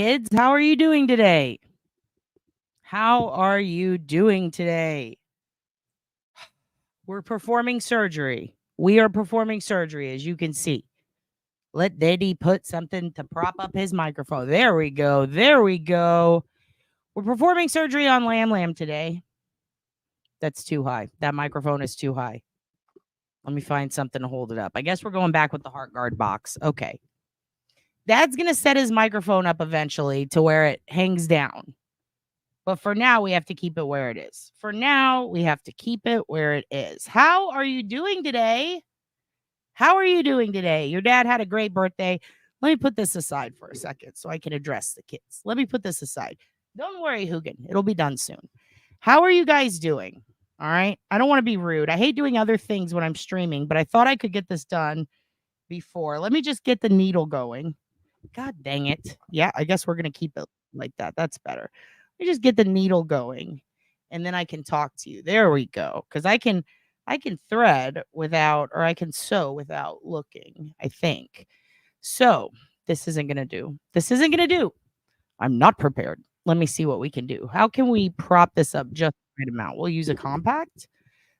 kids. How are you doing today? How are you doing today? We're performing surgery. We are performing surgery, as you can see. Let Daddy put something to prop up his microphone. There we go. There we go. We're performing surgery on Lamb today. That's too high. That microphone is too high. Let me find something to hold it up. I guess we're going back with the heart guard box. Okay. Dad's going to set his microphone up eventually to where it hangs down. But for now, we have to keep it where it is. For now, we have to keep it where it is. How are you doing today? How are you doing today? Your dad had a great birthday. Let me put this aside for a second so I can address the kids. Let me put this aside. Don't worry, Hugin. It'll be done soon. How are you guys doing? All right. I don't want to be rude. I hate doing other things when I'm streaming, but I thought I could get this done before. Let me just get the needle going. God dang it. Yeah, I guess we're going to keep it like that. That's better. Let me just get the needle going and then I can talk to you. There we go. Because I can thread without, or I can sew without looking, I think. So this isn't going to do. This isn't going to do. I'm not prepared. Let me see what we can do. How can we prop this up just the right amount? We'll use a compact.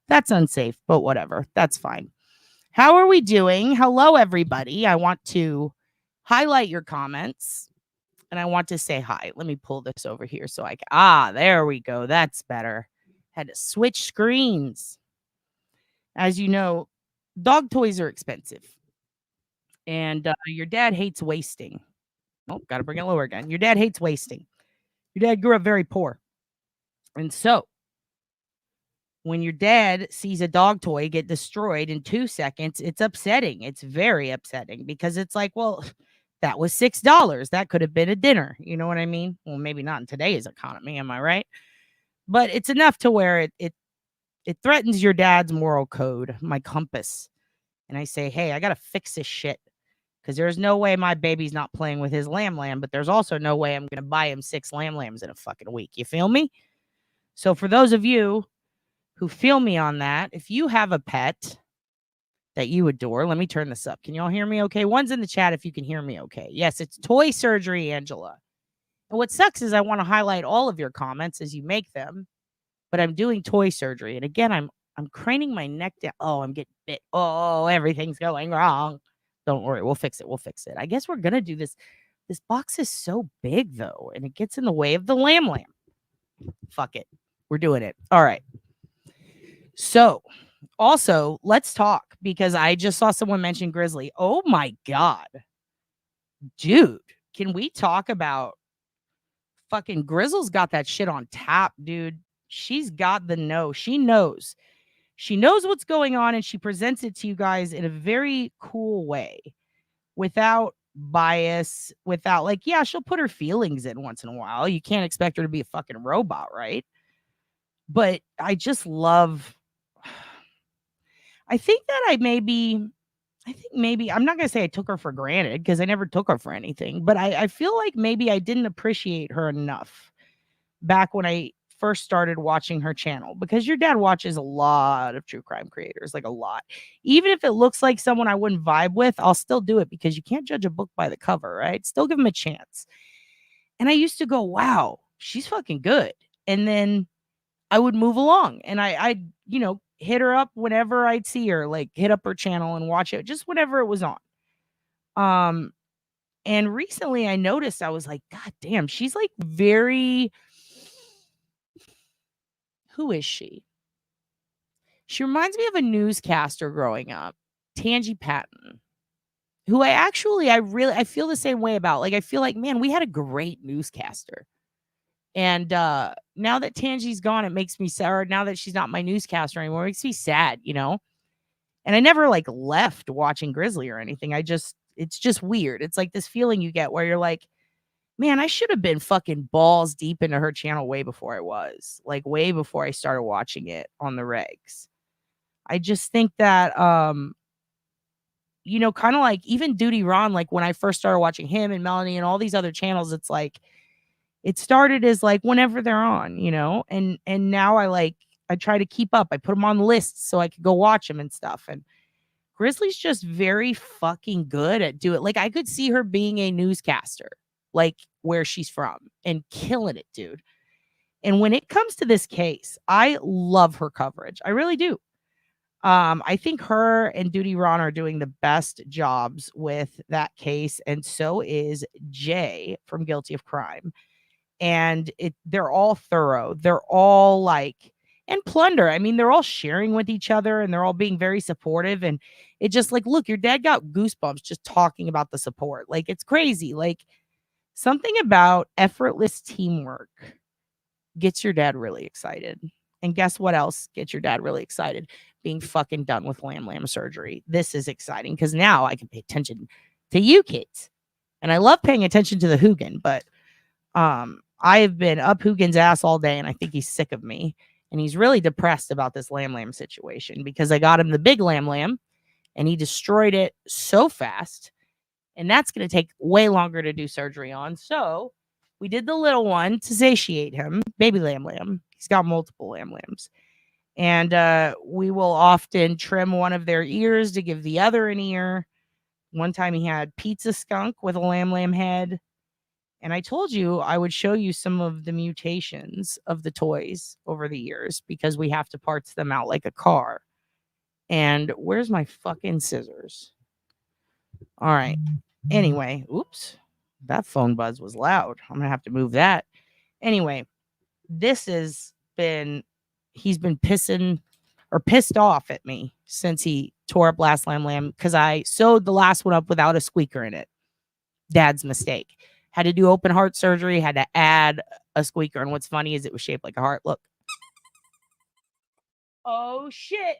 That's unsafe, but whatever. That's fine. How are we doing? Hello, everybody. I want to highlight your comments and I want to say hi. Let me pull this over here so I can. There we go. That's better. Had to switch screens. As you know, dog toys are expensive. And your dad hates wasting. Oh, got to bring it lower again. Your dad hates wasting. Your dad grew up very poor. And so when your dad sees a dog toy get destroyed in 2 seconds, it's upsetting. It's very upsetting because it's like, well, that was $6. That could have been a dinner. You know what I mean? Well, maybe not in today's economy. Am I right? But it's enough to where it threatens your dad's moral code, my compass. And I say, hey, I got to fix this shit because there's no way my baby's not playing with his lamb, but there's also no way I'm going to buy him 6 lambs in a fucking week. You feel me? So for those of you who feel me on that, if you have a pet that you adore, let me turn this up. Can y'all hear me okay? One's in the chat if you can hear me okay. Yes, it's toy surgery, Angela. And what sucks is I want to highlight all of your comments as you make them, but I'm doing toy surgery. And again, I'm craning my neck down. Oh, I'm getting bit. Oh, everything's going wrong. Don't worry, we'll fix it. We'll fix it. I guess we're going to do this. This box is so big, though, and it gets in the way of the lamb. Fuck it. We're doing it. All right. So, also, let's talk because I just saw someone mention Grizzly. Oh, my God. Dude, can we talk about fucking Grizzle's got that shit on tap, dude. She's got the know. She knows. She knows what's going on, and she presents it to you guys in a very cool way without bias, without like, yeah, she'll put her feelings in once in a while. You can't expect her to be a fucking robot, right? But I just love... I think maybe, I'm not going to say I took her for granted because I never took her for anything, but I feel like maybe I didn't appreciate her enough back when I first started watching her channel, because your dad watches a lot of true crime creators, like a lot. Even if it looks like someone I wouldn't vibe with, I'll still do it because you can't judge a book by the cover, right? Still give them a chance. And I used to go, wow, she's fucking good. And then I would move along and I'd, hit her up whenever I'd see her, like hit up her channel and watch it just whenever it was on. And recently I noticed, I was like, God damn, she's like very... Who is she? She reminds me of a newscaster growing up, Tangi Patton, who I feel the same way about. Like, I feel like, man, we had a great newscaster. And now that Tangi's gone, it makes me sad. Or now that she's not my newscaster anymore, it makes me sad, And I never like left watching Grizzly or anything. It's just weird. It's like this feeling you get where you're like, man, I should have been fucking balls deep into her channel way before I was. Like way before I started watching it on the regs. I just think that, kind of like even Duty Ron, like when I first started watching him and Melanie and all these other channels, it's like, it started as like whenever they're on, and now I try to keep up. I put them on lists so I could go watch them and stuff. And Grizzly's just very fucking good at doing it. Like I could see her being a newscaster. like where she's from and killing it, dude. And when it comes to this case, I love her coverage. I really do. I think her and Duty Ron are doing the best jobs with that case, and so is Jay from Guilty of Crime. And they're all thorough. They're all like, and Plunder. I mean, they're all sharing with each other and they're all being very supportive. And it just like, look, your dad got goosebumps just talking about the support. Like, it's crazy. Like, something about effortless teamwork gets your dad really excited. And guess what else gets your dad really excited? Being fucking done with lamb surgery. This is exciting because now I can pay attention to you kids. And I love paying attention to the Hugin, but I have been up Hugin's ass all day and I think he's sick of me. And he's really depressed about this lamb situation because I got him the big lamb and he destroyed it so fast. And that's going to take way longer to do surgery on. So we did the little one to satiate him, baby lamb. He's got multiple lambs. And we will often trim one of their ears to give the other an ear. One time he had pizza skunk with a lamb head. And I told you I would show you some of the mutations of the toys over the years because we have to parts them out like a car. And where's my fucking scissors? All right. Anyway, oops. That phone buzz was loud. I'm going to have to move that. Anyway, this has been, he's been pissed off at me since he tore up last lamb because I sewed the last one up without a squeaker in it. Dad's mistake. Had to do open heart surgery, had to add a squeaker. And what's funny is it was shaped like a heart. Look. Oh, shit.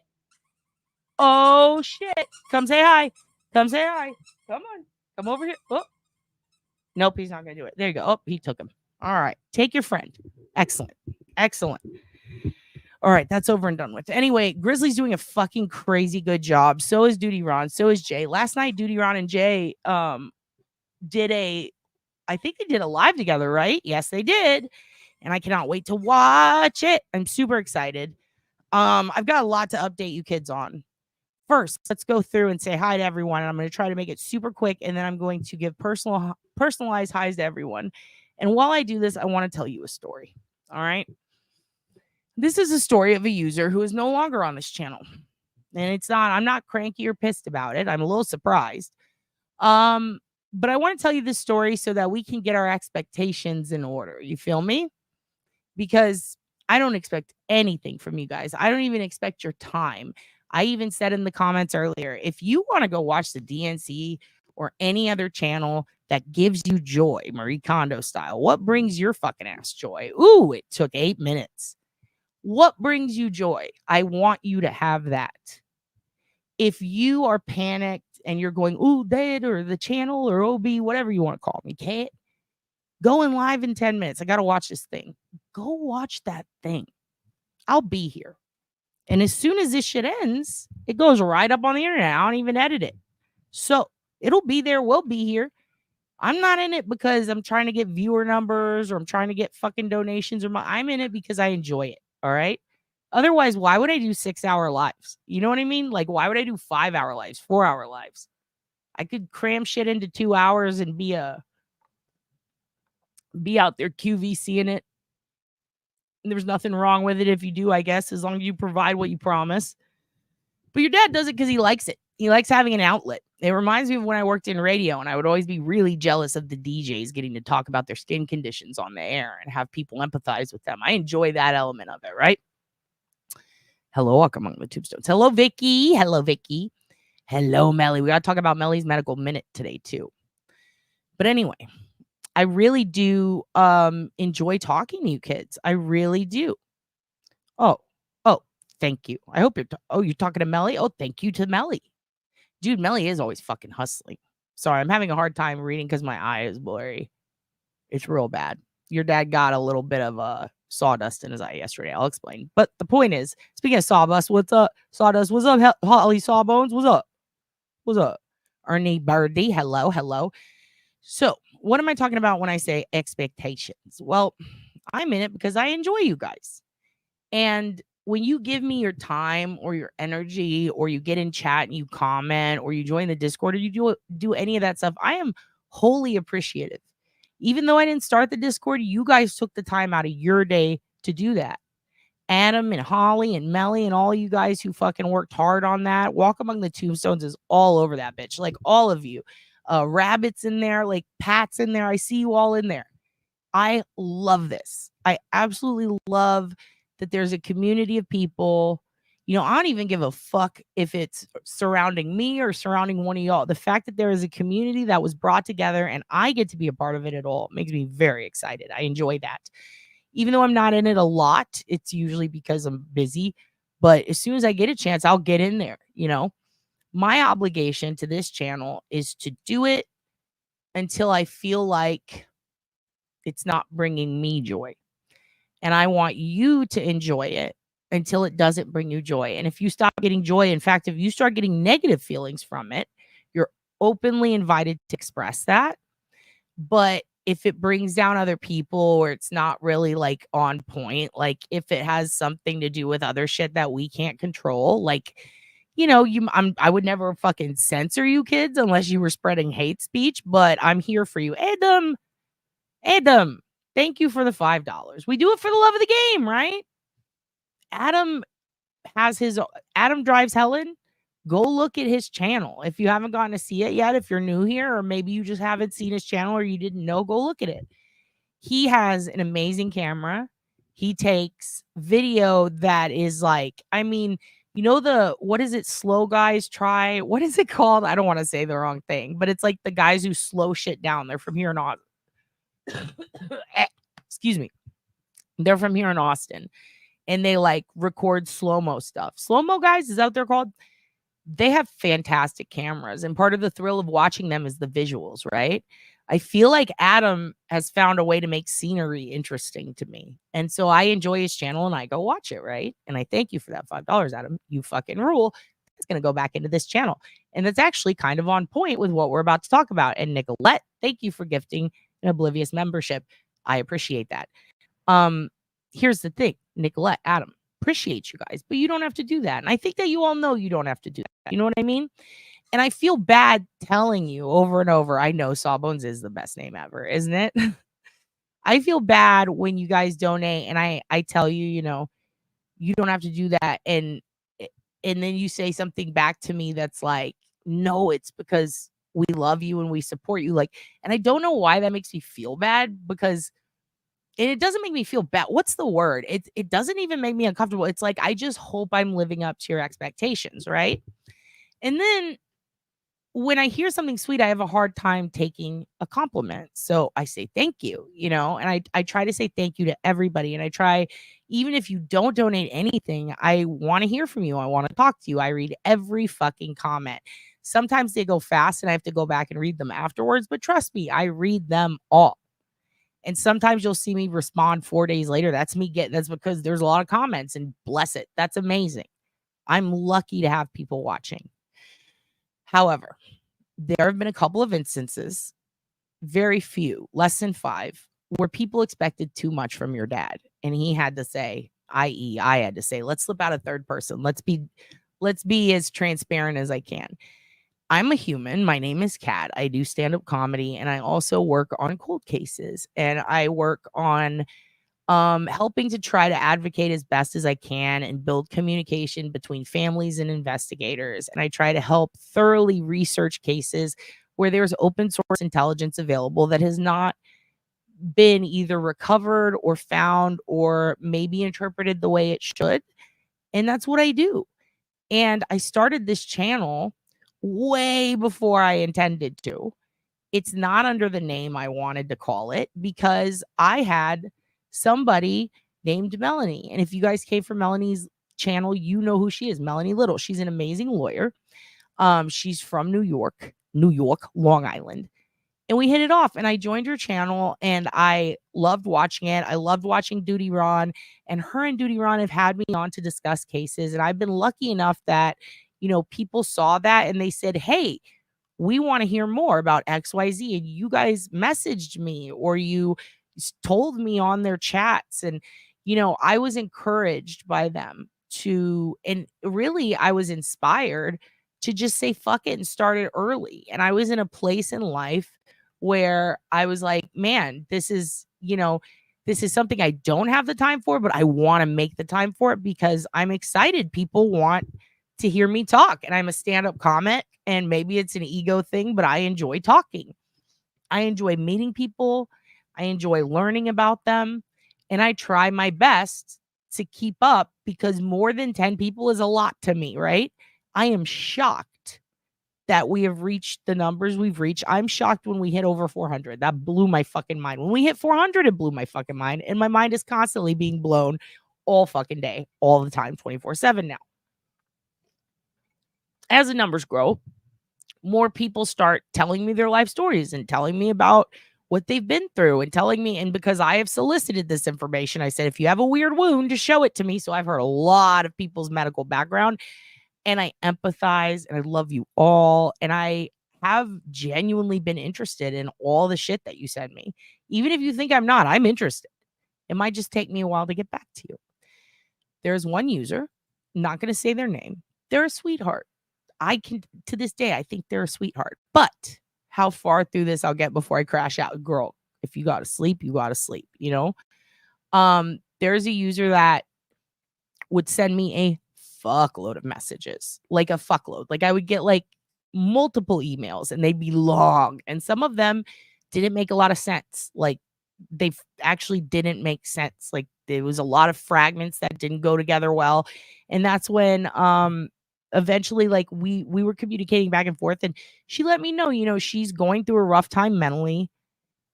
Oh, shit. Come say hi. Come say hi. Come on. Come over here. Oh. Nope, he's not going to do it. There you go. Oh, he took him. All right. Take your friend. Excellent. Excellent. All right. That's over and done with. Anyway, Grizzly's doing a fucking crazy good job. So is Duty Ron. So is Jay. Last night, Duty Ron and Jay I think they did a live together, right? Yes, they did. And I cannot wait to watch it. I'm super excited. I've got a lot to update you kids on. First, let's go through and say hi to everyone. And I'm going to try to make it super quick. And then I'm going to give personalized highs to everyone. And while I do this, I want to tell you a story. All right. This is a story of a user who is no longer on this channel. And I'm not cranky or pissed about it. I'm a little surprised. But I want to tell you this story so that we can get our expectations in order. You feel me? Because I don't expect anything from you guys. I don't even expect your time. I even said in the comments earlier, if you want to go watch the DNC or any other channel that gives you joy, Marie Kondo style, what brings your fucking ass joy? Ooh, it took 8 minutes. What brings you joy? I want you to have that. If you are panicked and you're going, ooh, dad, or the channel, or OB, whatever you want to call me, cat, going live in 10 minutes. I got to watch this thing. Go watch that thing. I'll be here. And as soon as this shit ends, it goes right up on the internet. I don't even edit it. So it'll be there. We'll be here. I'm not in it because I'm trying to get viewer numbers or I'm trying to get fucking donations. I'm in it because I enjoy it. All right. Otherwise, why would I do 6-hour lives? You know what I mean? Like, why would I do 5-hour lives, 4-hour lives? I could cram shit into 2 hours and be out there QVCing it. And there's nothing wrong with it if you do, I guess, as long as you provide what you promise. But your dad does it because he likes it. He likes having an outlet. It reminds me of when I worked in radio, and I would always be really jealous of the DJs getting to talk about their skin conditions on the air and have people empathize with them. I enjoy that element of it, right? Hello, Walk Among the Tombstones. Hello, Vicky. Hello, Vicky. Hello, Melly. We got to talk about Melly's medical minute today, too. But anyway, I really do enjoy talking to you kids. I really do. Oh, thank you. I hope you're talking to Melly. Oh, thank you to Melly. Dude, Melly is always fucking hustling. Sorry, I'm having a hard time reading because my eye is blurry. It's real bad. Your dad got a little bit of sawdust in his eye yesterday. I'll explain. But the point is, speaking of sawdust, what's up? Sawdust, what's up? Holly Sawbones, what's up? What's up? Ernie Birdie, hello. So, what am I talking about when I say expectations? Well, I'm in it because I enjoy you guys. And when you give me your time or your energy, or you get in chat and you comment, or you join the Discord, or you do any of that stuff, I am wholly appreciative. Even though I didn't start the Discord, you guys took the time out of your day to do that. Adam and Holly and Melly and all you guys who fucking worked hard on that. Walk Among the Tombstones is all over that bitch. Like all of you. Rabbit's in there, like Pat's in there. I see you all in there. I love this. I absolutely love that there's a community of people. You know, I don't even give a fuck if it's surrounding me or surrounding one of y'all. The fact that there is a community that was brought together and I get to be a part of it at all makes me very excited. I enjoy that. Even though I'm not in it a lot, it's usually because I'm busy. But as soon as I get a chance, I'll get in there. You know, my obligation to this channel is to do it until I feel like it's not bringing me joy. And I want you to enjoy it until it doesn't bring you joy. And if you stop getting joy, in fact, if you start getting negative feelings from it, you're openly invited to express that. But if it brings down other people or it's not really like on point, like if it has something to do with other shit that we can't control, like, you know, I would never fucking censor you kids unless you were spreading hate speech, but I'm here for you. Adam, thank you for the $5. We do it for the love of the game, right? Adam drives Helen. Go look at his channel. If you haven't gotten to see it yet, if you're new here, or maybe you just haven't seen his channel or you didn't know, go look at it. He has an amazing camera. He takes video that is like, I mean, you know, what is it? Slow guys try. What is it called? I don't want to say the wrong thing, but it's like the guys who slow shit down. They're from here in Austin. Excuse me. They're from here in Austin. And they like record slow-mo stuff. Slow-mo guys, is that what they're called? They have fantastic cameras. And part of the thrill of watching them is the visuals, right? I feel like Adam has found a way to make scenery interesting to me. And so I enjoy his channel and I go watch it, right? And I thank you for that $5, Adam. You fucking rule. It's going to go back into this channel. And that's actually kind of on point with what we're about to talk about. And Nicolette, thank you for gifting an Oblivious membership. I appreciate that. Here's the thing, Nicolette, Adam, appreciate you guys, but you don't have to do that. And I think that you all know you don't have to do that. You know what I mean? And I feel bad telling you over and over. I know Sawbones is the best name ever, isn't it? I feel bad when you guys donate and I tell you, you know, you don't have to do that. And then you say something back to me that's like, no, it's because we love you and we support you. Like, and I don't know why that makes me feel bad because it doesn't make me feel bad. What's the word? It doesn't even make me uncomfortable. It's like, I just hope I'm living up to your expectations, right? And then when I hear something sweet, I have a hard time taking a compliment. So I say thank you, you know, and I try to say thank you to everybody. And I try, even if you don't donate anything, I want to hear from you. I want to talk to you. I read every fucking comment. Sometimes they go fast and I have to go back and read them afterwards, but trust me, I read them all. And sometimes you'll see me respond 4 days later. That's because there's a lot of comments and bless it. That's amazing. I'm lucky to have people watching. However, there have been a couple of instances, very few, less than 5, where people expected too much from your dad. And he had to say, i.e., I had to say, let's slip out a third person. Let's be as transparent as I can. I'm a human. My name is Kat. I do stand-up comedy, and I also work on cold cases, and I work on helping to try to advocate as best as I can and build communication between families and investigators. And I try to help thoroughly research cases where there's open source intelligence available that has not been either recovered or found or maybe interpreted the way it should. And that's what I do. And I started this channel way before I intended to. It's not under the name I wanted to call it because I had somebody named Melanie. And if you guys came from Melanie's channel, you know who she is, Melanie Little. She's an amazing lawyer. She's from New York, Long Island. And we hit it off and I joined her channel and I loved watching it. I loved watching Duty Ron, and her and Duty Ron have had me on to discuss cases. And I've been lucky enough that, you know, people saw that and they said, hey, we want to hear more about XYZ. And you guys messaged me or you told me on their chats. And, you know, I was encouraged by them and really I was inspired to just say, fuck it and start it early. And I was in a place in life where I was like, man, this is something I don't have the time for, but I want to make the time for it because I'm excited. People want to hear me talk, and I'm a stand-up comic, and maybe it's an ego thing, but I enjoy talking. I enjoy meeting people. I enjoy learning about them, and I try my best to keep up because more than 10 people is a lot to me, right? I am shocked that we have reached the numbers we've reached. I'm shocked when we hit over 400. That blew my fucking mind. When we hit 400, it blew my fucking mind. And my mind is constantly being blown all fucking day, all the time, 24/7 now. As the numbers grow, more people start telling me their life stories and telling me about what they've been through and telling me. And because I have solicited this information, I said, if you have a weird wound, just show it to me. So I've heard a lot of people's medical background, and I empathize, and I love you all. And I have genuinely been interested in all the shit that you send me. Even if you think I'm not, I'm interested. It might just take me a while to get back to you. There's one user, not going to say their name. They're a sweetheart. To this day, I think they're a sweetheart. But how far through this I'll get before I crash out? Girl, if you got to sleep, you got to sleep, There's a user that would send me a fuckload of messages, like a fuckload. Like I would get like multiple emails, and they'd be long, and some of them didn't make a lot of sense. Like they actually didn't make sense. Like there was a lot of fragments that didn't go together well. And that's when eventually, like we were communicating back and forth, and she let me know, she's going through a rough time mentally.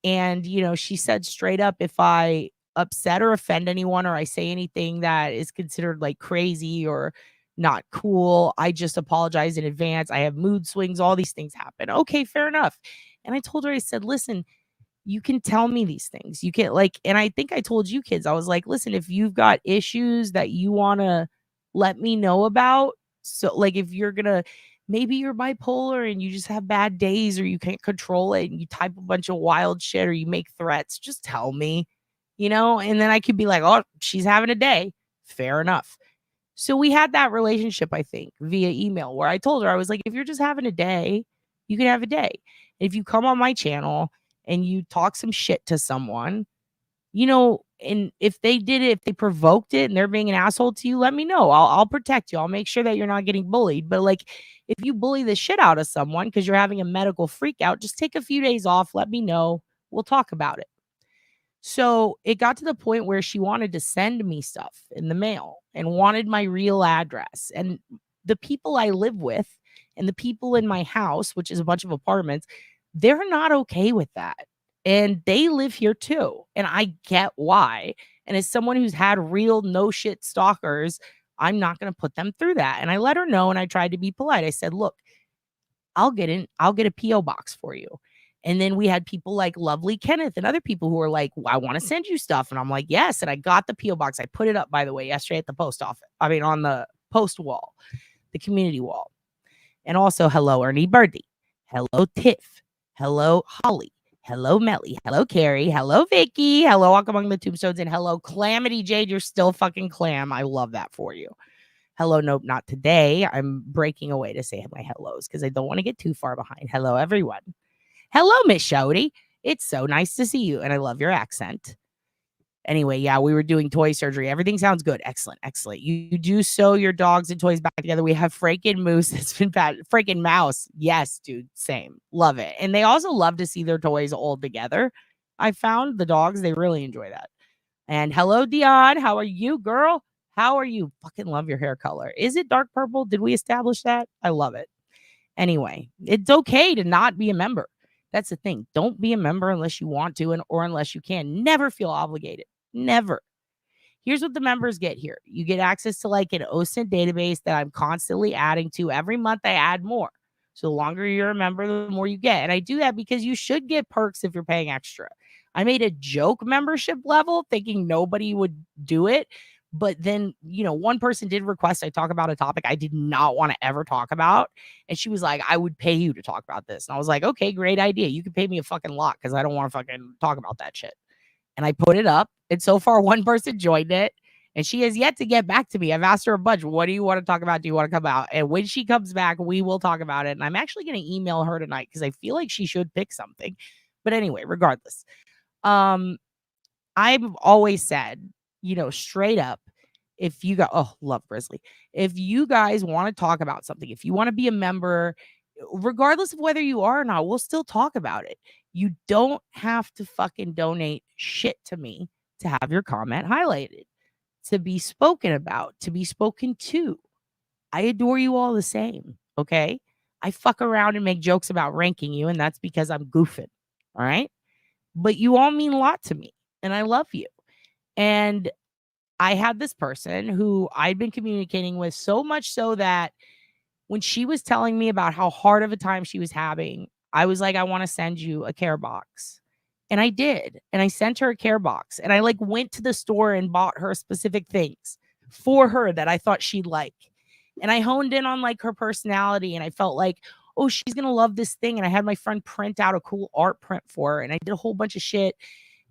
And, she said straight up, if I upset or offend anyone, or I say anything that is considered like crazy or not cool, I just apologize in advance. I have mood swings. All these things happen. Okay, fair enough. And I told her, I said, listen, you can tell me these things. You can and I think I told you kids, I was like, listen, if you've got issues that you want to let me know about. So like, if you're going to, maybe you're bipolar and you just have bad days, or you can't control it and you type a bunch of wild shit, or you make threats, just tell me, and then I could be like, oh, she's having a day. Fair enough. So we had that relationship, I think, via email, where I told her, I was like, if you're just having a day, you can have a day. If you come on my channel and you talk some shit to someone, and if they did it, if they provoked it and they're being an asshole to you, let me know. I'll protect you. I'll make sure that you're not getting bullied. But like, if you bully the shit out of someone because you're having a medical freak out, just take a few days off. Let me know. We'll talk about it. So it got to the point where she wanted to send me stuff in the mail and wanted my real address. And the people I live with and the people in my house, which is a bunch of apartments, they're not okay with that. And they live here too. And I get why. And as someone who's had real no shit stalkers, I'm not going to put them through that. And I let her know, and I tried to be polite. I said, look, I'll get a PO box for you. And then we had people like Lovely Kenneth and other people who were like, well, I want to send you stuff. And I'm like, yes. And I got the PO box. I put it up, by the way, yesterday at the post office. I mean, on the post wall, the community wall. And also, hello, Ernie Birdie. Hello, Tiff. Hello, Holly. Hello, Melly. Hello, Carrie. Hello, Vicky. Hello, Walk Among the Tombstones. And hello, Calamity Jade. You're still fucking clam. I love that for you. Hello, nope, not today. I'm breaking away to say my hellos because I don't want to get too far behind. Hello, everyone. Hello, Miss Shody. It's so nice to see you. And I love your accent. Anyway, yeah, we were doing toy surgery. Everything sounds good. Excellent. Excellent. You do sew your dogs and toys back together. We have Franken Moose. That's been bad. Franken Mouse. Yes, dude. Same. Love it. And they also love to see their toys all together. I found the dogs, they really enjoy that. And hello, Dion. How are you, girl? How are you? Fucking love your hair color. Is it dark purple? Did we establish that? I love it. Anyway, it's okay to not be a member. That's the thing. Don't be a member unless you want to or unless you can. Never feel obligated. Never. Here's what the members get here. You get access to like an OSINT database that I'm constantly adding to. Every month I add more. So the longer you're a member, the more you get. And I do that because you should get perks if you're paying extra. I made a joke membership level thinking nobody would do it. But then, one person did request I talk about a topic I did not want to ever talk about. And she was like, I would pay you to talk about this. And I was like, okay, great idea. You can pay me a fucking lot because I don't want to fucking talk about that shit. And I put it up. And so far, one person joined it. And she has yet to get back to me. I've asked her a bunch. What do you want to talk about? Do you want to come out? And when she comes back, we will talk about it. And I'm actually going to email her tonight because I feel like she should pick something. But anyway, regardless, I've always said, straight up, if you got, love Grizzly. If you guys want to talk about something, if you want to be a member, regardless of whether you are or not, we'll still talk about it. You don't have to fucking donate shit to me to have your comment highlighted, to be spoken about, to be spoken to. I adore you all the same. Okay. I fuck around and make jokes about ranking you, and that's because I'm goofing. All right. But you all mean a lot to me, and I love you. And I had this person who I'd been communicating with, so much so that when she was telling me about how hard of a time she was having, I was like, I want to send you a care box. And I did. And I sent her a care box. And I went to the store and bought her specific things for her that I thought she'd like. And I honed in on her personality, and I felt like, oh, she's going to love this thing. And I had my friend print out a cool art print for her, and I did a whole bunch of shit.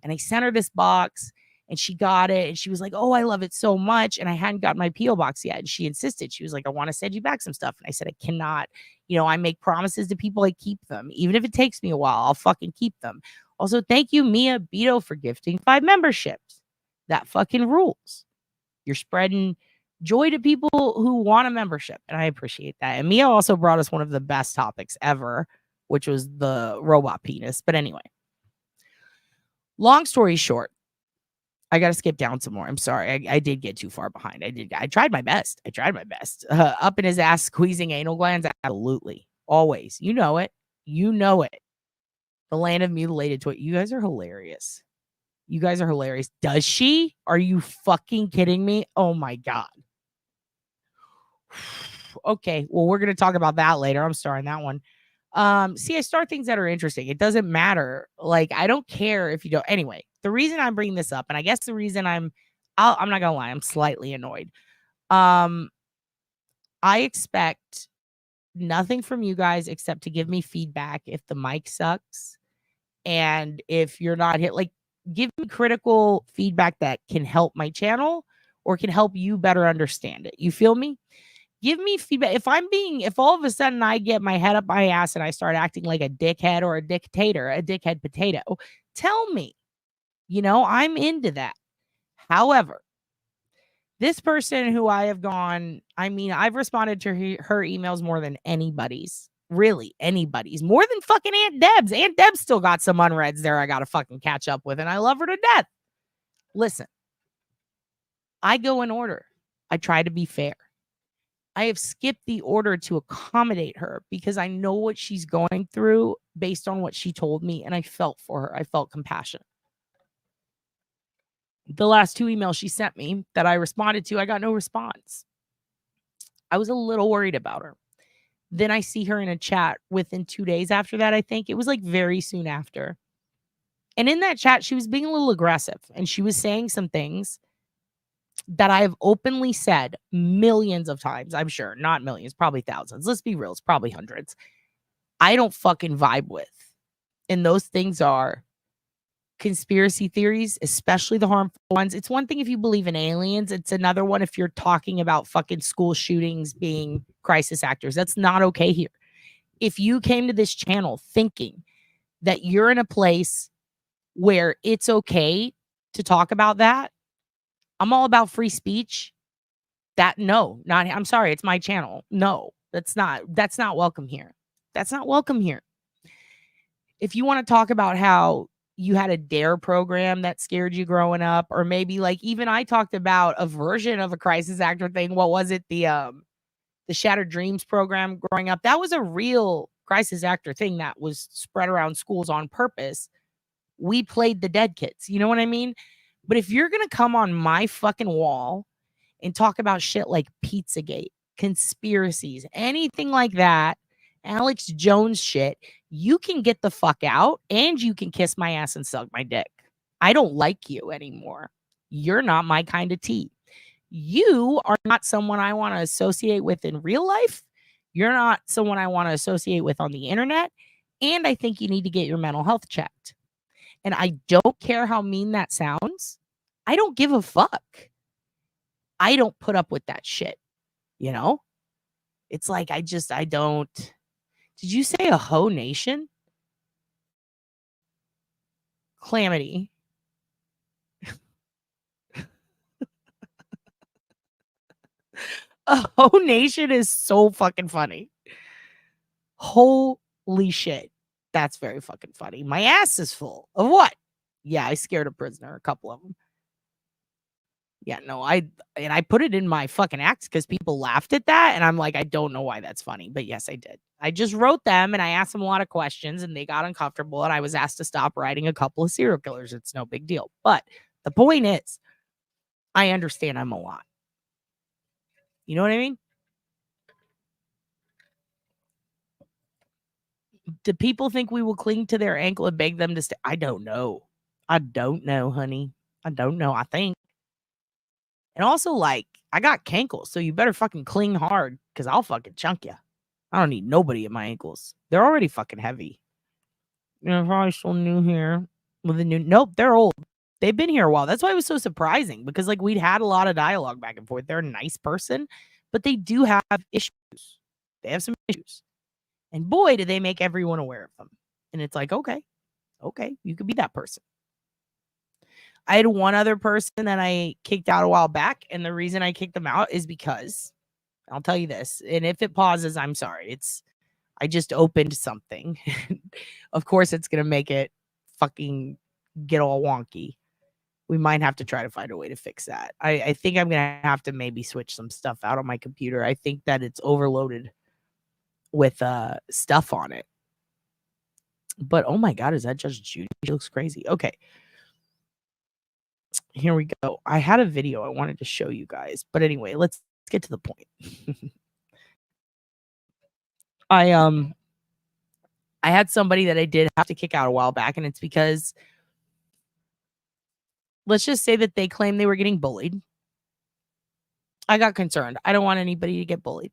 And I sent her this box, and she got it, and she was like, oh, I love it so much. And I hadn't got my P.O. box yet. And she insisted. She was like, I want to send you back some stuff. And I said, I cannot. I make promises to people, I keep them. Even if it takes me a while, I'll fucking keep them. Also, thank you, Mia Beto, for gifting 5 memberships. That fucking rules. You're spreading joy to people who want a membership, and I appreciate that. And Mia also brought us one of the best topics ever, which was the robot penis. But anyway, long story short, I got to skip down some more. I'm sorry. I did get too far behind. I tried my best. Up in his ass, squeezing anal glands. Absolutely. Always. You know it. The land of mutilated toy. You guys are hilarious. Does she? Are you fucking kidding me? Oh my God. Okay. Well, we're going to talk about that later. I'm starting that one. See, I start things that are interesting. It doesn't matter. I don't care if you don't. Anyway, the reason I'm bringing this up, and I guess the reason I'm not going to lie, I'm slightly annoyed. I expect nothing from you guys except to give me feedback if the mic sucks. And if you're not hit, give me critical feedback that can help my channel or can help you better understand it. You feel me? Give me feedback. If all of a sudden I get my head up my ass and I start acting like a dickhead or a dictator, a dickhead potato, tell me. I'm into that. However, this person who I have gone, I've responded to her emails more than anybody's. Really, anybody's. More than fucking Aunt Deb's. Aunt Deb's still got some unreads there I got to fucking catch up with, and I love her to death. Listen, I go in order. I try to be fair. I have skipped the order to accommodate her because I know what she's going through based on what she told me, and I felt for her. I felt compassion. The last 2 emails she sent me that I responded to, I got no response. I was a little worried about her. Then I see her in a chat within 2 days after that, I think. It was very soon after. And in that chat, she was being a little aggressive, and she was saying some things that I have openly said millions of times. I'm sure, not millions, probably thousands. Let's be real, it's probably hundreds. I don't fucking vibe with. And those things are conspiracy theories, especially the harmful ones. It's one thing if you believe in aliens. It's another one if you're talking about fucking school shootings being crisis actors. That's not okay here. If you came to this channel thinking that you're in a place where it's okay to talk about that, I'm all about free speech. I'm sorry, it's my channel. No, that's not welcome here. That's not welcome here. If you want to talk about how you had a DARE program that scared you growing up, or maybe even I talked about a version of a crisis actor thing. What was it? The Shattered Dreams program growing up. That was a real crisis actor thing that was spread around schools on purpose. We played the dead kids. You know what I mean? But if you're going to come on my fucking wall and talk about shit like Pizzagate, conspiracies, anything like that, Alex Jones shit, you can get the fuck out and you can kiss my ass and suck my dick. I don't like you anymore. You're not my kind of tea. You are not someone I want to associate with in real life. You're not someone I want to associate with on the internet. And I think you need to get your mental health checked. And I don't care how mean that sounds. I don't give a fuck. I don't put up with that shit. It's I don't. Did you say a hoe nation? Calamity. Oh, Nation is so fucking funny. Holy shit. That's very fucking funny. My ass is full of what? Yeah, I scared a prisoner, a couple of them. Yeah, no, I put it in my fucking act because people laughed at that. And I'm like, I don't know why that's funny. But yes, I did. I just wrote them and I asked them a lot of questions and they got uncomfortable. And I was asked to stop writing a couple of serial killers. It's no big deal. But the point is, I understand I'm a lot. You know what I mean? Do people think we will cling to their ankle and beg them to stay? I don't know. I don't know, honey. I don't know. I think. And also, like, I got cankles, so you better fucking cling hard because I'll fucking chunk you. I don't need nobody at my ankles. They're already fucking heavy. You're probably still new here with a new. Nope, they're old. They've been here a while. That's why it was so surprising because, like, we'd had a lot of dialogue back and forth. They're a nice person, but they do have issues. They have some issues. And boy, do they make everyone aware of them. And it's like, okay, you could be that person. I had one other person that I kicked out a while back. And the reason I kicked them out is because I'll tell you this. And if it pauses, I'm sorry. I just opened something. Of course, it's going to make it fucking get all wonky. We might have to try to find a way to fix that. I think I'm going to have to maybe switch some stuff out on my computer. I think that it's overloaded with stuff on it. But oh my God, is that Judge Judy? She looks crazy. Okay. Here we go. I had a video I wanted to show you guys. But anyway, let's get to the point. I had somebody that I did have to kick out a while back, and it's because let's just say that they claimed they were getting bullied. I got concerned. I don't want anybody to get bullied.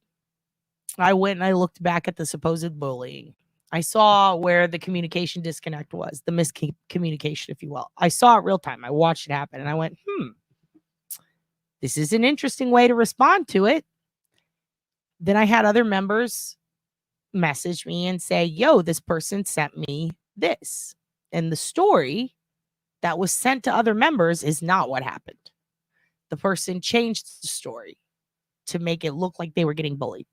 I went and I looked back at the supposed bullying. I saw where the communication disconnect was, the miscommunication, if you will. I saw it real time. I watched it happen and I went, this is an interesting way to respond to it. Then I had other members message me and say, yo, this person sent me this. And the story that was sent to other members is not what happened. The person changed the story to make it look like they were getting bullied.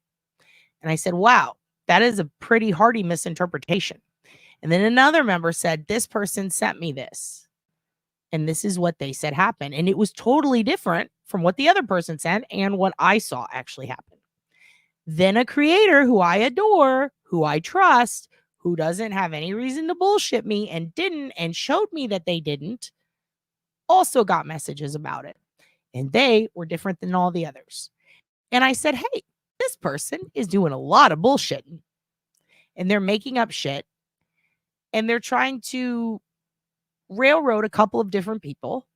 And I said, wow, that is a pretty hardy misinterpretation. And then another member said, this person sent me this. And this is what they said happened. And it was totally different from what the other person said and what I saw actually happen. Then a creator who I adore, who I trust, who doesn't have any reason to bullshit me and didn't, and showed me that they didn't, also got messages about it. And they were different than all the others. And I said, hey, this person is doing a lot of bullshitting. And they're making up shit. And they're trying to railroad a couple of different people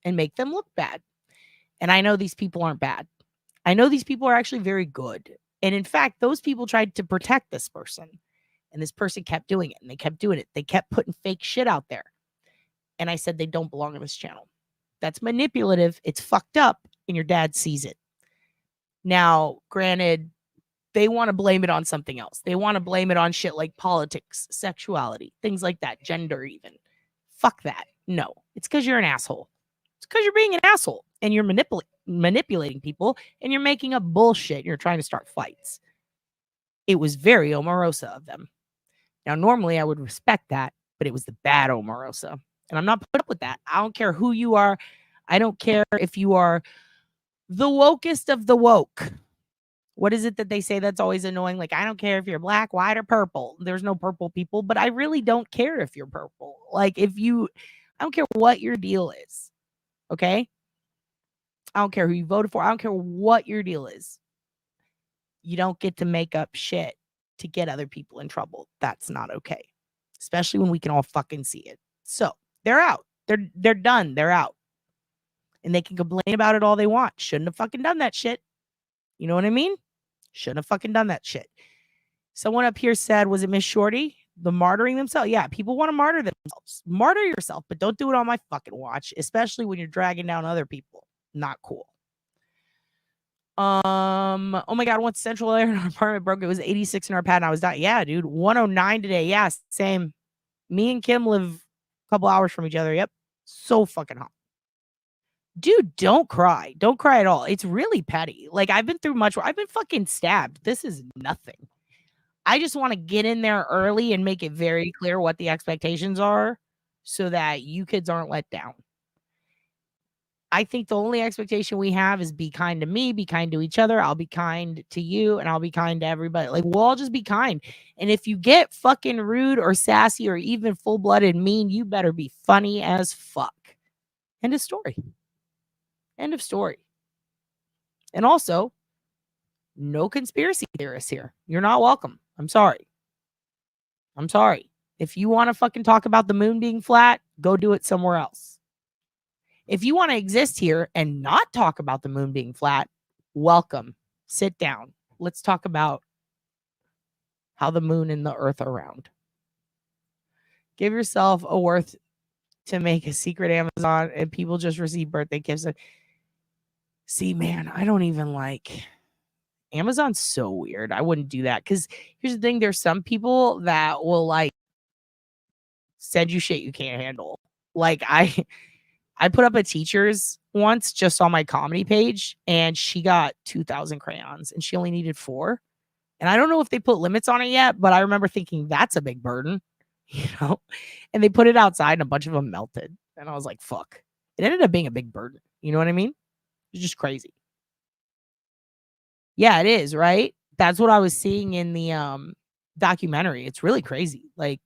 and make them look bad. And I know these people aren't bad. I know these people are actually very good. And in fact, those people tried to protect this person. And this person kept doing it. And they kept doing it. They kept putting fake shit out there. And I said, they don't belong on this channel. That's manipulative. It's fucked up. And your dad sees it. Now, granted, they want to blame it on something else. They want to blame it on shit like politics, sexuality, things like that, gender even. Fuck that. No, it's because you're an asshole. It's because you're being an asshole and you're manipulating people and you're making up bullshit. And you're trying to start fights. It was very Omarosa of them. Now, normally I would respect that, but it was the bad Omarosa. And I'm not put up with that. I don't care who you are. I don't care if you are the wokest of the woke. What is it that they say that's always annoying? Like, I don't care if you're black, white, or purple. There's no purple people, but I really don't care if you're purple. Like, I don't care what your deal is. Okay? I don't care who you voted for. I don't care what your deal is. You don't get to make up shit to get other people in trouble. That's not okay. Especially when we can all fucking see it. So, they're out. They're done. They're out. And they can complain about it all they want. Shouldn't have fucking done that shit. You know what I mean? Shouldn't have fucking done that shit. Someone up here said, was it Miss Shorty? The martyring themselves? Yeah, people want to martyr themselves. Martyr yourself, but don't do it on my fucking watch, especially when you're dragging down other people. Not cool. Oh my God, once central air in our apartment broke, it was 86 in our pad and I was dying. Yeah, dude, 109 today. Yeah, same. Me and Kim live couple hours from each other. Yep. So fucking hot. Dude, don't cry. Don't cry at all. It's really petty. Like, I've been through much. I've been fucking stabbed. This is nothing. I just want to get in there early and make it very clear what the expectations are so that you kids aren't let down. I think the only expectation we have is be kind to me, be kind to each other. I'll be kind to you, and I'll be kind to everybody. Like, we'll all just be kind. And if you get fucking rude or sassy or even full-blooded mean, you better be funny as fuck. End of story. End of story. And also, no conspiracy theorists here. You're not welcome. I'm sorry. I'm sorry. If you want to fucking talk about the moon being flat, go do it somewhere else. If you want to exist here and not talk about the moon being flat, welcome. Sit down. Let's talk about how the moon and the earth are round. Give yourself a worth to make a secret Amazon and people just receive birthday gifts. See, man, I don't even like Amazon's so weird. I wouldn't do that because here's the thing. There's some people that will like send you shit you can't handle. Like I put up a teacher's once just on my comedy page and she got 2,000 crayons and she only needed 4. And I don't know if they put limits on it yet, but I remember thinking that's a big burden, you know? And they put it outside and a bunch of them melted. And I was like, fuck. It ended up being a big burden. You know what I mean? It's just crazy. Yeah, it is, right? That's what I was seeing in the documentary. It's really crazy. Like,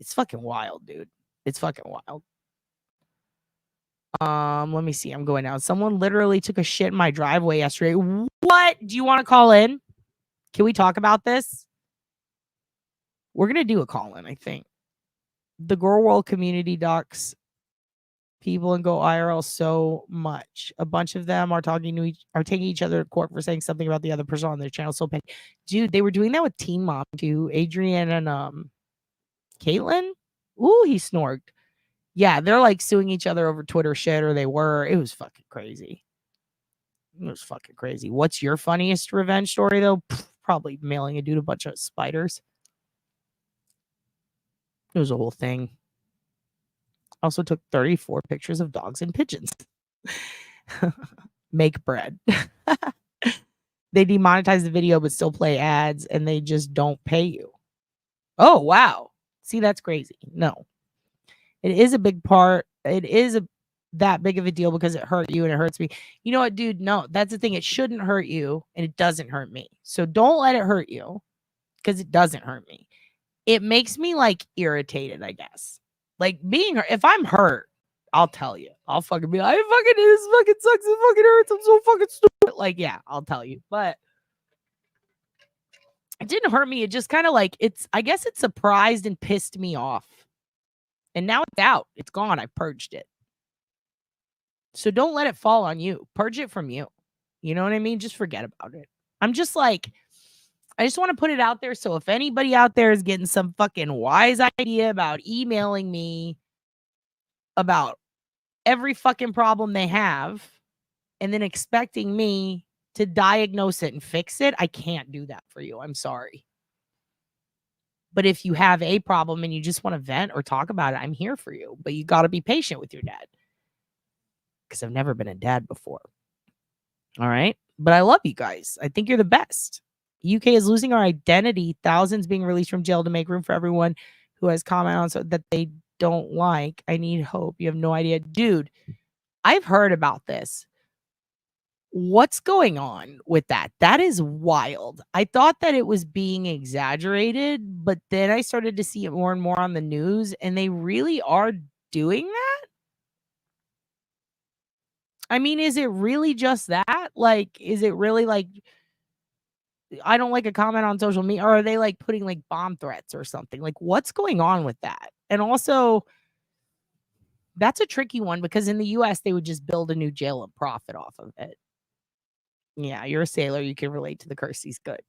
it's fucking wild, dude. It's fucking wild. Let me see. I'm going out. Someone literally took a shit in my driveway yesterday. What? Do you want to call in? Can we talk about this? We're gonna do a call in, I think. The Girl World community docs people and go IRL so much. A bunch of them are taking each other to court for saying something about the other person on their channel. So petty. Dude, they were doing that with Teen Mom too. Adrian and Caitlin. Ooh, he snorked. Yeah, they're like suing each other over Twitter shit, or they were. It was fucking crazy. It was fucking crazy. What's your funniest revenge story though? Probably mailing a dude a bunch of spiders. It was a whole thing. Also took 34 pictures of dogs and pigeons. Make bread. They demonetize the video but still play ads and they just don't pay you. Oh, wow. See, that's crazy. No. It is a big part. It is that big of a deal because it hurt you and it hurts me. You know what, dude? No, that's the thing. It shouldn't hurt you and it doesn't hurt me. So don't let it hurt you because it doesn't hurt me. It makes me like irritated, I guess. Like being hurt. If I'm hurt, I'll tell you. I'll fucking be like, this fucking sucks. It fucking hurts. I'm so fucking stupid. Like, yeah, I'll tell you. But it didn't hurt me. It just kind of like, I guess it surprised and pissed me off. And now it's out. It's gone. I purged it. So don't let it fall on you. Purge it from you. You know what I mean? Just forget about it. I'm just like, I just want to put it out there. So if anybody out there is getting some fucking wise idea about emailing me about every fucking problem they have and then expecting me to diagnose it and fix it, I can't do that for you. I'm sorry. But if you have a problem and you just want to vent or talk about it, I'm here for you. But you got to be patient with your dad. Because I've never been a dad before. All right? But I love you guys. I think you're the best. UK is losing our identity. Thousands being released from jail to make room for everyone who has comment on so that they don't like. I need hope. You have no idea. Dude, I've heard about this. What's going on with that? That is wild. I thought that it was being exaggerated, but then I started to see it more and more on the news, and they really are doing that? I mean, is it really just that? Like, is it really like, I don't like a comment on social media, or are they like putting like bomb threats or something? Like, what's going on with that? And also, that's a tricky one because in the US, they would just build a new jail and profit off of it. Yeah, you're a sailor. You can relate to the curses. Good.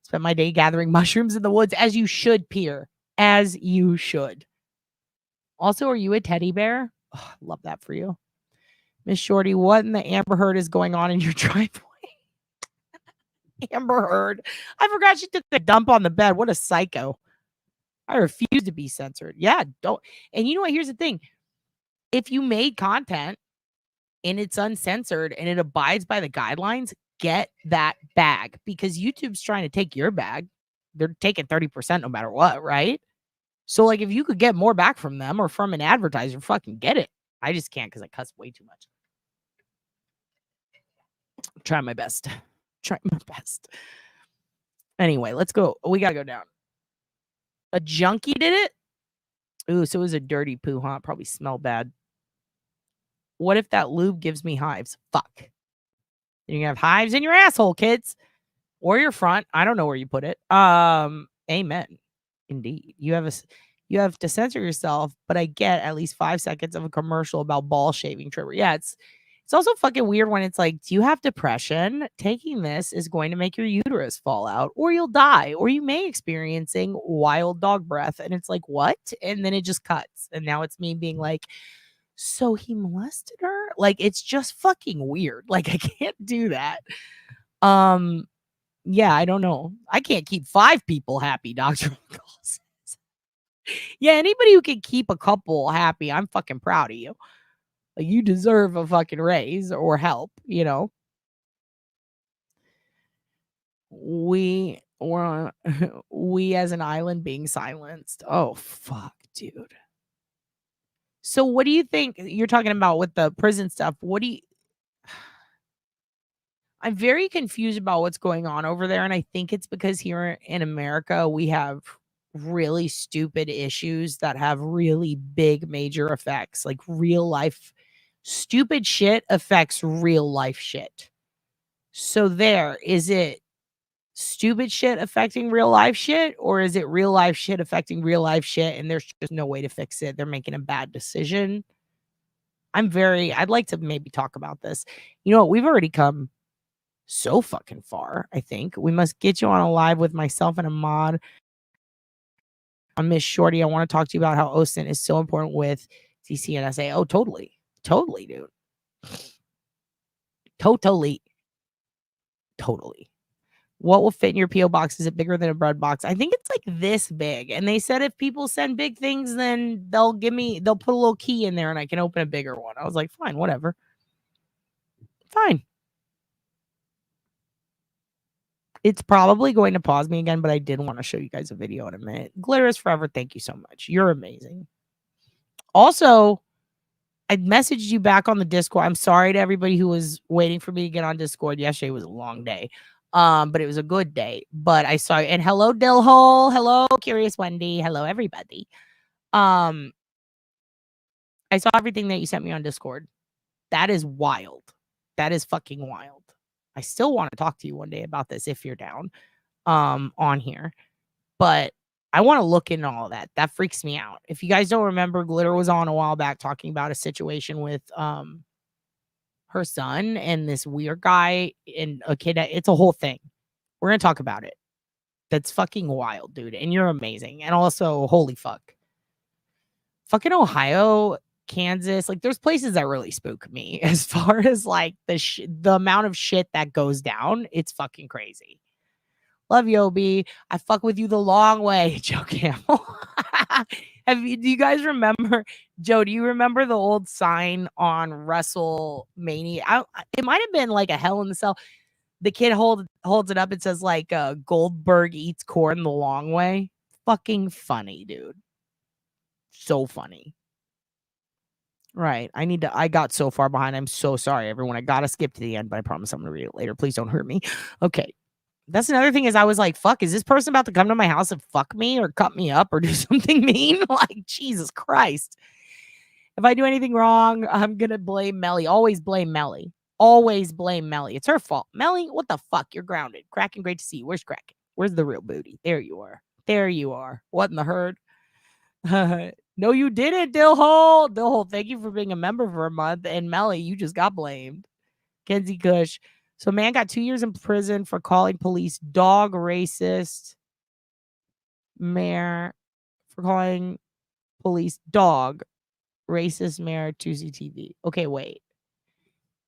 Spent my day gathering mushrooms in the woods, as you should, Pierre. As you should. Also, are you a teddy bear? Oh, love that for you. Miss Shorty, what in the Amber Heard is going on in your driveway? Amber Heard. I forgot she took a dump on the bed. What a psycho. I refuse to be censored. Yeah, don't. And you know what? Here's the thing. If you made content and it's uncensored and it abides by the guidelines, get that bag, because YouTube's trying to take your bag. They're taking 30% no matter what, right? So, like, if you could get more back from them or from an advertiser, fucking get it. I just can't because I cuss way too much. Try my best. Try my best. Anyway, let's go. We got to go down. A junkie did it? Ooh, so it was a dirty poo, huh? Probably smell bad. What if that lube gives me hives? Fuck. You're gonna have hives in your asshole, kids. Or your front. I don't know where you put it. Amen. Indeed. You have to censor yourself, but I get at least 5 seconds of a commercial about ball shaving trimmer. Yeah, it's also fucking weird when it's like, do you have depression? Taking this is going to make your uterus fall out, or you'll die, or you may experiencing wild dog breath. And it's like, what? And then it just cuts. And now it's me being like, so he molested her? Like, it's just fucking weird. Like, I can't do that. Yeah, I don't know. I can't keep 5 people happy, Dr. Calls. Yeah, anybody who can keep a couple happy, I'm fucking proud of you. Like, you deserve a fucking raise or help, you know? We we as an island being silenced. Oh, fuck, dude. So what do you think you're talking about with the prison stuff? I'm very confused about what's going on over there, and I think it's because here in America, we have really stupid issues that have really big major effects. Like, real life stupid shit affects real life shit. So is it stupid shit affecting real life shit, or is it real life shit affecting real life shit and there's just no way to fix it? They're making a bad decision. I'd like to maybe talk about this. You know what? We've already come so fucking far. I think we must get you on a live with myself and a mod on Miss Shorty. I want to talk to you about how OSINT is so important with TC and SA. Oh, totally. Totally, dude. Totally. What will fit in your PO box? Is it bigger than a bread box? I think it's like this big. And they said if people send big things, then they'll put a little key in there and I can open a bigger one. I was like, fine, whatever. Fine. It's probably going to pause me again, but I did want to show you guys a video in a minute. Glitter is forever. Thank you so much. You're amazing. Also, I messaged you back on the Discord. I'm sorry to everybody who was waiting for me to get on Discord. Yesterday was a long day. But it was a good day. But I saw, and hello, Dillhole. Hello, Curious Wendy. Hello, everybody. I saw everything that you sent me on Discord. That is wild. That is fucking wild. I still want to talk to you one day about this if you're down on here. But I want to look into all that. That freaks me out. If you guys don't remember, Glitter was on a while back talking about a situation with her son and this weird guy and a kid. It's a whole thing. We're going to talk about it. That's fucking wild, dude. And you're amazing. And also, holy fuck. Fucking Ohio, Kansas, like there's places that really spook me as far as like the amount of shit that goes down. It's fucking crazy. Love you, Obi. I fuck with you the long way, Joe Camel. Do you guys remember, Joe? Do you remember the old sign on WrestleMania? It might have been like a Hell in the Cell. The kid holds it up. It says like Goldberg eats corn the long way. Fucking funny, dude. So funny. Right. I got so far behind. I'm so sorry, everyone. I gotta skip to the end, but I promise I'm gonna read it later. Please don't hurt me. Okay. That's another thing is I was like, fuck, is this person about to come to my house and fuck me or cut me up or do something mean? Like, Jesus Christ. If I do anything wrong, I'm gonna blame Melly. Always blame Melly. Always blame Melly. It's her fault. Melly, what the fuck? You're grounded. Kraken, great to see you. Where's Kraken? Where's the real booty? There you are. There you are. What in the herd? No, you didn't, Dillhole. Dillhole, thank you for being a member for a month. And Melly, you just got blamed. Kenzie Kush. So man got 2 years in prison for calling police dog racist. Mayor for calling police dog racist mayor to CTV. Okay, wait.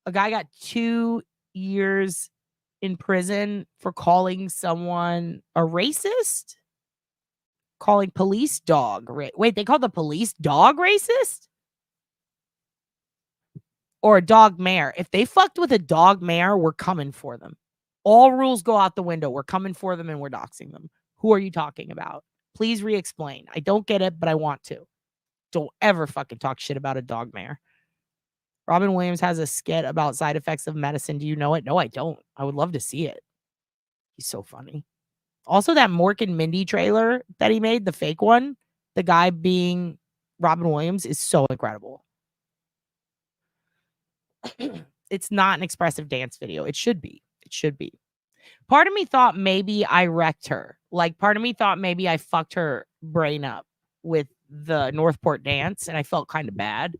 A guy got 2 years in prison for calling someone a racist? calling police dog. Wait, they called the police dog racist? Or a dog mare. If they fucked with a dog mare, we're coming for them. All rules go out the window. We're coming for them and we're doxing them. Who are you talking about? Please re-explain. I don't get it, but I want to. Don't ever fucking talk shit about a dog mare. Robin Williams has a skit about side effects of medicine. Do you know it? No, I don't. I would love to see it. He's so funny. Also, that Mork and Mindy trailer that he made, the fake one, the guy being Robin Williams, is so incredible. It's not an expressive dance video. It should be. It should be. Part of me thought maybe I wrecked her. Like, part of me thought maybe I fucked her brain up with the Northport dance, and I felt kind of bad.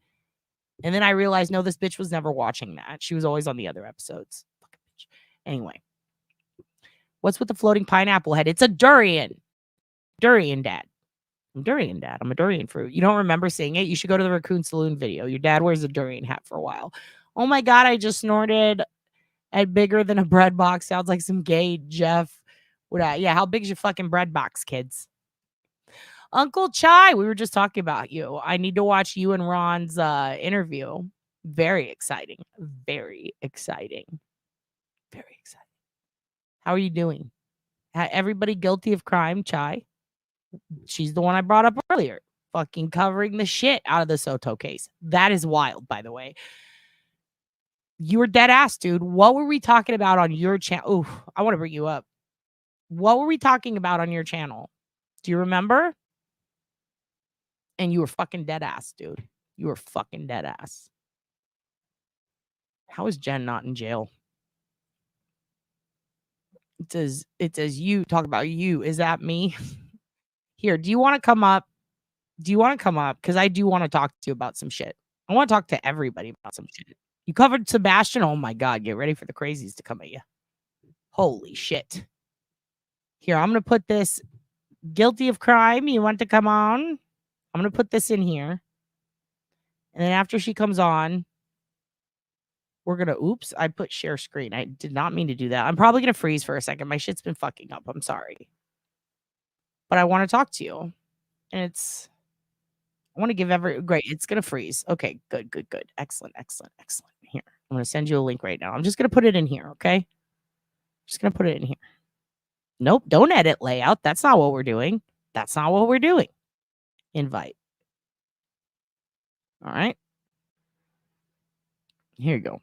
And then I realized, no, this bitch was never watching that. She was always on the other episodes. Fucking bitch. Anyway. What's with the floating pineapple head? It's a durian. Durian dad. I'm durian dad. I'm a durian fruit. You don't remember seeing it? You should go to the Raccoon Saloon video. Your dad wears a durian hat for a while. Oh my God, I just snorted at bigger than a bread box. Sounds like some gay Jeff. Yeah, how big's your fucking bread box, kids? Uncle Chai, we were just talking about you. I need to watch you and Ron's interview. Very exciting. Very exciting. Very exciting. How are you doing? Everybody guilty of crime, Chai? She's the one I brought up earlier. Fucking covering the shit out of the Soto case. That is wild, by the way. You were dead ass, dude. What were we talking about on your channel? Oh, I want to bring you up. What were we talking about on your channel? Do you remember? And you were fucking dead ass, dude. You were fucking dead ass. How is Jen not in jail? It says you talk about you. Is that me? Here, do you want to come up? Do you want to come up? Because I do want to talk to you about some shit. I want to talk to everybody about some shit. You covered Sebastian? Oh my God, get ready for the crazies to come at you. Holy shit. Here, I'm going to put this guilty of crime. You want to come on? I'm going to put this in here. And then after she comes on, we're going to, oops, I put share screen. I did not mean to do that. I'm probably going to freeze for a second. My shit's been fucking up. I'm sorry. But I want to talk to you. And I want to give great. It's going to freeze. Okay, good. Excellent. Here, I'm going to send you a link right now. I'm just going to put it in here, okay? Just going to put it in here. Nope, don't edit layout. That's not what we're doing. Invite. All right. Here you go.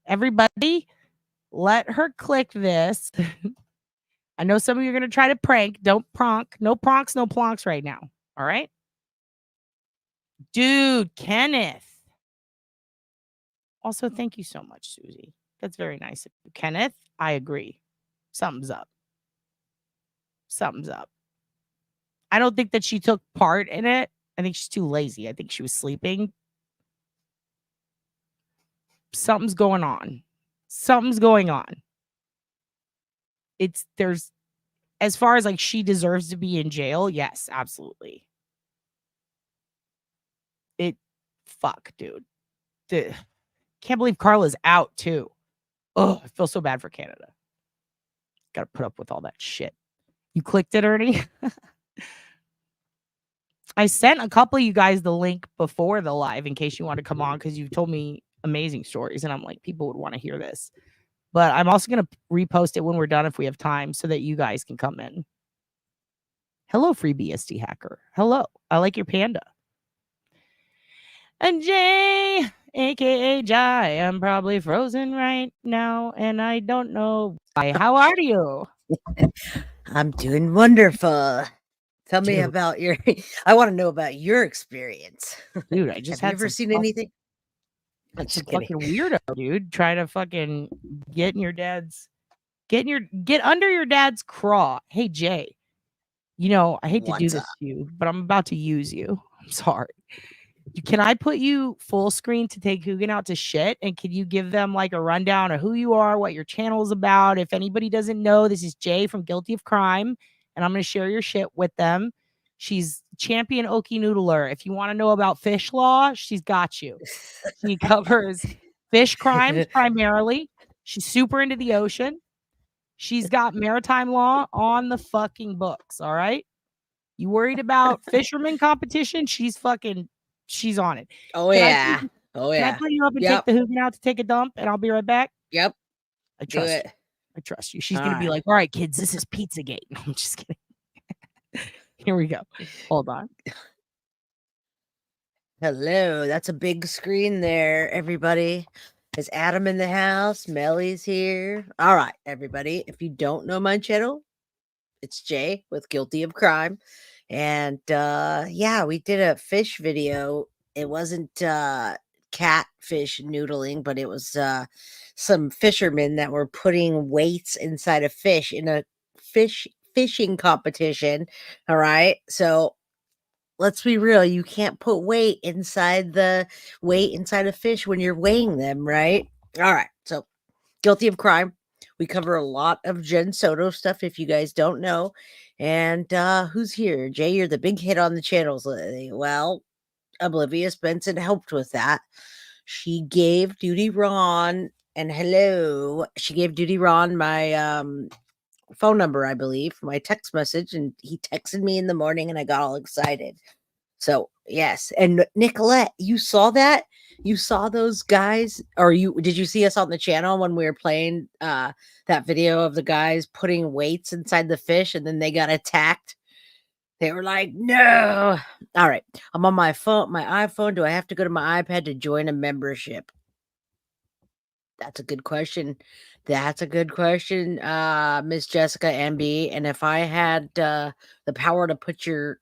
Everybody, let her click this. I know some of you are going to try to prank. Don't pronk. No pronks, no plonks right now. All right? Dude, Kenneth. Also, thank you so much, Susie. That's very nice of you. Kenneth, I agree. Something's up. I don't think that she took part in it. I think she's too lazy. I think she was sleeping. Something's going on. There's, as far as like she deserves to be in jail, yes, absolutely. Fuck, dude. Can't believe Carla's out too. Oh, I feel so bad for Canada. Gotta put up with all that shit. You clicked it, Ernie? I sent a couple of you guys the link before the live in case you want to come on because you told me amazing stories and I'm like, people would want to hear this. But I'm also going to repost it when we're done if we have time so that you guys can come in. Hello, free BSD hacker. Hello. I like your panda. And Jay, aka Jai, I'm probably frozen right now and I don't know why. How are you? I'm doing wonderful. Tell me about your, I want to know about your experience. Dude, I just have you ever seen anything? That's a fucking weirdo, dude. Trying to fucking get in your dad's, get under your dad's craw. Hey, Jay, you know, I hate to do this to you, but I'm about to use you. I'm sorry. Can I put you full screen to take Hugin out to shit? And can you give them like a rundown of who you are, what your channel is about? If anybody doesn't know, this is Jay from Guilty of Crime, and I'm going to share your shit with them. She's champion Okie Noodler. If you want to know about fish law, she's got you. She covers fish crimes primarily. She's super into the ocean. She's got maritime law on the fucking books. All right. You worried about fisherman competition? She's on it. Oh Can I yeah. Oh can I yeah. put you up and Yep. take the Hoogan out to take a dump and I'll be right back? Yep. I Do trust it. you. I trust you. She's All gonna be right. like, all right, kids, this is Pizzagate. I'm just kidding. Here we go. Hold on. Hello. That's a big screen there, everybody. Is Adam in the house? Melly's here. All right, everybody. If you don't know my channel, it's Jay with Guilty of Crime. And yeah, we did a fish video. It wasn't catfish noodling, but it was some fishermen that were putting weights inside a fish in a fishing competition. All right. So let's be real, you can't put weight inside a fish when you're weighing them, right? All right. So Guilty of Crime. We cover a lot of Jen Soto stuff if you guys don't know. And who's here? Jay, you're the big hit on the channels lately. Well, Oblivious Benson helped with that. She gave Duty Ron and hello. She gave Duty Ron my phone number, I believe, my text message, and he texted me in the morning and I got all excited. So yes, and Nicolette, you saw that? You saw those guys, or did you see us on the channel when we were playing that video of the guys putting weights inside the fish and then they got attacked? They were like, no. All right. I'm on my phone, my iPhone. Do I have to go to my iPad to join a membership? That's a good question. That's a good question, Miss Jessica MB. And if I had the power to put your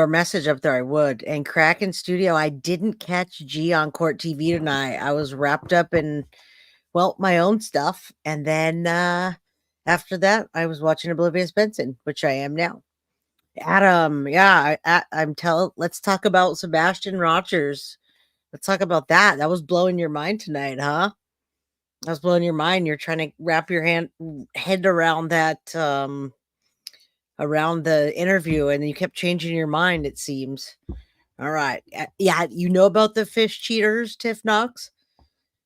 message up there, I would. And Kraken Studio, I didn't catch G on Court TV tonight. I was wrapped up in, well, my own stuff. And then after that, I was watching Oblivious Benson, which I am now. Adam, yeah, let's talk about Sebastian Rogers. Let's talk about that. That was blowing your mind tonight, huh? That was blowing your mind. You're trying to wrap your head around that, around the interview, and you kept changing your mind, it seems. All right. Yeah, you know about the fish cheaters, Tiff Knox?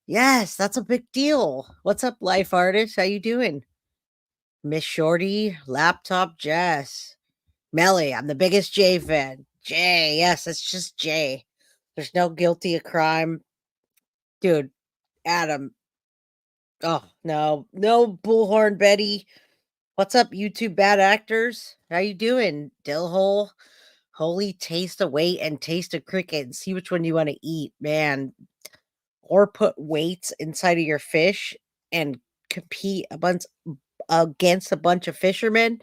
Yes, that's a big deal. What's up, life artist? How you doing? Miss Shorty, Laptop Jess. Melly, I'm the biggest Jay fan. Jay, yes, it's just Jay. There's no Guilty of Crime. Dude, Adam. Oh, no. No Bullhorn Betty. What's up, YouTube bad actors? How you doing? Dillhole? Holy taste of weight and taste of cricket and see which one you want to eat, man. Or put weights inside of your fish and compete against a bunch of fishermen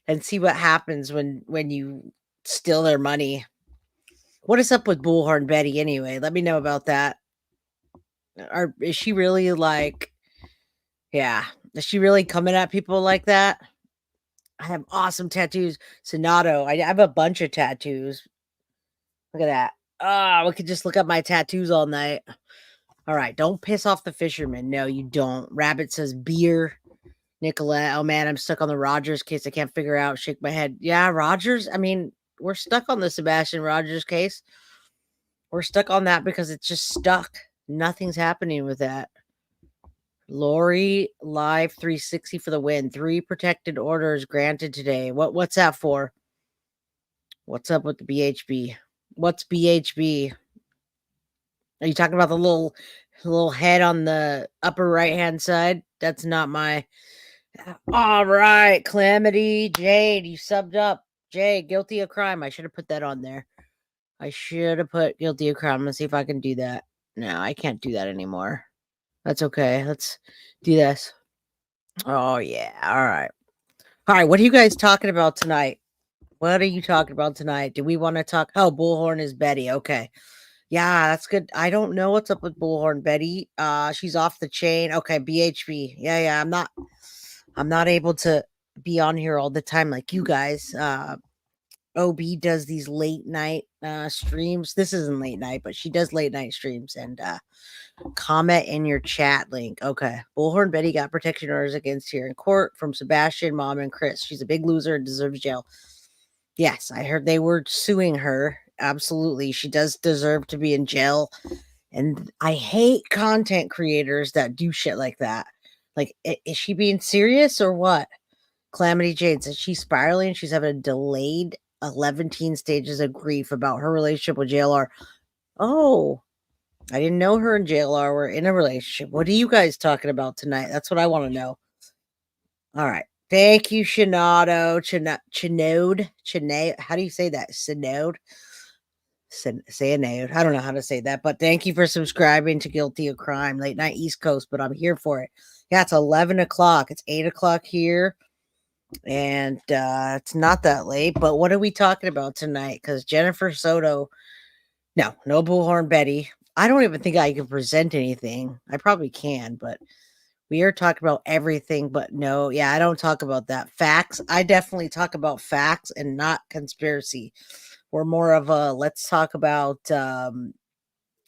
and see what happens when you steal their money. What is up with Bullhorn Betty anyway? Let me know about that. Or is she really like, yeah, is she really coming at people like that? I have awesome tattoos. Sonato, I have a bunch of tattoos. Look at that. Oh, we could just look up my tattoos all night. All right, don't piss off the fisherman. No, you don't. Rabbit says beer. Nicolette, oh man, I'm stuck on the Rogers case. I can't figure out. Shake my head. Yeah, Rogers. I mean, we're stuck on the Sebastian Rogers case. We're stuck on that because it's just stuck. Nothing's happening with that. Lori Live 360 for the win. 3 protected orders granted today. What's that for? What's up with the BHB? What's BHB? Are you talking about the little head on the upper right hand side? That's not my. All right, Calamity Jade, you subbed up. Jay, Guilty of Crime. I should have put that on there. I should have put Guilty of Crime. Let's see if I can do that. No, I can't do that anymore. That's okay. Let's do this. Oh yeah. All right. All right. What are you guys talking about tonight? What are you talking about tonight? Do we want to talk? Oh, Bullhorn is Betty. Okay. Yeah, that's good. I don't know what's up with Bullhorn Betty. She's off the chain. Okay, BHB. Yeah. I'm not able to be on here all the time like you guys. OB does these late night streams. This isn't late night, but she does late night streams and comment in your chat link. Okay. Bullhorn Betty got protection orders against her in court from Sebastian, Mom, and Chris. She's a big loser and deserves jail. Yes, I heard they were suing her. Absolutely. She does deserve to be in jail. And I hate content creators that do shit like that. Like, is she being serious or what? Calamity Jane says she's spiraling. She's having a delayed 11 stages of grief about her relationship with JLR. Oh, I didn't know her and JLR were in a relationship. What are you guys talking about tonight? That's what I want to know. All right. Thank you, Shinado. Chinode. How do you say that? Sinode? Say a node. I don't know how to say that, but thank you for subscribing to Guilty of Crime, late night East Coast, but I'm here for it. Yeah, it's 11 o'clock. It's 8 o'clock here. And it's not that late, but what are we talking about tonight? Because Jennifer Soto, no Bullhorn Betty. I don't even think I can present anything. I probably can, but we are talking about everything. But no, yeah, I don't talk about that. Facts. I definitely talk about facts and not conspiracy. We're more of a let's talk about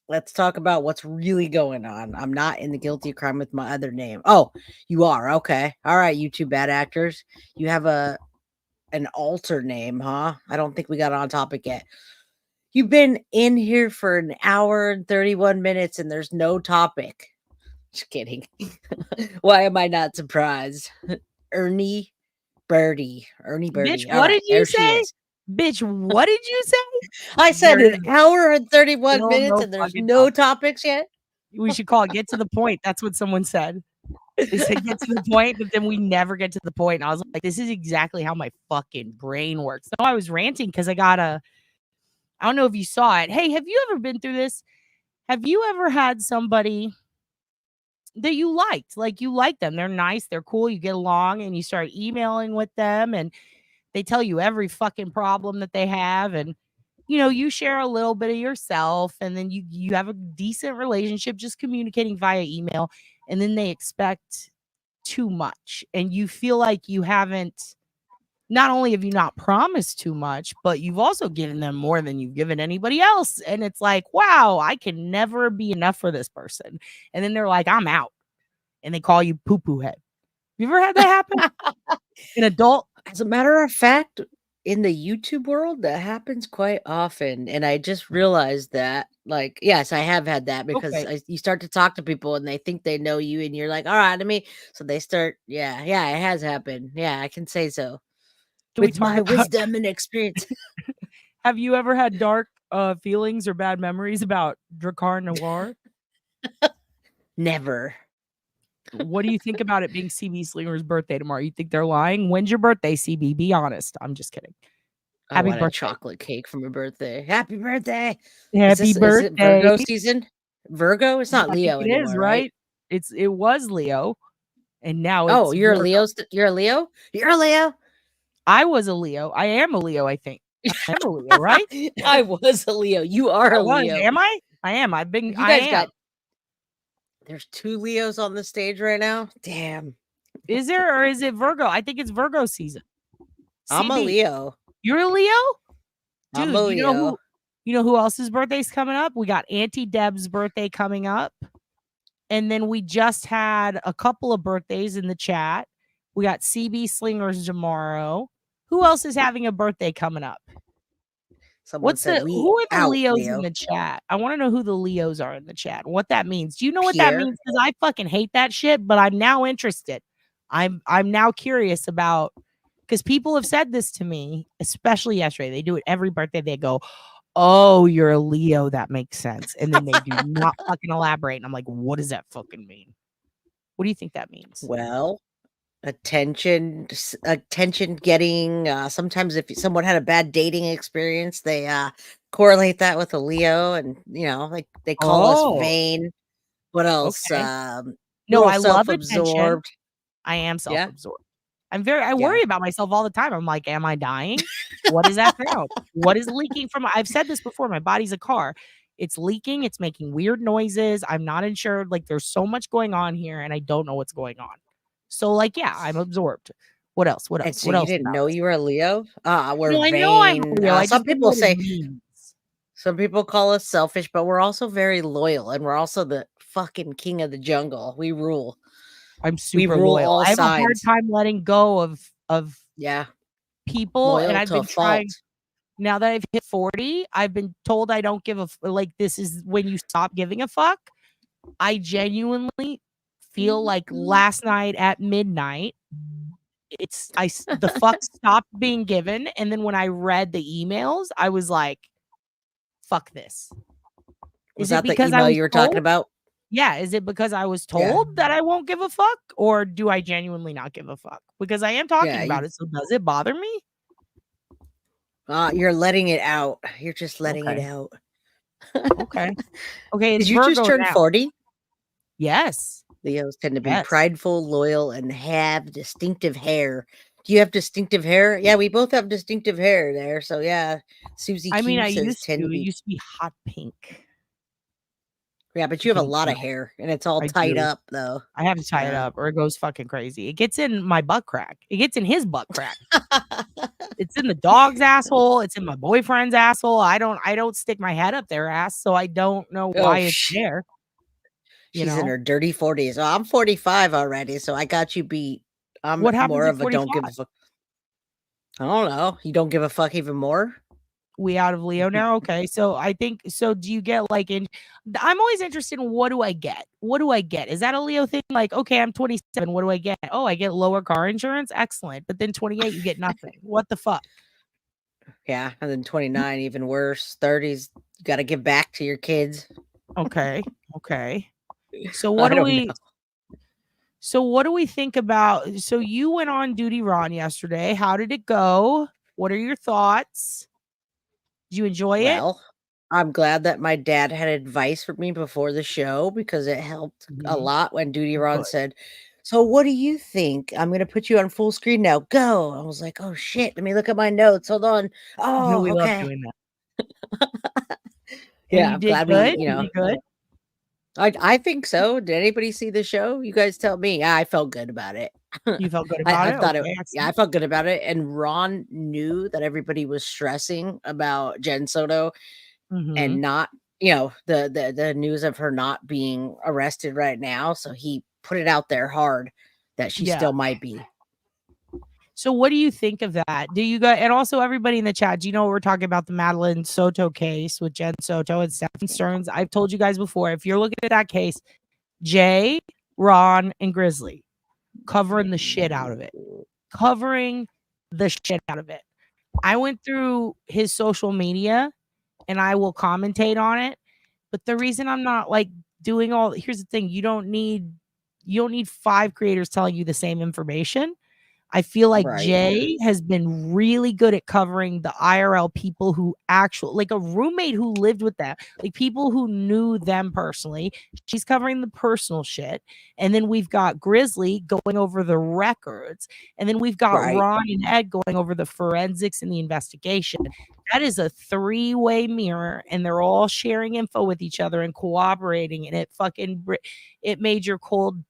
what's really going on. I'm not in the Guilty of Crime with my other name. Oh, you are. Okay. All right, you two bad actors. You have an alter name, huh? I don't think we got on topic yet. You've been in here for an hour and 31 minutes and there's no topic. Just kidding. Why am I not surprised? Ernie Birdie. Bitch, All what right, did you there she say? is. Bitch, what did you say? I said There an hour and 31 still minutes no and there's fucking no topic. topics yet. We should call it Get to the Point. That's what someone said. They said get to the point, but then we never get to the point. And I was like, this is exactly how my fucking brain works. So I was ranting because I don't know if you saw it. Hey, have you ever been through this? Have you ever had somebody that you liked? Like you like them. They're nice, they're cool, you get along, and you start emailing with them and they tell you every fucking problem that they have. And you share a little bit of yourself and then you have a decent relationship just communicating via email, and then they expect too much and you feel like you haven't, not only have you not promised too much, but you've also given them more than you've given anybody else. And it's like, wow, I can never be enough for this person. And then they're like, I'm out. And they call you poo poo head. You ever had that happen? An adult? As a matter of fact, in the YouTube world, that happens quite often. And I just realized that, like, yes, I have had that because Okay. you start to talk to people and they think they know you, and you're like, all right, so they start, yeah, it has happened. Yeah, I can say so. Can we With talk my about wisdom and experience. have you ever had dark feelings or bad memories about Drakkar Noir? Never. What do you think about it being CB Slinger's birthday tomorrow? You think they're lying? When's your birthday, CB? Be honest. I'm just kidding. I Happy want a birthday. chocolate cake for my birthday. Happy birthday. Happy Is birthday. it Virgo season? Virgo? It's not I Leo think it anymore, is, right? It was Leo, and now Oh, it's you're a Virgo. Leo? You're a Leo? You're a Leo? I was a Leo. I am a Leo, I think. I am a Leo, right? I was a Leo. You are I a was. Leo. Am I? I am. You I guys am. there's 2 Leos on the stage right now. Damn. Is there, or is it Virgo? I think it's Virgo season. I'm a CB, Leo. you're a Leo? I'm Dude, a Leo. you know who else's birthday's coming up? We got Auntie Deb's birthday coming up. And then we just had a couple of birthdays in the chat. We got CB Slingers tomorrow. Who else is having a birthday coming up? Someone said who are the Leos Leo. in the chat? I want to know who the Leos are in the chat. What that means. Do you know what that Pierre. means? Because I fucking hate that shit, but I'm now interested. I'm now curious about, because people have said this to me, especially yesterday. They do it every birthday. They go, oh, you're a Leo. That makes sense. And then they do not fucking elaborate. And I'm like, what does that fucking mean? What do you think that means? Well, attention getting, sometimes if someone had a bad dating experience, they correlate that with a Leo, and like they call us vain. What else? Okay. No, I love attention. Self-absorbed. I am Yeah. self-absorbed. I worry about myself all the time. I'm like, am I dying? What is that sound? What is leaking from I've said this before, my body's a car. It's leaking, it's making weird noises. I'm not insured. Like, there's so much going on here and I don't know what's going on. So, like, yeah, I'm absorbed. What else? What And else? so What you else didn't about know this? you were a Leo? We're No, I vain. know I'm a Leo. I Some just don't know people what it say means. some people call us selfish, but we're also very loyal, and we're also the fucking king of the jungle. We rule. I'm super rule loyal. all I have a hard sides. time letting go of Yeah. people, and Loyal I've to a been trying. fault. Now that I've hit 40, I've been told I don't give a like this is when you stop giving a fuck. I genuinely feel like last night at midnight, the fuck stopped being given, and then when I read the emails, I was like, "Fuck this." Was Is it that the because I email was you were talking told? about? Yeah, is it because I was Yeah. told that I won't give a fuck, or do I genuinely not give a fuck? Because I am talking Yeah, about it, so does it bother me? you're letting it out. You're just letting it Okay, out. okay, okay. It's Did you just Virgo turn now. 40? Yes, Leos tend to be yes. prideful, loyal, and have distinctive hair. Do you have distinctive hair? Yeah, we both have distinctive hair there. So yeah, Susie I mean, Q I says used tend to. to It be. used to be hot pink. Yeah, but I you have a think lot of no, hair, and it's all I tied do. up though. I have to tie it Yeah. up, or it goes fucking crazy. It gets in my butt crack. It gets in his butt crack. It's in the dog's asshole. It's in my boyfriend's asshole. I don't stick my head up their ass, so I don't know Oh, why it's there. You she's in know her dirty 40s. Oh, I'm 45 already, so I got you beat. I'm what happens more at of a don't 45? give a fuck. I don't know. You don't give a fuck even more? We out of Leo now. Okay, so I think so. Do you get like in? I'm always interested in what do I get? What do I get? Is that a Leo thing? Like, okay, I'm 27. What do I get? Oh, I get lower car insurance. Excellent. But then 28, you get nothing. What the fuck? Yeah, and then 29, even worse. 30s, you got to give back to your kids. Okay, okay. So I what do don't know. we? So what do we think about? So you went on duty, Ron, yesterday. How did it go? What are your thoughts? Did you enjoy it? Well, I'm glad that my dad had advice for me before the show because it helped a Mhm. lot when Duty Ron Good. said, "So what do you think? I'm going to put you on full screen now. Go." I was like, "Oh shit, let me look at my notes. Hold on." No, Oh, we love okay. doing that. And Yeah, you I'm did glad good. You did good. I think so. Did anybody see the show? You guys tell me. Yeah, I felt good about it. You felt good I, about I it. thought it. Okay, Yeah, I excellent. felt good about it. And Ron knew that everybody was stressing about Jen Soto Mhm. and not, the news of her not being arrested right now. So he put it out there hard that she Yeah. still might be. So what do you think of that? Do you guys, and also everybody in the chat, do you know what we're talking about, the Madeline Soto case with Jen Soto and Stephen Stearns? I've told you guys before, if you're looking at that case, Jay, Ron, and Grizzly covering the shit out of it. Covering the shit out of it. I went through his social media and I will commentate on it. But the reason I'm not like doing all, here's the thing, you don't need 5 creators telling you the same information. I feel like Right. Jay has been really good at covering the IRL people who actually, like a roommate who lived with them, like people who knew them personally. She's covering the personal shit. And then we've got Grizzly going over the records. And then we've got Right. Ron and Ed going over the forensics and the investigation. That is a 3-way mirror, and they're all sharing info with each other and cooperating. And it made your cold,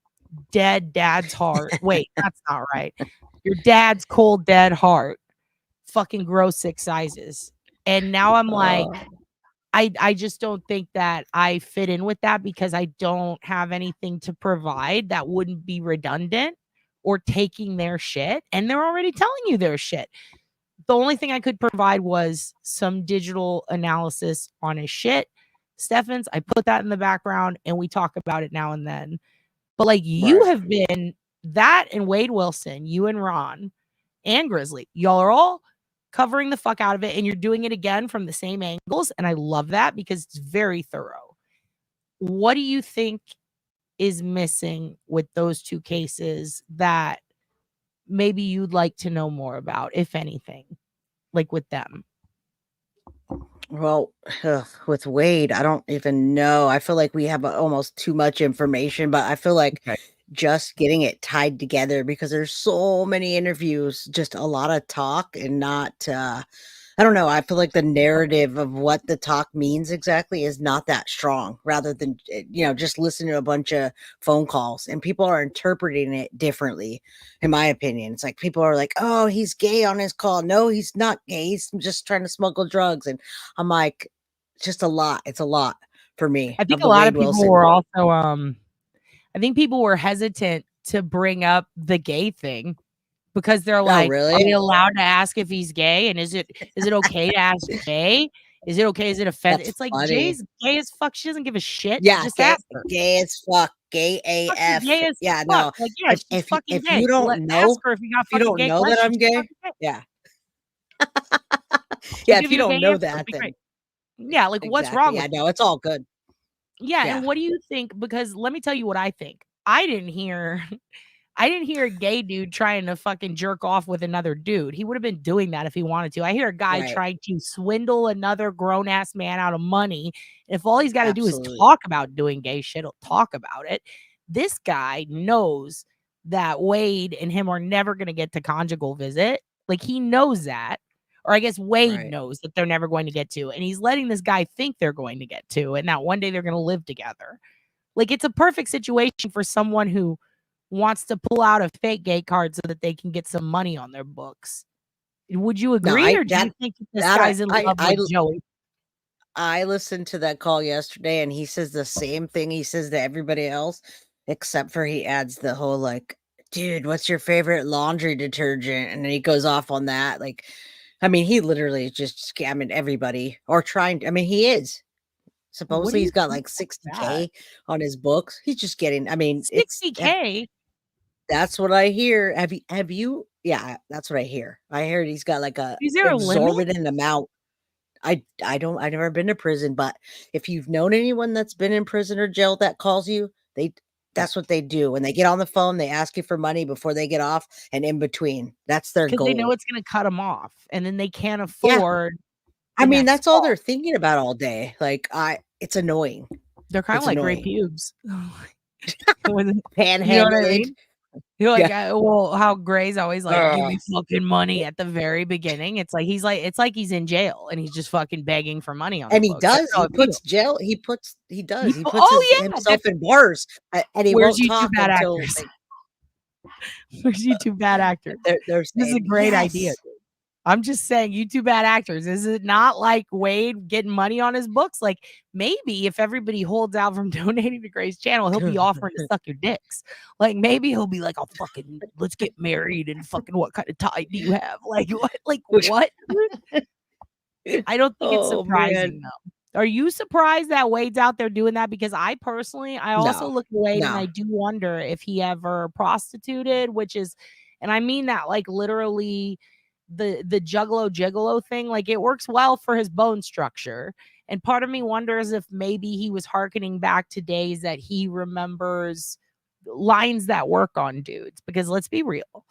dead dad's heart. Wait, that's not right. Your dad's cold, dead heart fucking grow 6 sizes. And now I'm like, Uh, I just don't think that I fit in with that because I don't have anything to provide that wouldn't be redundant or taking their shit. And they're already telling you their shit. The only thing I could provide was some digital analysis on his shit. Stephens, I put that in the background and we talk about it now and then. But like you right. have been that and Wade Wilson, you and Ron and Grizzly, y'all are all covering the fuck out of it and you're doing it again from the same angles. And I love that because it's very thorough. What do you think is missing with those 2 cases that maybe you'd like to know more about, if anything, like with them? Well, with Wade, I don't even know. I feel like we have almost too much information, but I feel like Okay. just getting it tied together because there's so many interviews, just a lot of talk and not I don't know. I feel like the narrative of what the talk means exactly is not that strong rather than, just listen to a bunch of phone calls and people are interpreting it differently, in my opinion. It's like people are like, oh, he's gay on his call. No, he's not gay. He's just trying to smuggle drugs. And I'm like, just a lot. It's a lot for me I think of a the lot of Wade people Wilson. were also I think people were hesitant to bring up the gay thing because they're Oh, like, really? are we allowed to ask if he's gay? And is it okay to ask Jay? Is it okay? Is it offensive? That's It's like funny. Jay's gay as fuck. She doesn't give a shit. Yeah, Just ask her. gay as fuck, gay Fucking AF. gay as Yeah, fuck. no. Like, yeah, she's fucking If you gay. don't Ask know her if you got fucking gay that questions. I'm She's gay, fucking gay. yeah. She'll Yeah, if give you you a don't gay know answer. It'll that, be then great. Yeah, like what's exactly. wrong Yeah, with no, it's all good. Yeah, Yeah. and what do you think? Because let me tell you what I think. I didn't hear I didn't hear a gay dude trying to fucking jerk off with another dude. He would have been doing that if he wanted to. I hear a guy Right. trying to swindle another grown ass man out of money. If all he's got to do is Absolutely. talk about doing gay shit, he'll talk about it. This guy knows that Wade and him are never going to get to conjugal visit. Like he knows that. Or I guess Wade Right. knows that they're never going to get to. And he's letting this guy think they're going to get to. And that one day they're going to live together. Like it's a perfect situation for someone who wants to pull out a fake gay card so that they can get some money on their books. Would you No, agree, or do you think that this guy's in love with Joey? I listened to that call yesterday, and he says the same thing he says to everybody else, except for he adds the whole like, "Dude, what's your favorite laundry detergent?" And then he goes off on that. Like, I mean, he literally is just scamming everybody or trying to. I mean, he is. What do Supposedly, you he's got think like about that? 60K on his books. He's just getting. I mean, it's 60K? that's what I hear. Have you? Yeah, that's what I hear. I heard he's got like a Is there a limit? exorbitant amount. I've never been to prison, but if you've known anyone that's been in prison or jail that calls you, that's what they do. When they get on the phone, they ask you for money before they get off and in between. That's their Because they know goal. it's gonna cut them off, and then they can't Yeah. afford I the mean, next that's all call. they're thinking about all day. Like it's annoying. They're kinda It's like gray annoying. pubes. You know what I Panhandling. mean? You're like, Yeah. well, how Gray's always like, "Give Ugh. me fucking money," at the very beginning. It's like he's in jail, and he's just fucking begging for money on the And he books. That's does. how He it feels. puts jail. He does. He puts Oh, yeah, himself that's in bars, and he where's won't YouTube talk bad until actors? Where's YouTube bad actors? they're This is a saying great idea, yes. dude. I'm just saying, YouTube bad actors. Is it not like Wade getting money on his books? Like maybe if everybody holds out from donating to Gray's channel, he'll be offering to suck your dicks. Like maybe he'll be like, "Oh, fucking, let's get married and fucking what kind of tie do you have?" Like what? Like what? I don't think it's Oh man. surprising though. Are you surprised that Wade's out there doing that? Because I personally, I also No. look at Wade and No. I do wonder if he ever prostituted, which is, and I mean that like literally the juggalo gigolo thing, like it works well for his bone structure. And part of me wonders if maybe he was hearkening back to days that he remembers lines that work on dudes. Because let's be real.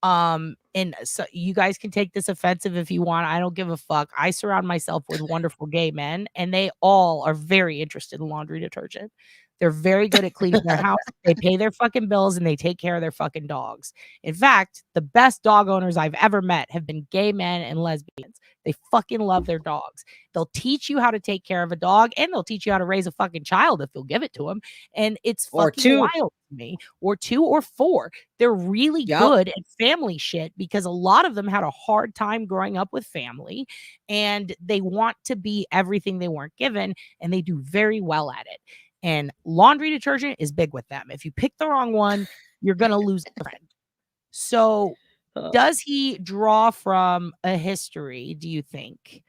And so you guys can take this offensive if you want. I don't give a fuck. I surround myself with wonderful gay men, and they all are very interested in laundry detergent. They're very good at cleaning their house. They pay their fucking bills and they take care of their fucking dogs. In fact, the best dog owners I've ever met have been gay men and lesbians. They fucking love their dogs. They'll teach you how to take care of a dog and they'll teach you how to raise a fucking child if you'll give it to them. And it's Or fucking two. wild to me. Or two or four. They're really Yep. good at family shit because a lot of them had a hard time growing up with family and they want to be everything they weren't given, and they do very well at it. And laundry detergent is big with them. If you pick the wrong one, you're going to lose a friend. So, does he draw from a history, do you think,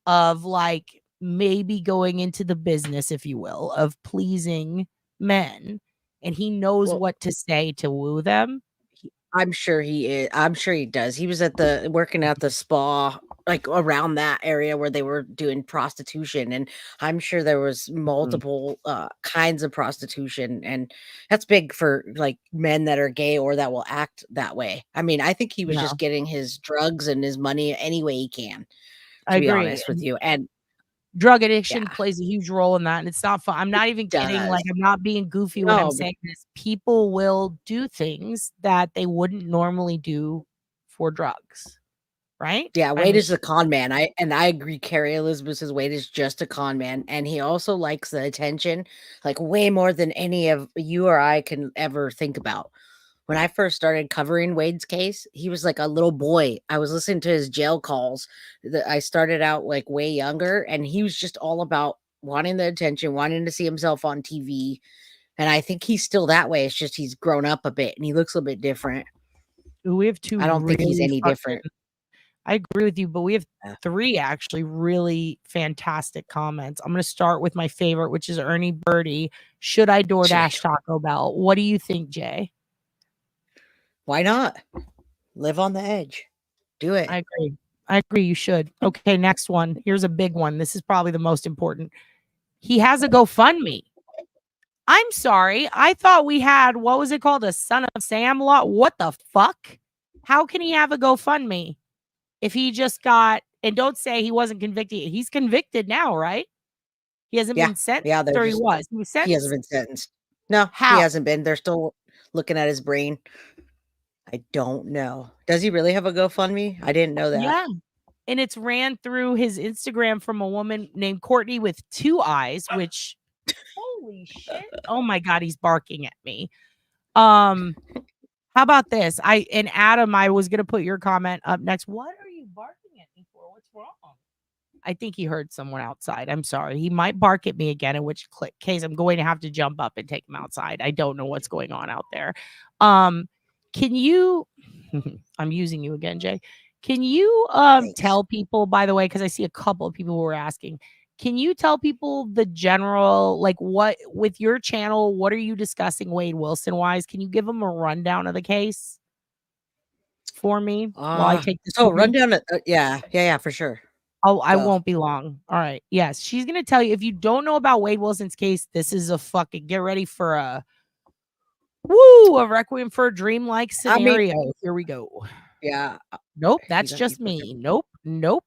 of like maybe going into the business, if you will, of pleasing men, and he knows Well, what to say to woo them? I'm sure he is. I'm sure he does. He was working at the spa, like around that area where they were doing prostitution, and I'm sure there was multiple kinds of prostitution, and that's big for like men that are gay or that will act that way. I mean, I think he was No, just getting his drugs and his money any way he can, I to be agree. honest with you. And Drug addiction yeah, plays a huge role in that, and it's not fun. I'm it not even kidding, does. like, I'm not being goofy when I'm No, saying this. People will do things that they wouldn't normally do for drugs, right? yeah, I Wade mean, is a con man. I agree. Carrie Elizabeth says Wade is just a con man, and he also likes the attention, like way more than any of you or I can ever think about. When I first started covering Wade's case, he was like a little boy. I was listening to his jail calls. I started out like way younger, and he was just all about wanting the attention, wanting to see himself on TV. And I think he's still that way. It's just he's grown up a bit and he looks a bit different. We have two I don't think he's really any fucking. different. I agree with you, but we have Yeah. 3 actually really fantastic comments. I'm gonna start with my favorite, which is Ernie Birdie. Should I DoorDash Taco Bell? What do you think, Jay? Why not? Live on the edge. Do it. I agree. I agree. You should. Okay, next one. Here's a big one. This is probably the most important. He has a GoFundMe. I'm sorry. I thought we had, what was it called? A Son of Sam law? What the fuck? How can he have a GoFundMe if he just got, and don't say he wasn't convicted. He's convicted now, right? He hasn't Yeah. been sentenced, Yeah, they're or he just was. He was he hasn't sentenced. been sentenced. No, he How? hasn't been. They're still looking at his brain. I don't know. Does he really have a GoFundMe? I didn't know that. Yeah. And it's ran through his Instagram from a woman named Courtney with 2 eyes, which holy shit. Oh my God, he's barking at me. How about this? And Adam, I was gonna put your comment up next. What are you barking at me for? What's wrong? I think he heard someone outside. I'm sorry. He might bark at me again, in which case I'm going to have to jump up and take him outside. I don't know what's going on out there. Can you I'm using you again, Jay. Can you Thanks. tell people, by the way, because I see a couple of people who were asking, can you tell people the general, like, what with your channel, what are you discussing Wade Wilson wise? Can you give them a rundown of the case for me while I take this? So rundown. Yeah, for sure. Oh, I Go. won't be long. All right. Yes, she's gonna tell you if you don't know about Wade Wilson's case, this is a fucking get ready for a requiem for a dream-like I mean, scenario. Here we go. yeah. Nope, You that's got just me. Nope.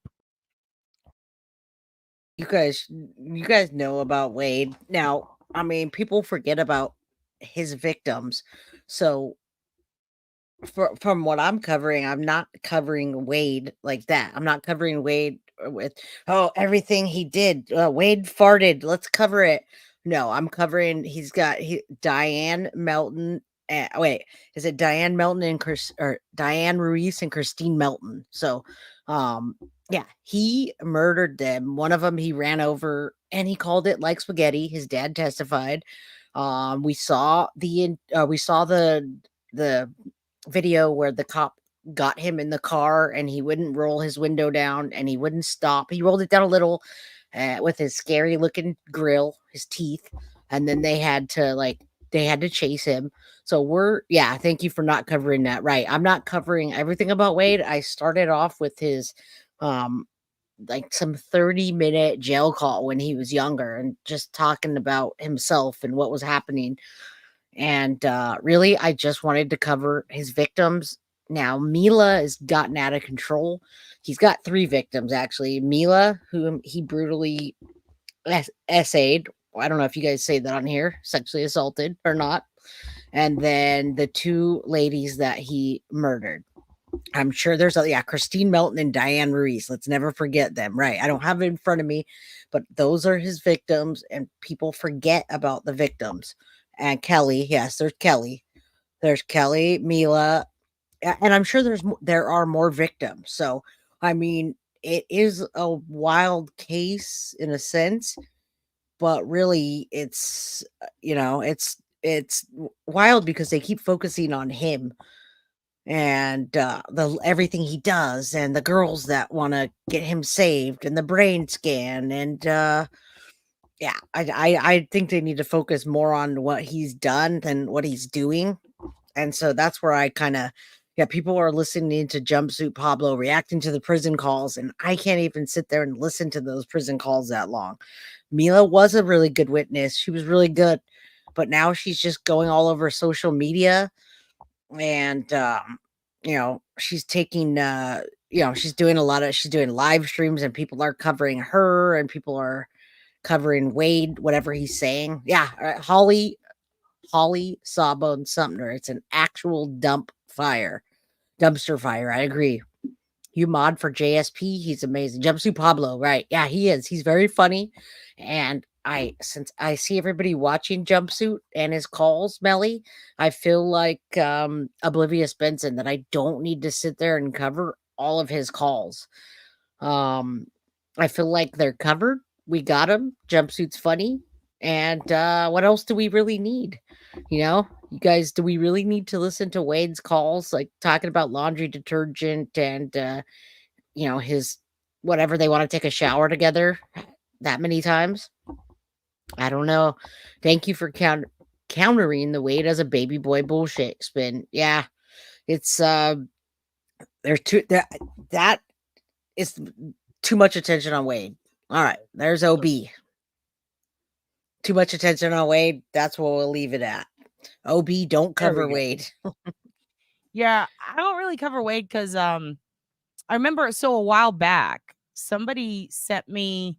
you guys know about Wade. Now, I mean, people forget about his victims. So from what I'm covering, I'm not covering Wade like that. I'm not covering Wade with everything he did. Wade farted. Let's cover it. No, I'm covering. He's got Diane Melton. Wait, is it Diane Melton and or Diane Ruiz and Christine Melton? So, yeah, he murdered them. One of them he ran over and he called it like spaghetti. His dad testified. We saw the video where the cop got him in the car and he wouldn't roll his window down and he wouldn't stop. He rolled it down a little with his scary looking grill, his teeth, and then they had to chase him. So thank you for not covering that. Right. I'm not covering everything about Wade. I started off with his like some 30-minute jail call when he was younger and just talking about himself and what was happening. And really, I just wanted to cover his victims. Now, Mila has gotten out of control. He's got 3 victims, actually. Mila, whom he brutally essayed. I don't know if you guys say that on here, sexually assaulted or not. And then the 2 ladies that he murdered. I'm sure there's Christine Melton and Diane Ruiz. Let's never forget them. Right. I don't have it in front of me, but those are his victims, and people forget about the victims. And Kelly, yes, there's Kelly. There's Kelly, Mila, and I'm sure there are more victims. So, I mean, it is a wild case in a sense, but really it's it's wild because they keep focusing on him and the everything he does and the girls that want to get him saved and the brain scan and I think they need to focus more on what he's done than what he's doing. And so that's where I kind of people are listening to Jumpsuit Pablo reacting to the prison calls, and I can't even sit there and listen to those prison calls that long. Mila was a really good witness. She was really good, but now she's just going all over social media and she's taking she's doing live streams and people are covering her and people are covering Wade, whatever he's saying. Yeah, Holly Sawbone Sumner. It's an actual dumpster fire. I agree. You mod for JSP, he's amazing. Jumpsuit Pablo, right? Yeah, he is. He's very funny, and since I see everybody watching Jumpsuit and his calls, Melly, I feel like Oblivious Benson that I don't need to sit there and cover all of his calls. I feel like they're covered. We got him. Jumpsuit's funny. And what else do we really need? You know, You guys, do we really need to listen to Wade's calls, like talking about laundry detergent and his whatever they want to take a shower together that many times? I don't know. Thank you for countering the Wade as a baby boy bullshit spin. Yeah, it's there's too that is too much attention on Wade. All right, there's OB. Too much attention on Wade. That's what we'll leave it at. OB, don't cover Wade. Yeah, I don't really cover Wade because I remember a while back somebody sent me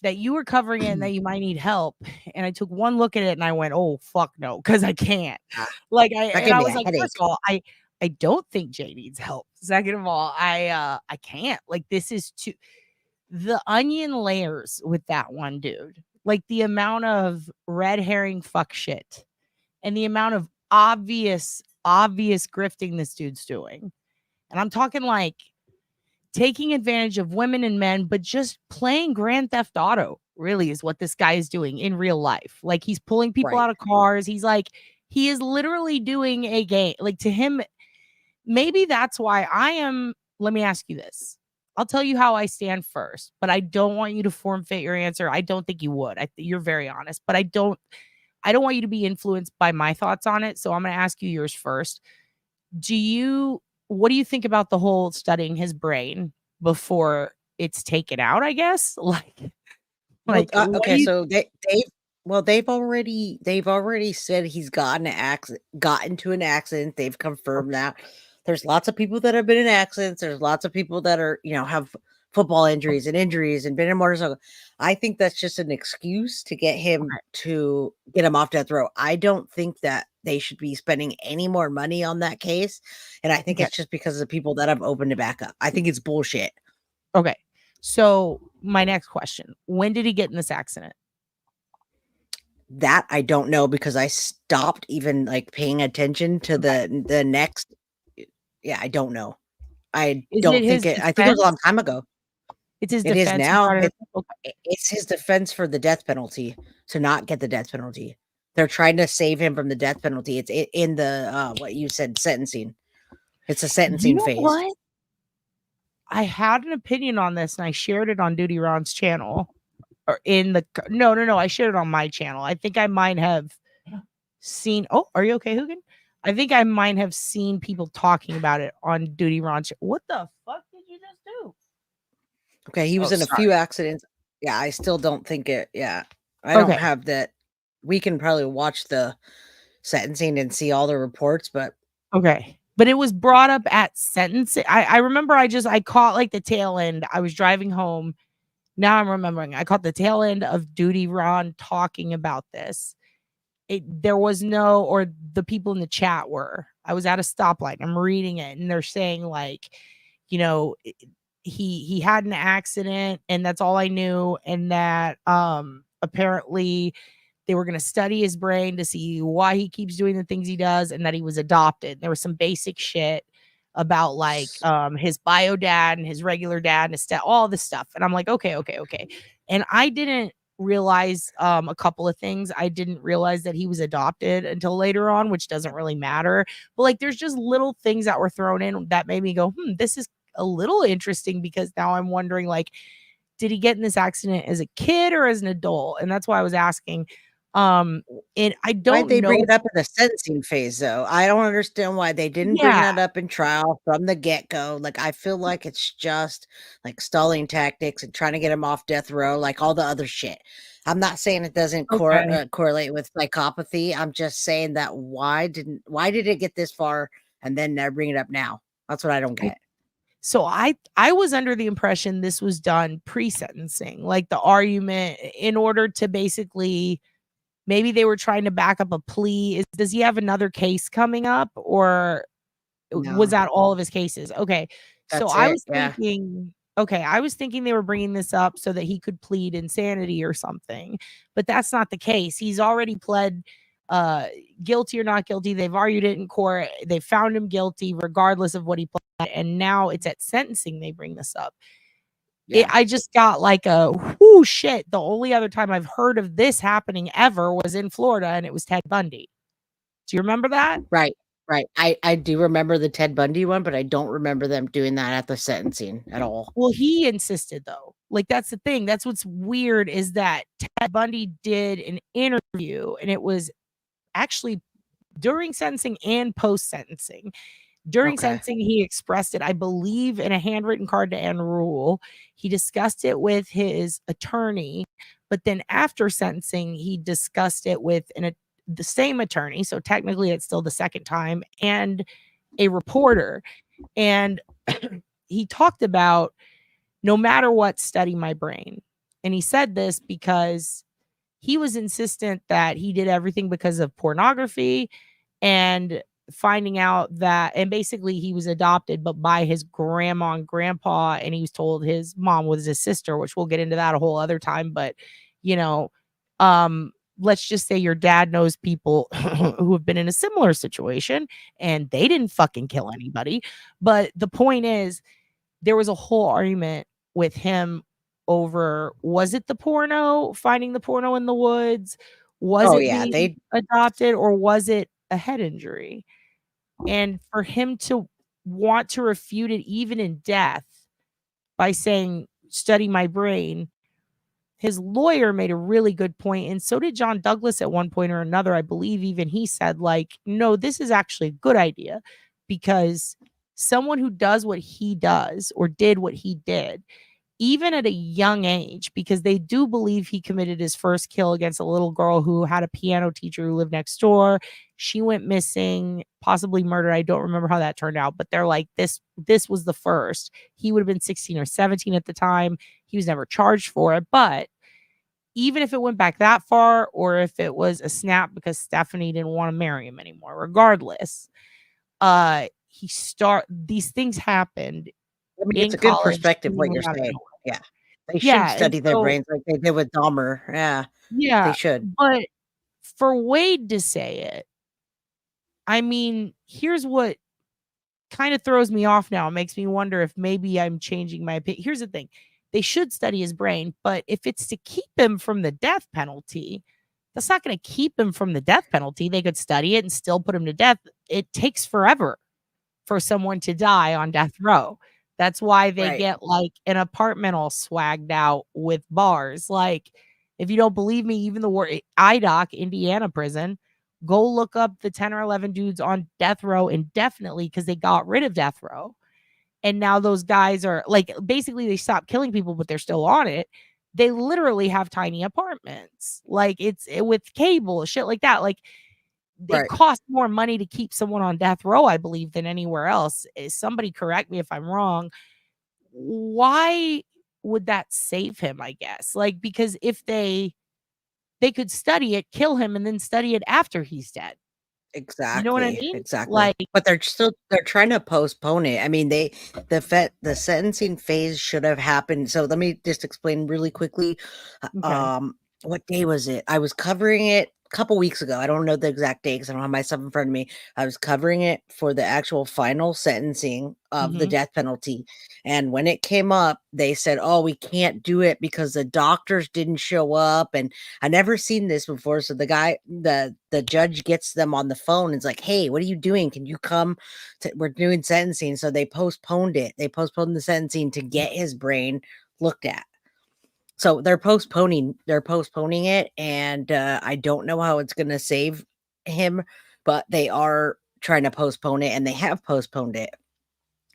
that you were covering it and that you might need help, and I took one look at it and I went, "Oh fuck no," because I can't. Like I was like, first of all, I don't think Jay needs help. Second of all, I can't. Like this is too the onion layers with that one dude. Like the amount of red herring fuck shit and the amount of obvious grifting this dude's doing. And I'm talking like taking advantage of women and men, but just playing Grand Theft Auto really is what this guy is doing in real life. Like he's pulling people out of cars. He is literally doing a game. Like to him, maybe that's why let me ask you this. I'll tell you how I stand first, but I don't want you to form fit your answer. I don't think you would. You're very honest, but I don't want you to be influenced by my thoughts on it. So I'm going to ask you yours first. What do you think about the whole studying his brain before it's taken out, I guess? Okay, so they've already said he's got into an accident. They've confirmed that. There's lots of people that have been in accidents. There's lots of people that are, have football injuries and been in motorcycle. I think that's just an excuse to get him off death row. I don't think that they should be spending any more money on that case. And I think it's just because of the people that have opened it back up. I think it's bullshit. Okay. So my next question, when did he get in this accident? That I don't know because I stopped even like paying attention to the next. Yeah, I don't know. I don't think it. I think it was a long time ago. It's his defense. It is now. It's his defense for the death penalty to not get the death penalty. They're trying to save him from the death penalty. It's in the what you said, sentencing. It's a sentencing phase. What? I had an opinion on this and I shared it on Duty Ron's channel. Or no, I shared it on my channel. I think I might have seen. Oh, are you okay, Hugin? I think I might have seen people talking about it on Duty Ron's. What the fuck did you just do? Okay, he was in a few accidents. Yeah, I still don't think it. Yeah, I don't have that. We can probably watch the sentencing and see all the reports, but okay. But it was brought up at sentencing. I remember I caught like the tail end. I was driving home. Now I'm remembering. I caught the tail end of Duty Ron talking about this. There was no, or the people in the chat were. I was at a stoplight. I'm reading it, and they're saying like, he had an accident, and that's all I knew, and that apparently they were going to study his brain to see why he keeps doing the things he does, and that he was adopted. There was some basic shit about like his bio dad and his regular dad and his all this stuff. And I'm like, okay. And I didn't realize a couple of things. I didn't realize that he was adopted until later on, which doesn't really matter. But like there's just little things that were thrown in that made me go, this is a little interesting, because now I'm wondering, like, did he get in this accident as a kid or as an adult? And that's why I was asking. And I don't Why'd they bring it up in the sentencing phase, though? I don't understand why they didn't bring that up in trial from the get-go. Like, I feel like it's just like stalling tactics and trying to get him off death row, like all the other shit. I'm not saying it doesn't correlate with psychopathy. I'm just saying that why did it get this far and then they're bringing it up now? That's what I don't get. So I was under the impression this was done pre-sentencing, like the argument in order to basically, maybe they were trying to back up a plea. Does he have another case coming up, or was that all of his cases? Okay. So I was thinking, I was thinking they were bringing this up so that he could plead insanity or something, but that's not the case. He's already pled guilty or not guilty. They've argued it in court. They found him guilty regardless of what he pled. And now it's at sentencing they bring this up. I just got like a whoo shit. The only other time I've heard of this happening ever was in Florida, and it was Ted Bundy. Do you remember that? Right. Right. I do remember the Ted Bundy one, but I don't remember them doing that at the sentencing at all. Well, he insisted though. Like that's the thing. That's what's weird is that Ted Bundy did an interview and it was actually during sentencing and post sentencing. During Okay. sentencing, he expressed it, I believe, in a handwritten card to Ann Rule. He discussed it with his attorney, but then after sentencing, he discussed it with the same attorney. So technically, it's still the second time, and a reporter. And he talked about no matter what, study my brain. And he said this because he was insistent that he did everything because of pornography and finding out that, and basically he was adopted, but by his grandma and grandpa, and he was told his mom was his sister, which we'll get into that a whole other time. But, you know, let's just say your dad knows people who have been in a similar situation and they didn't fucking kill anybody. But the point is, there was a whole argument with him over, was it the porno, finding the porno in the woods? Was Oh it yeah, being they adopted, or was it a head injury? And for him to want to refute it even in death by saying, study my brain, his lawyer made a really good point, and so did John Douglas at one point or another. I believe even he said, like, no, this is actually a good idea because someone who does what he does or did what he did, even at a young age, because they do believe he committed his first kill against a little girl who had a piano teacher who lived next door. She went missing, possibly murdered. I don't remember how that turned out, but they're like, this was the first. He would have been 16 or 17 at the time. He was never charged for it. But even if it went back that far, or if it was a snap because Stephanie didn't want to marry him anymore, regardless, these things happened I mean, it's in a good college. perspective what you're saying. Yeah. They should Yeah, and study their so brains like they did with Dahmer. Yeah, they yeah, should. but for Wade to say it, I mean, here's what kind of throws me off now. It makes me wonder if maybe I'm changing my opinion. Here's the thing. They should study his brain, but if it's to keep him from the death penalty, that's not going to keep him from the death penalty. They could study it and still put him to death. It takes forever for someone to die on death row. That's why they Right. get like an apartment all swagged out with bars. Like, if you don't believe me, even the IDOC, Indiana prison, go look up the 10 or 11 dudes on death row indefinitely because they got rid of death row. And now those guys are like, basically, they stopped killing people, but they're still on it. They literally have tiny apartments, like with cable, shit like that. Like, it Right. costs more money to keep someone on death row, I believe, than anywhere else. Somebody correct me if I'm wrong. Why would that save him, I guess? Like, because if they could study it, kill him, and then study it after he's dead. You know what I Exactly, mean? exactly. Like, But they're trying to postpone it. I mean, the sentencing phase should have happened. So let me just explain really quickly. okay. What day was it? I was covering it a couple weeks ago. I don't know the exact date because I don't have my stuff in front of me. I was covering it for the actual final sentencing of the Mhm. death penalty. And when it came up, they said, "Oh, we can't do it because the doctors didn't show up." And I never seen this before. So the judge gets them on the phone and is like, "Hey, what are you doing? Can you come? We're doing sentencing." So they postponed it. They postponed the sentencing to get his brain looked at. So they're postponing it, and I don't know how it's going to save him, but they are trying to postpone it, and they have postponed it.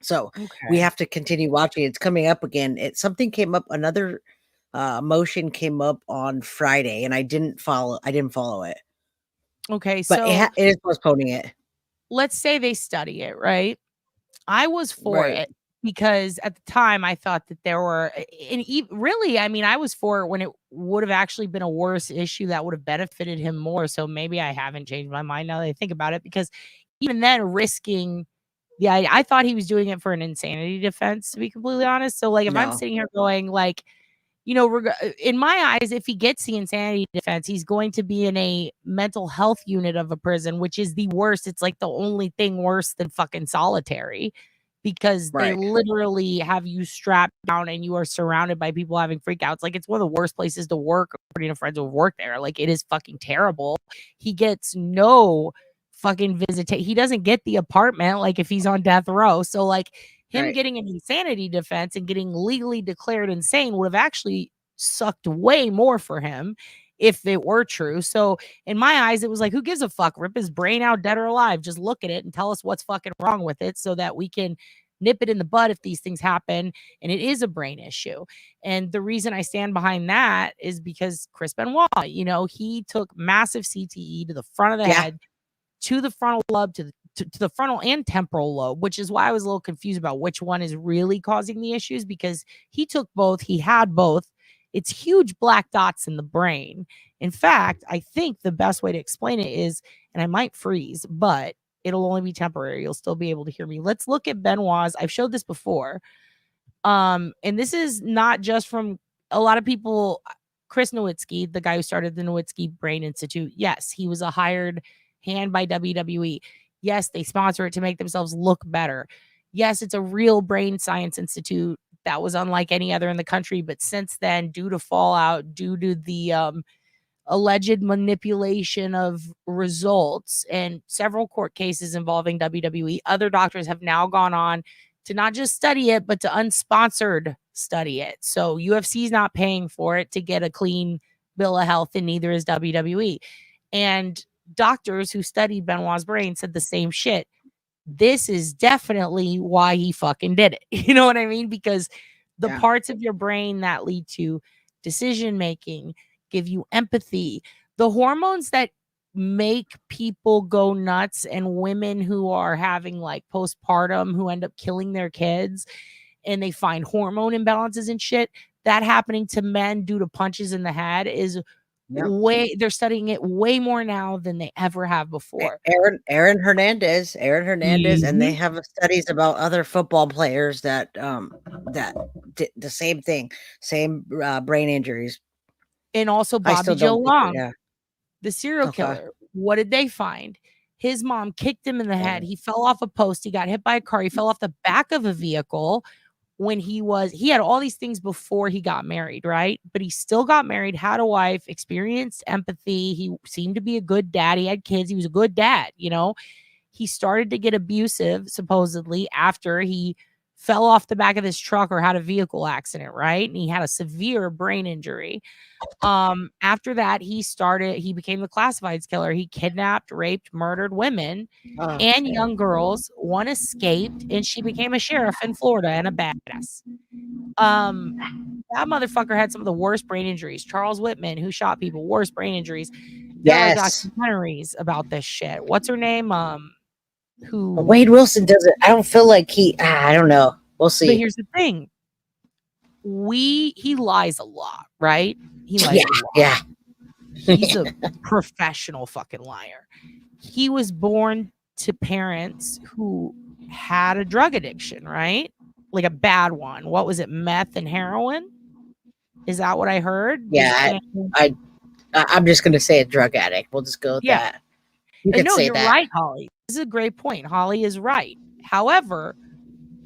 So we Okay. have to continue watching. It's coming up again. Something came up, another motion came up on Friday, and I didn't follow it. Okay. But So it is postponing it. let's say they study it, right? I was for Right. it because at the time I thought that there were, and really, I mean, I was for it when it would have actually been a worse issue that would have benefited him more. So maybe I haven't changed my mind now that I think about it, because even then, risking, yeah, I thought he was doing it for an insanity defense, to be completely honest. So, like, if I'm No. sitting here going, like, in my eyes, if he gets the insanity defense, he's going to be in a mental health unit of a prison, which is the worst. It's like the only thing worse than fucking solitary, because they Right. literally have you strapped down and you are surrounded by people having freakouts. Like, it's one of the worst places to work, according to friends who have worked there. Like, it is fucking terrible. He gets no fucking visitation. He doesn't get the apartment like if he's on death row. So like him Right. getting an insanity defense and getting legally declared insane would have actually sucked way more for him if it were true. So in my eyes, it was like, who gives a fuck? Rip his brain out, dead or alive. Just look at it and tell us what's fucking wrong with it so that we can nip it in the bud if these things happen and it is a brain issue. And the reason I stand behind that is because Chris Benoit, you know, he took massive CTE to the front of the head, to the frontal lobe, to the frontal and temporal lobe, which is why I was a little confused about which one is really causing the issues, because he took both, he had both. It's huge black dots in the brain. In fact, I think the best way to explain it is, and I might freeze, but it'll only be temporary. You'll still be able to hear me. Let's look at Benoit's. I've showed this before. And this is not just from a lot of people. Chris Nowitzki, the guy who started the Nowitzki Brain Institute. Yes, he was a hired hand by WWE. Yes, they sponsor it to make themselves look better. Yes, it's a real brain science institute that was unlike any other in the country. But since then, due to fallout, due to the alleged manipulation of results and several court cases involving WWE, other doctors have now gone on to not just study it, but to unsponsored study it. So UFC's not paying for it to get a clean bill of health, and neither is WWE. And doctors who studied Benoit's brain said the same shit. This is definitely why he fucking did it. You know what I mean? Because the parts of your brain that lead to decision making, give you empathy, the hormones that make people go nuts, and women who are having like postpartum who end up killing their kids and they find hormone imbalances and shit, that happening to men due to punches in the head is way, they're studying it way more now than they ever have before. Aaron Hernandez, and they have studies about other football players that did the same thing, same brain injuries. And also Bobby Joe Long, the serial killer. What did they find? His mom kicked him in the head. He fell off a post. He got hit by a car. He fell off the back of a vehicle when he had all these things before he got married, right? But he still got married, had a wife, experienced empathy. He seemed to be a good dad. He had kids. He was a good dad, you know? He started to get abusive, supposedly, after he fell off the back of this truck or had a vehicle accident, right? And he had a severe brain injury. After that, he became the classifieds killer. He kidnapped, raped, murdered women and young girls. One escaped, and she became a sheriff in Florida and a badass. That motherfucker had some of the worst brain injuries. Charles Whitman, who shot people, worst brain injuries. There are documentaries about this shit. What's her name? Wade Wilson does it. I don't feel like I don't know. We'll see. But here's the thing. He lies a lot, right? He lies a lot. Yeah. He's a professional fucking liar. He was born to parents who had a drug addiction, right? Like a bad one. What was it? Meth and heroin? Is that what I heard? Yeah, I'm just gonna say a drug addict. We'll just go with that. You're right, Holly. This is a great point. Holly is right. However,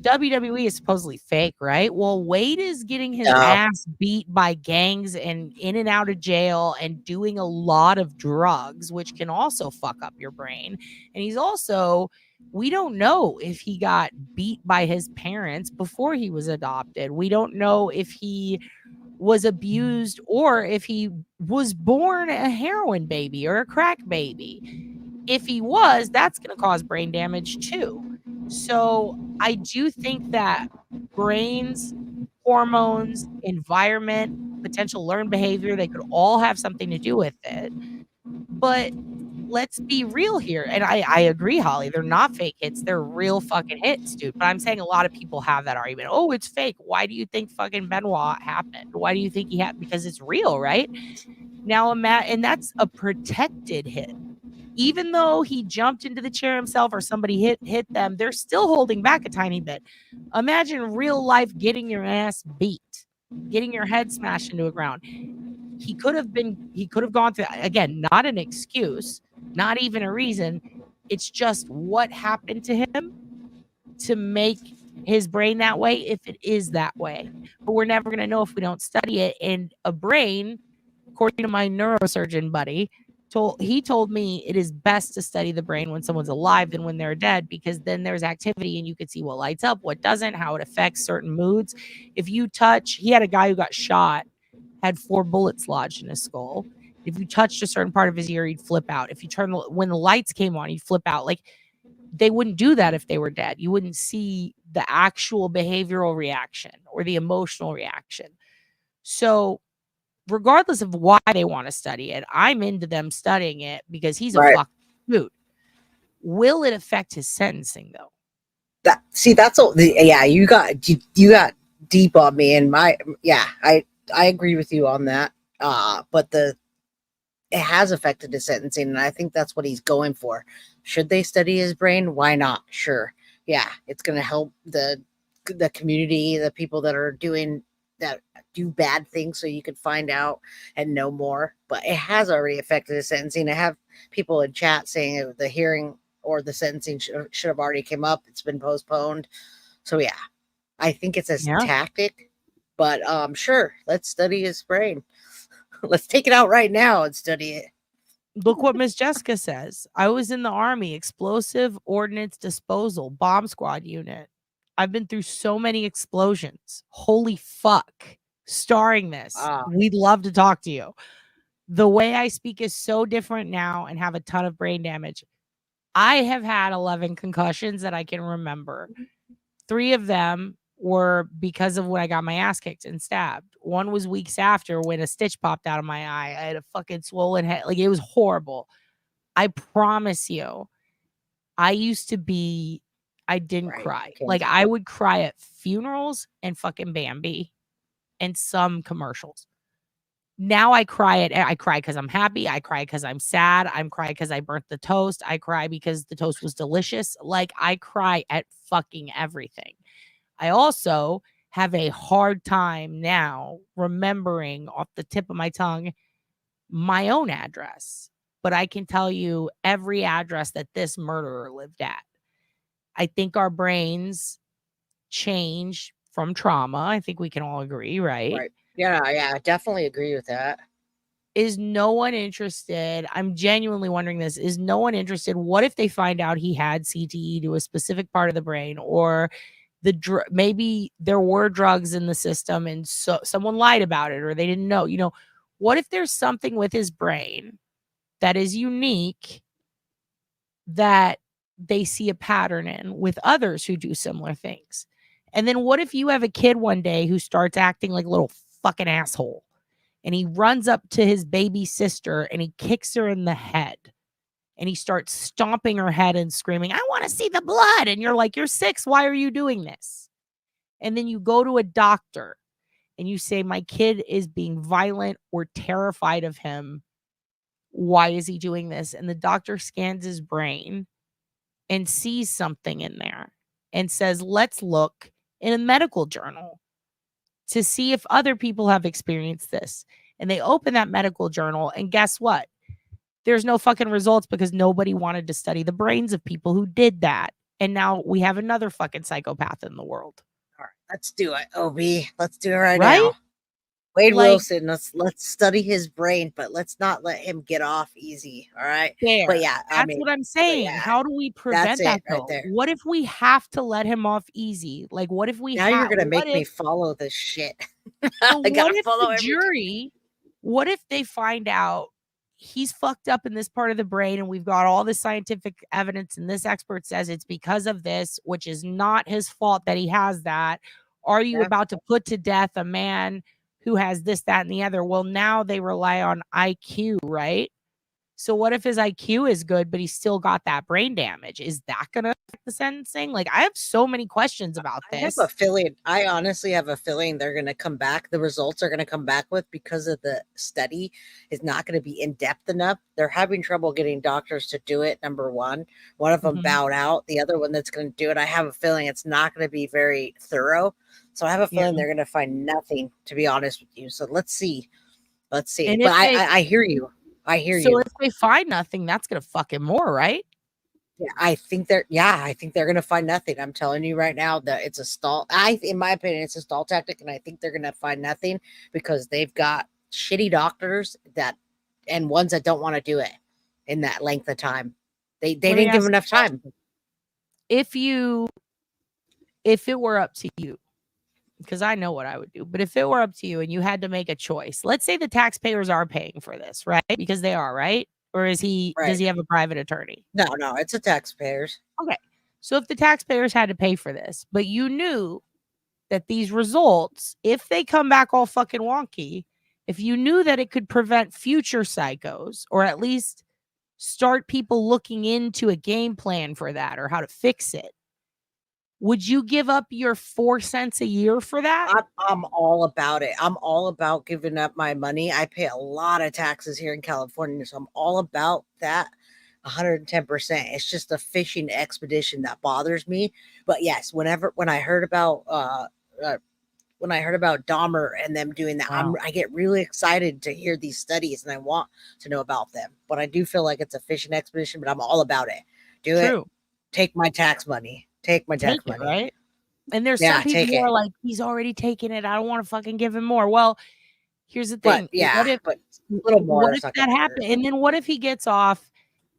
WWE is supposedly fake, right? Well, Wade is getting his ass beat by gangs and in and out of jail and doing a lot of drugs, which can also fuck up your brain. And he's also, we don't know if he got beat by his parents before he was adopted. We don't know if he was abused or if he was born a heroin baby or a crack baby. If he was, that's going to cause brain damage too. So I do think that brains, hormones, environment, potential learned behavior, they could all have something to do with it. But let's be real here. And I agree, Holly. They're not fake hits. They're real fucking hits, dude. But I'm saying a lot of people have that argument. Oh, it's fake. Why do you think fucking Benoit happened? Why do you think he had? Because it's real, right? Now, and that's a protected hit. Even though he jumped into the chair himself or somebody hit them, they're still holding back a tiny bit. Imagine real life getting your ass beat, getting your head smashed into the ground. He could have gone through, again, not an excuse, not even a reason. It's just what happened to him to make his brain that way, if it is that way. But we're never going to know if we don't study it. And a brain, according to my neurosurgeon buddy, he told me it is best to study the brain when someone's alive than when they're dead, because then there's activity and you can see what lights up, what doesn't, how it affects certain moods. If you touch, he had a guy who got shot, had 4 bullets lodged in his skull. If you touched a certain part of his ear, he'd flip out. If you when the lights came on, he'd flip out. Like, they wouldn't do that if they were dead. You wouldn't see the actual behavioral reaction or the emotional reaction. So regardless of why they want to study it, I'm into them studying it because he's a fucking dude. Will it affect his sentencing though? That's all. Yeah, you got deep on me, and I agree with you on that. But it has affected his sentencing, and I think that's what he's going for. Should they study his brain? Why not? Sure. Yeah, it's going to help the community, the people that do bad things, so you can find out and know more. But it has already affected his sentencing. I have people in chat saying the hearing or the sentencing should have already came up. It's been postponed. So yeah, I think it's a tactic. But sure, let's study his brain. Let's take it out right now and study it. Look what Miss Jessica says. I was in the Army, explosive ordnance disposal, bomb squad unit. I've been through so many explosions. Holy fuck. Starring this. We'd love to talk to you. The way I speak is so different now and have a ton of brain damage. I have had 11 concussions that I can remember. 3 of them were because of when I got my ass kicked and stabbed. One was weeks after when a stitch popped out of my eye. I had a fucking swollen head. Like, it was horrible. I promise you, I didn't cry. Like, I would cry at funerals and fucking Bambi and some commercials. Now I cry because I'm happy. I cry because I'm sad. I'm cry because I burnt the toast. I cry because the toast was delicious. Like, I cry at fucking everything. I also have a hard time now remembering off the tip of my tongue my own address, but I can tell you every address that this murderer lived at. I think our brains change from trauma. I think we can all agree, right? Right. Yeah, I definitely agree with that. Is no one interested? I'm genuinely wondering this. Is no one interested? What if they find out he had CTE to a specific part of the brain, or maybe there were drugs in the system and so someone lied about it, or they didn't know? What if there's something with his brain that is unique that they see a pattern in with others who do similar things? And then what if you have a kid one day who starts acting like a little fucking asshole, and he runs up to his baby sister and he kicks her in the head, and he starts stomping her head and screaming, "I want to see the blood." And you're like, "You're 6. Why are you doing this?" And then you go to a doctor and you say, "My kid is being violent or terrified of him. Why is he doing this?" And the doctor scans his brain and sees something in there and says, "Let's look in a medical journal to see if other people have experienced this." And they open that medical journal, and guess what? There's no fucking results because nobody wanted to study the brains of people who did that. And now we have another fucking psychopath in the world. All right, let's do it, OB. Let's do it right now. Wade Wilson, let's study his brain, but let's not let him get off easy. All right. Fair. But yeah, that's what I'm saying. How do we prevent that though? Right, what if we have to let him off easy? Like, what if we you're gonna make me follow this shit? So what if the jury? What if they find out he's fucked up in this part of the brain, and we've got all this scientific evidence, and this expert says it's because of this, which is not his fault that he has that? Are you about to put to death a man who has this, that, and the other? Well, now they rely on IQ, right? So what if his IQ is good, but he's still got that brain damage? Is that going to affect the sentencing? Like, I have so many questions about this. I honestly have a feeling they're going to come back. The results are going to come back with, because of the study is not going to be in depth enough. They're having trouble getting doctors to do it. Number one of them bowed out. The other one that's going to do it, I have a feeling it's not going to be very thorough. So I have a feeling they're going to find nothing, to be honest with you. So let's see. But I hear you. So if they find nothing, that's gonna fuck him more, right? Yeah, I think they're gonna find nothing. I'm telling you right now that it's a stall. In my opinion, it's a stall tactic, and I think they're gonna find nothing because they've got shitty doctors and ones that don't want to do it. in that length of time. They Let me didn't give ask him you a enough time. question. If it were up to you, because I know what I would do, but if it were up to you and you had to make a choice, let's say the taxpayers are paying for this, right? Because they are, right? Or does he Right. have a private attorney? No, it's the taxpayers. Okay. So if the taxpayers had to pay for this, but you knew that these results, if they come back all fucking wonky, if you knew that it could prevent future psychos or at least start people looking into a game plan for that or how to fix it, would you give up your 4 cents a year for that? I'm all about it. I'm all about giving up my money. I pay a lot of taxes here in California, so I'm all about that 110%. It's just a fishing expedition that bothers me. But yes, when I heard about Dahmer and them doing that, Wow. I get really excited to hear these studies and I want to know about them. But I do feel like it's a fishing expedition, but I'm all about it. Do True. it. Take my tax money. Take my tax money. Right? And there's Yeah, some people take who are it. like, he's already taken it. I don't want to fucking give him more. Well, here's the But thing. yeah, but a little more. What if that happened? And then what if he gets off?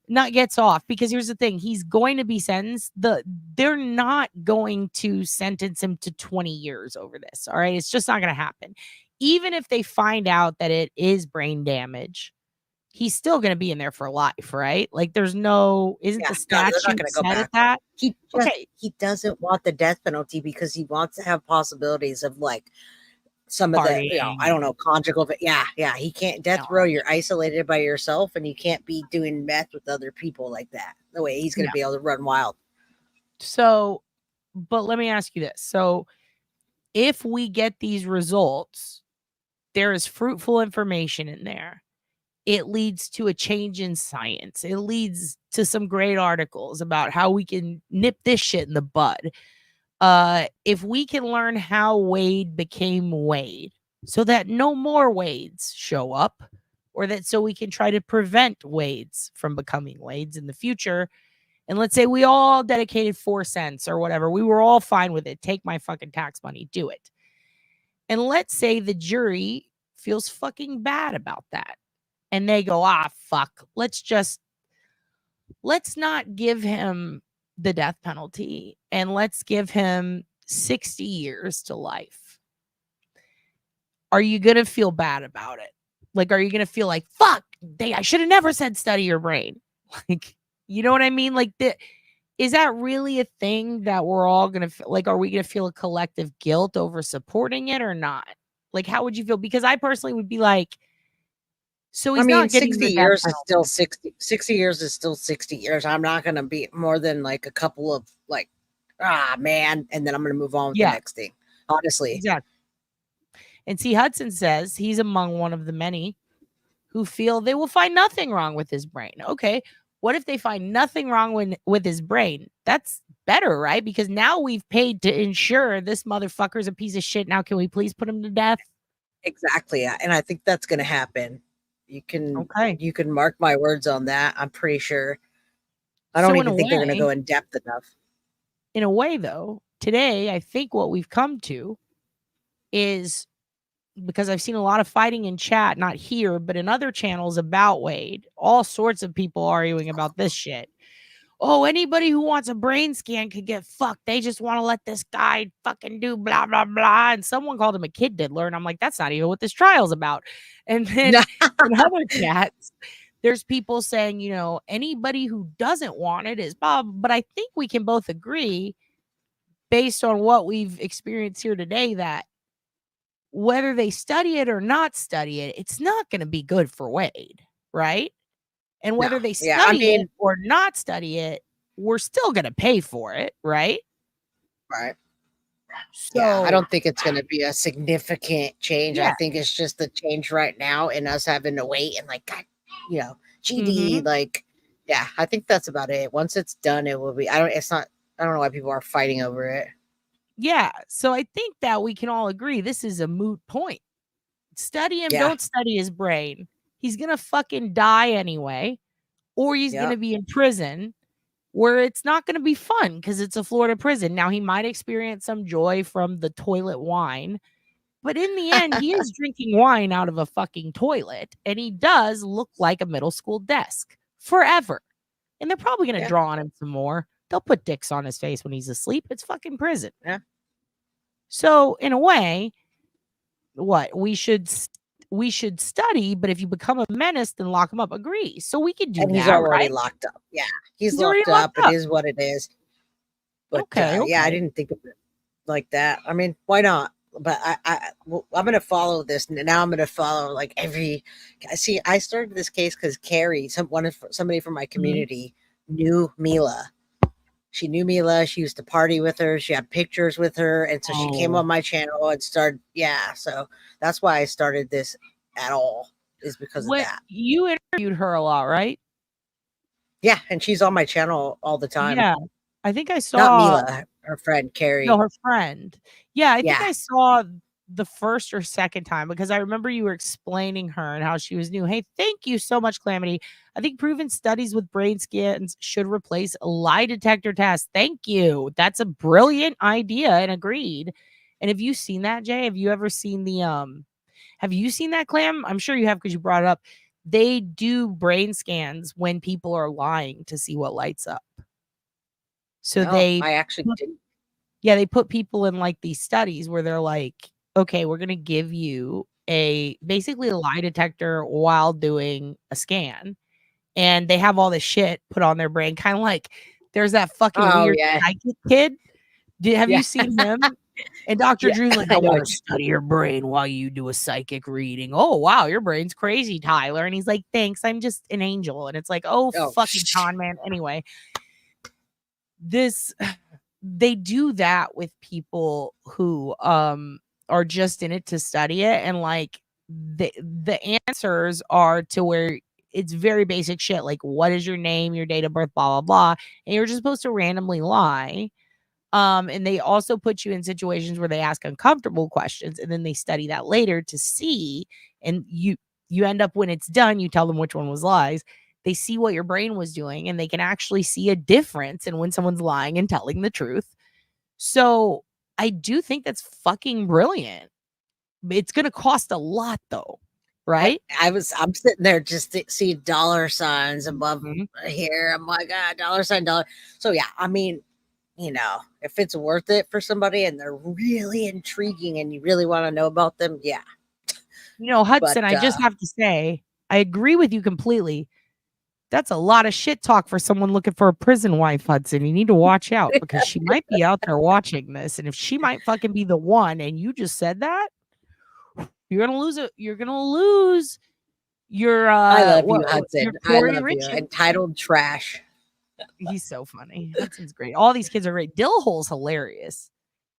Not gets off, because here's the thing, he's going to be sentenced. They're not going to sentence him to 20 years over this. All right. It's just not going to happen. Even if they find out that it is brain damage, he's still going to be in there for life, right? Like there's no, isn't the they're not statute going to go set back. at that? Okay. He doesn't want the death penalty because he wants to have possibilities of like some of the, I don't know, conjugal, but yeah, he can't death row. You're isolated by yourself and you can't be doing meth with other people like that. The way he's going to be able to run wild. So, but let me ask you this. So if we get these results, there is fruitful information in there. It leads to a change in science. It leads to some great articles about how we can nip this shit in the bud. If we can learn how Wade became Wade so that no more Wades show up, or that so we can try to prevent Wades from becoming Wades in the future. And let's say we all dedicated 4 cents or whatever. We were all fine with it. Take my fucking tax money. Do it. And let's say the jury feels fucking bad about that. And they go, fuck, let's not give him the death penalty and let's give him 60 years to life. Are you going to feel bad about it? Like, are you going to feel like, fuck, I should have never said study your brain? Like, you know what I mean? Like, is that really a thing that we're all going to feel? Like, are we going to feel a collective guilt over supporting it or not? Like, how would you feel? Because I personally would be like, so he's not getting 60 years is still 60. 60 years is still 60 years. I'm not going to be more than like a couple of like, man. And then I'm going to move on with the next thing. Honestly. Exactly. And see, Hudson says he's among one of the many who feel they will find nothing wrong with his brain. Okay. What if they find nothing wrong with his brain? That's better, right? Because now we've paid to ensure this motherfucker's a piece of shit. Now, can we please put him to death? Exactly. And I think that's going to happen. You can mark my words on that. I'm pretty sure. I don't even think they're going to go in depth enough. In a way, though, today, I think what we've come to is, because I've seen a lot of fighting in chat, not here, but in other channels about Wade, all sorts of people arguing about this shit. Oh, anybody who wants a brain scan could get fucked. They just want to let this guy fucking do blah, blah, blah. And someone called him a kid diddler. And I'm like, that's not even what this trial's about. And then in other chats, there's people saying, anybody who doesn't want it is Bob. But I think we can both agree, based on what we've experienced here today, that whether they study it or not study it, it's not going to be good for Wade, right? And whether they study it or not study it, we're still going to pay for it, right? Right. So I don't think it's going to be a significant change. I think it's just the change right now and us having to wait and like, God, GD, like, I think that's about it. Once it's done, it will be, I don't know why people are fighting over it. Yeah. So I think that we can all agree this is a moot point. Study him, don't study his brain. He's going to fucking die anyway, or he's going to be in prison where it's not going to be fun because it's a Florida prison. Now, he might experience some joy from the toilet wine, but in the end, he is drinking wine out of a fucking toilet, and he does look like a middle school desk forever. And they're probably going to Yeah. draw on him some more. They'll put dicks on his face when he's asleep. It's fucking prison. Yeah. So in a way, what we should study, but if you become a menace, then lock him up. Agree. So we could do And that. he's already right? locked up. Yeah, he's already locked up. locked up. It is what it is. But Okay, yeah, I okay. didn't think of it like that. I mean, why not? But I'm gonna follow this. Now I'm gonna follow like every. See, I started this case because Carrie, somebody from my community, knew Mila. She knew Mila. She used to party with her. She had pictures with her, and so she came Oh. on my channel and started. Yeah, so that's why I started this at all, is because of that. You interviewed her a lot, right? Yeah, and she's on my channel all the time. Yeah, I think I saw Not Mila, her friend Carrie. No, her friend. Yeah, I think Yeah. I saw the first or second time because I remember you were explaining her and how she was new. Hey, thank you so much, Calamity. I think proven studies with brain scans should replace a lie detector test. Thank you. That's a brilliant idea and agreed. And have you seen that, Jay? Have you ever seen the have you seen that, Clam? I'm sure you have because you brought it up. They do brain scans when people are lying to see what lights up. So No, I actually didn't. Yeah, they put people in like these studies where they're like, okay, we're going to give you basically a lie detector while doing a scan. And they have all this shit put on their brain. Kind of like there's that fucking weird psychic kid. Have you seen him? And Dr. Drew's like, I want to study your brain while you do a psychic reading. Oh, wow, your brain's crazy, Tyler. And he's like, thanks, I'm just an angel. And it's like, oh fucking con man. Anyway, they do that with people who are just in it to study it, and like the answers are to where it's very basic shit, like what is your name, your date of birth, blah blah blah, and you're just supposed to randomly lie. And they also put you in situations where they ask uncomfortable questions, and then they study that later to see, and you end up, when it's done, you tell them which one was lies. They see what your brain was doing, and they can actually see a difference in when someone's lying and telling the truth. So I do think that's fucking brilliant. It's going to cost a lot though, right? I'm sitting there just to see dollar signs above here. I'm like, dollar sign, dollar. So yeah, I mean, if it's worth it for somebody and they're really intriguing and you really want to know about them, yeah. Hudson, I just have to say, I agree with you completely. That's a lot of shit talk for someone looking for a prison wife, Hudson. You need to watch out because she might be out there watching this. And if she might fucking be the one and you just said that, you're going to lose it. You're going to lose your I love you, Hudson. I love you. Entitled trash. He's so funny. Hudson's great. All these kids are great. Dillhole's hilarious.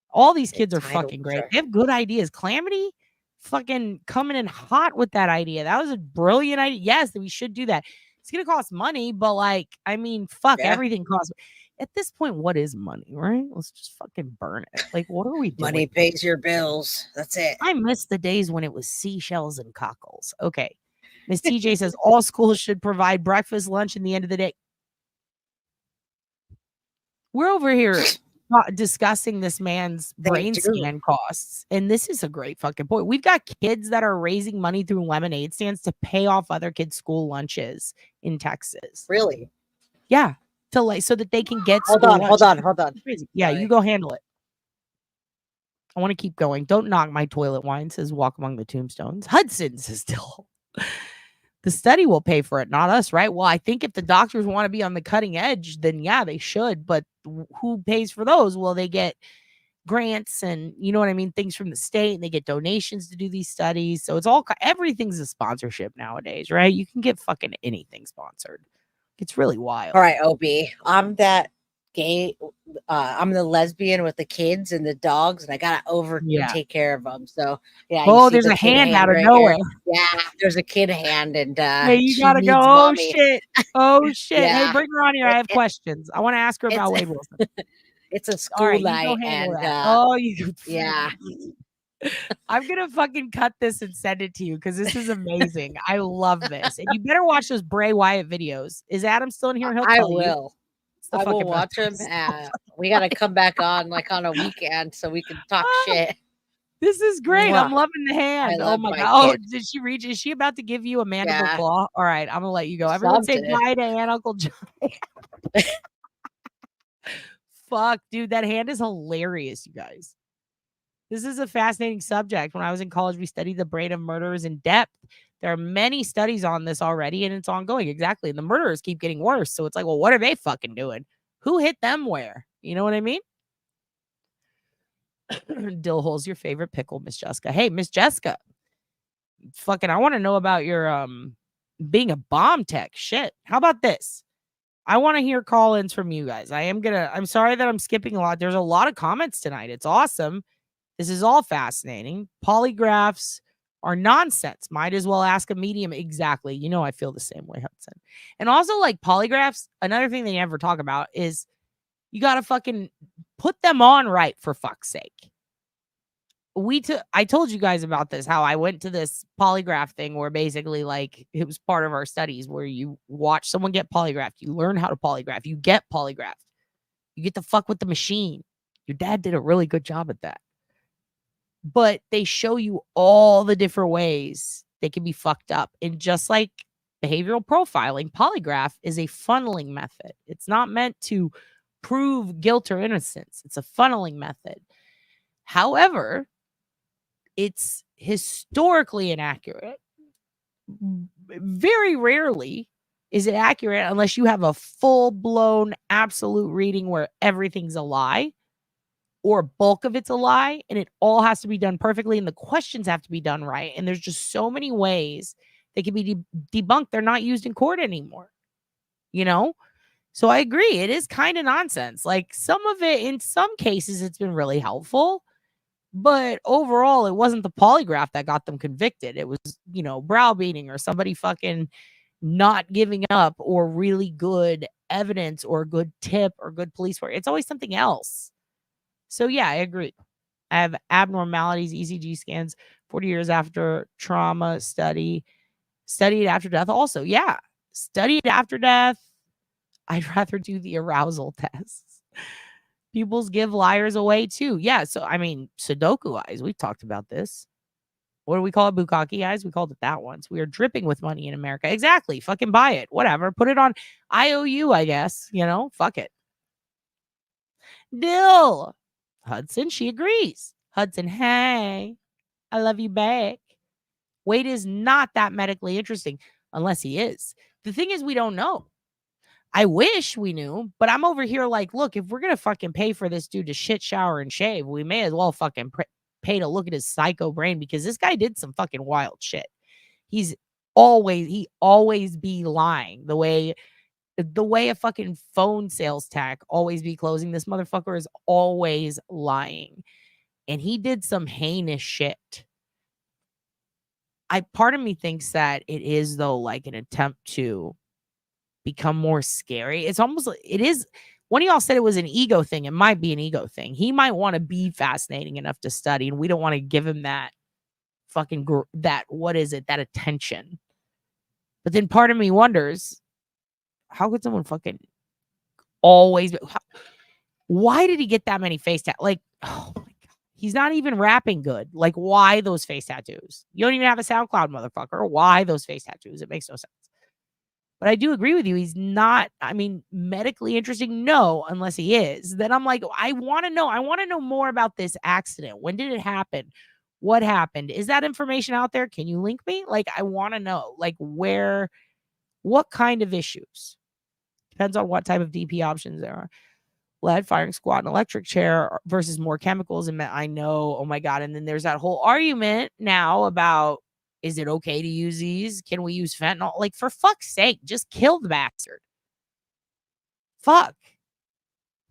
All these kids are fucking great. Trash. They have good ideas. Calamity fucking coming in hot with that idea. That was a brilliant idea. Yes, we should do that. It's going to cost money, but like, I mean, everything costs. At this point, what is money, right? Let's just fucking burn it. Like, what are we doing? Money pays your bills. That's it. I miss the days when it was seashells and cockles. Okay. Miss TJ says all schools should provide breakfast, lunch, and the end of the day. We're over here discussing this man's brain scan costs, and this is a great fucking point. We've got kids that are raising money through lemonade stands to pay off other kids' school lunches in Texas. Really? Yeah, so that they can get. Hold on. Yeah, you go handle it. I want to keep going. Don't knock my toilet wine. Says walk among the tombstones. Hudson says still. The study will pay for it, not us, right? Well, I think if the doctors want to be on the cutting edge, then yeah, they should. But who pays for those? Well, they get grants and things from the state, and they get donations to do these studies. So it's everything's a sponsorship nowadays, right? You can get fucking anything sponsored. It's really wild. All right, OB. I'm that gay. I'm the lesbian with the kids and the dogs, and I gotta take care of them. So yeah. Oh, there's a hand out of nowhere. Yeah, there's a kid hand, and hey, you gotta go. Oh shit! Oh shit! Yeah. Hey, bring her on here. I have questions. I want to ask her about Wade Wilson. It's a school night, and yeah. I'm gonna fucking cut this and send it to you because this is amazing. I love this, and you better watch those Bray Wyatt videos. Is Adam still in here? I will. I will watch him. We got to come back on like on a weekend so we can talk shit. This is great. I'm Mwah. loving the hand. Oh love my my God. Oh, kid. did she reach? Is she about to give you a mandible Yeah. claw? All right. I'm going to let you go. Everyone say Something. bye to Aunt Uncle John. Fuck, dude. That hand is hilarious, you guys. This is a fascinating subject. When I was in college, we studied the brain of murderers in depth. There are many studies on this already, and it's ongoing. Exactly. And the murderers keep getting worse. So it's like, well, what are they fucking doing? Who hit them where? You know what I mean? Dill hole's your favorite pickle, Miss Jessica. Hey, Miss Jessica. Fucking, I want to know about your being a bomb tech. Shit. How about this? I want to hear call-ins from you guys. I'm sorry that I'm skipping a lot. There's a lot of comments tonight. It's awesome. This is all fascinating. Polygraphs are nonsense. Might as well ask a medium. Exactly. You know, I feel the same way, Hudson. And also, like polygraphs, another thing they never talk about is you got to fucking put them on right, for fuck's sake. I told you guys about this, how I went to this polygraph thing where basically like it was part of our studies where you watch someone get polygraphed, you learn how to polygraph, you get polygraphed, you get to fuck with the machine. Your dad did a really good job at that. But they show you all the different ways they can be fucked up. And just like behavioral profiling, polygraph is a funneling method. It's not meant to prove guilt or innocence. It's a funneling method. However, it's historically inaccurate. Very rarely is it accurate unless you have a full-blown absolute reading where everything's a lie or bulk of it's a lie, and it all has to be done perfectly, and the questions have to be done right. And there's just so many ways they can be debunked. They're not used in court anymore, you know? So I agree. It is kind of nonsense. Like some of it, in some cases, it's been really helpful. But overall, it wasn't the polygraph that got them convicted. It was, browbeating or somebody fucking not giving up or really good evidence or good tip or good police work. It's always something else. So, yeah, I agree. I have abnormalities, ECG scans, 40 years after trauma studied after death. Also, yeah, studied after death. I'd rather do the arousal tests. Pupils give liars away too. Yeah. So, I mean, Sudoku eyes. We've talked about this. What do we call it? Bukkake eyes? We called it that once. We are dripping with money in America. Exactly. Fucking buy it. Whatever. Put it on IOU, I guess. Fuck it. Dill. Hudson, she agrees. Hudson, hey, I love you back. Wade is not that medically interesting unless he is. The thing is, we don't know. I wish we knew, but I'm over here like, look, if we're going to fucking pay for this dude to shit, shower, and shave, we may as well fucking pay to look at his psycho brain because this guy did some fucking wild shit. He always be lying the way a fucking phone sales tech always be closing. This motherfucker is always lying. And he did some heinous shit. Part of me thinks that it is though like an attempt to become more scary. It's almost like it is. One of y'all said it was an ego thing. It might be an ego thing. He might want to be fascinating enough to study, and we don't want to give him that fucking that attention. But then part of me wonders, how could someone fucking always? Why did he get that many face tattoos? Like, oh my god, he's not even rapping good. Like, why those face tattoos? You don't even have a SoundCloud, motherfucker. Why those face tattoos? It makes no sense. But I do agree with you. He's not, medically interesting. No, unless he is. Then I'm like, I want to know. I want to know more about this accident. When did it happen? What happened? Is that information out there? Can you link me? Like, I want to know, like, what kind of issues? Depends on what type of DP options there are. Lead, firing squat, and electric chair versus more chemicals. And I know, oh my God. And then there's that whole argument now about, is it okay to use these? Can we use fentanyl? Like, for fuck's sake, just kill the bastard. Fuck.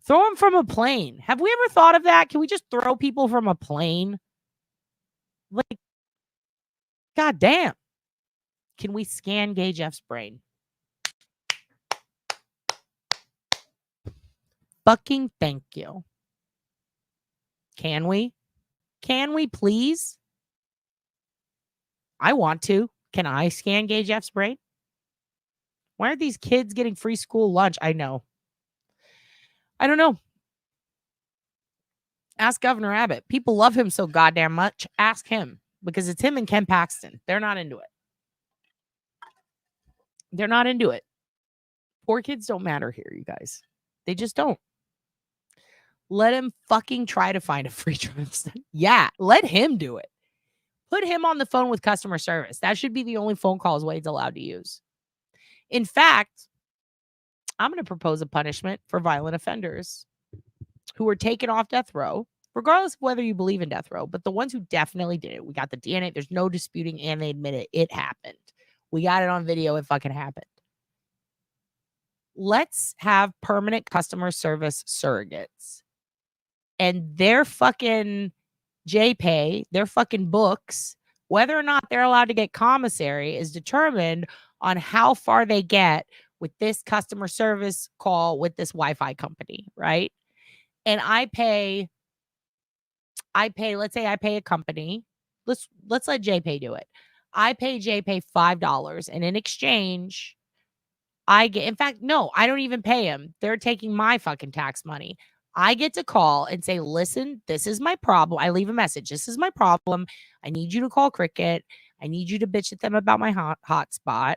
Throw him from a plane. Have we ever thought of that? Can we just throw people from a plane? Like, God damn. Can we scan Gage F's brain? Fucking thank you. Can we? Can we please? I want to. Can I scan Gage F's brain? Why aren't these kids getting free school lunch? I know. I don't know. Ask Governor Abbott. People love him so goddamn much. Ask him, because it's him and Ken Paxton. They're not into it. They're not into it. Poor kids don't matter here, you guys. They just don't. Let him fucking try to find a free transit. Yeah, let him do it. Put him on the phone with customer service. That should be the only phone calls Wade's allowed to use. In fact, I'm going to propose a punishment for violent offenders who were taken off death row, regardless of whether you believe in death row, but the ones who definitely did it. We got the DNA. There's no disputing, and they admit it. It happened. We got it on video. It fucking happened. Let's have permanent customer service surrogates. And their fucking JPay, their fucking books, whether or not they're allowed to get commissary is determined on how far they get with this customer service call with this Wi-Fi company, right? And I pay, let's say I pay a company. Let's let JPay do it. I pay JPay $5, and in exchange, I get, in fact, no, I don't even pay him. They're taking my fucking tax money. I get to call and say, listen, this is my problem. I leave a message. This is my problem. I need you to call Cricket. I need you to bitch at them about my hotspot.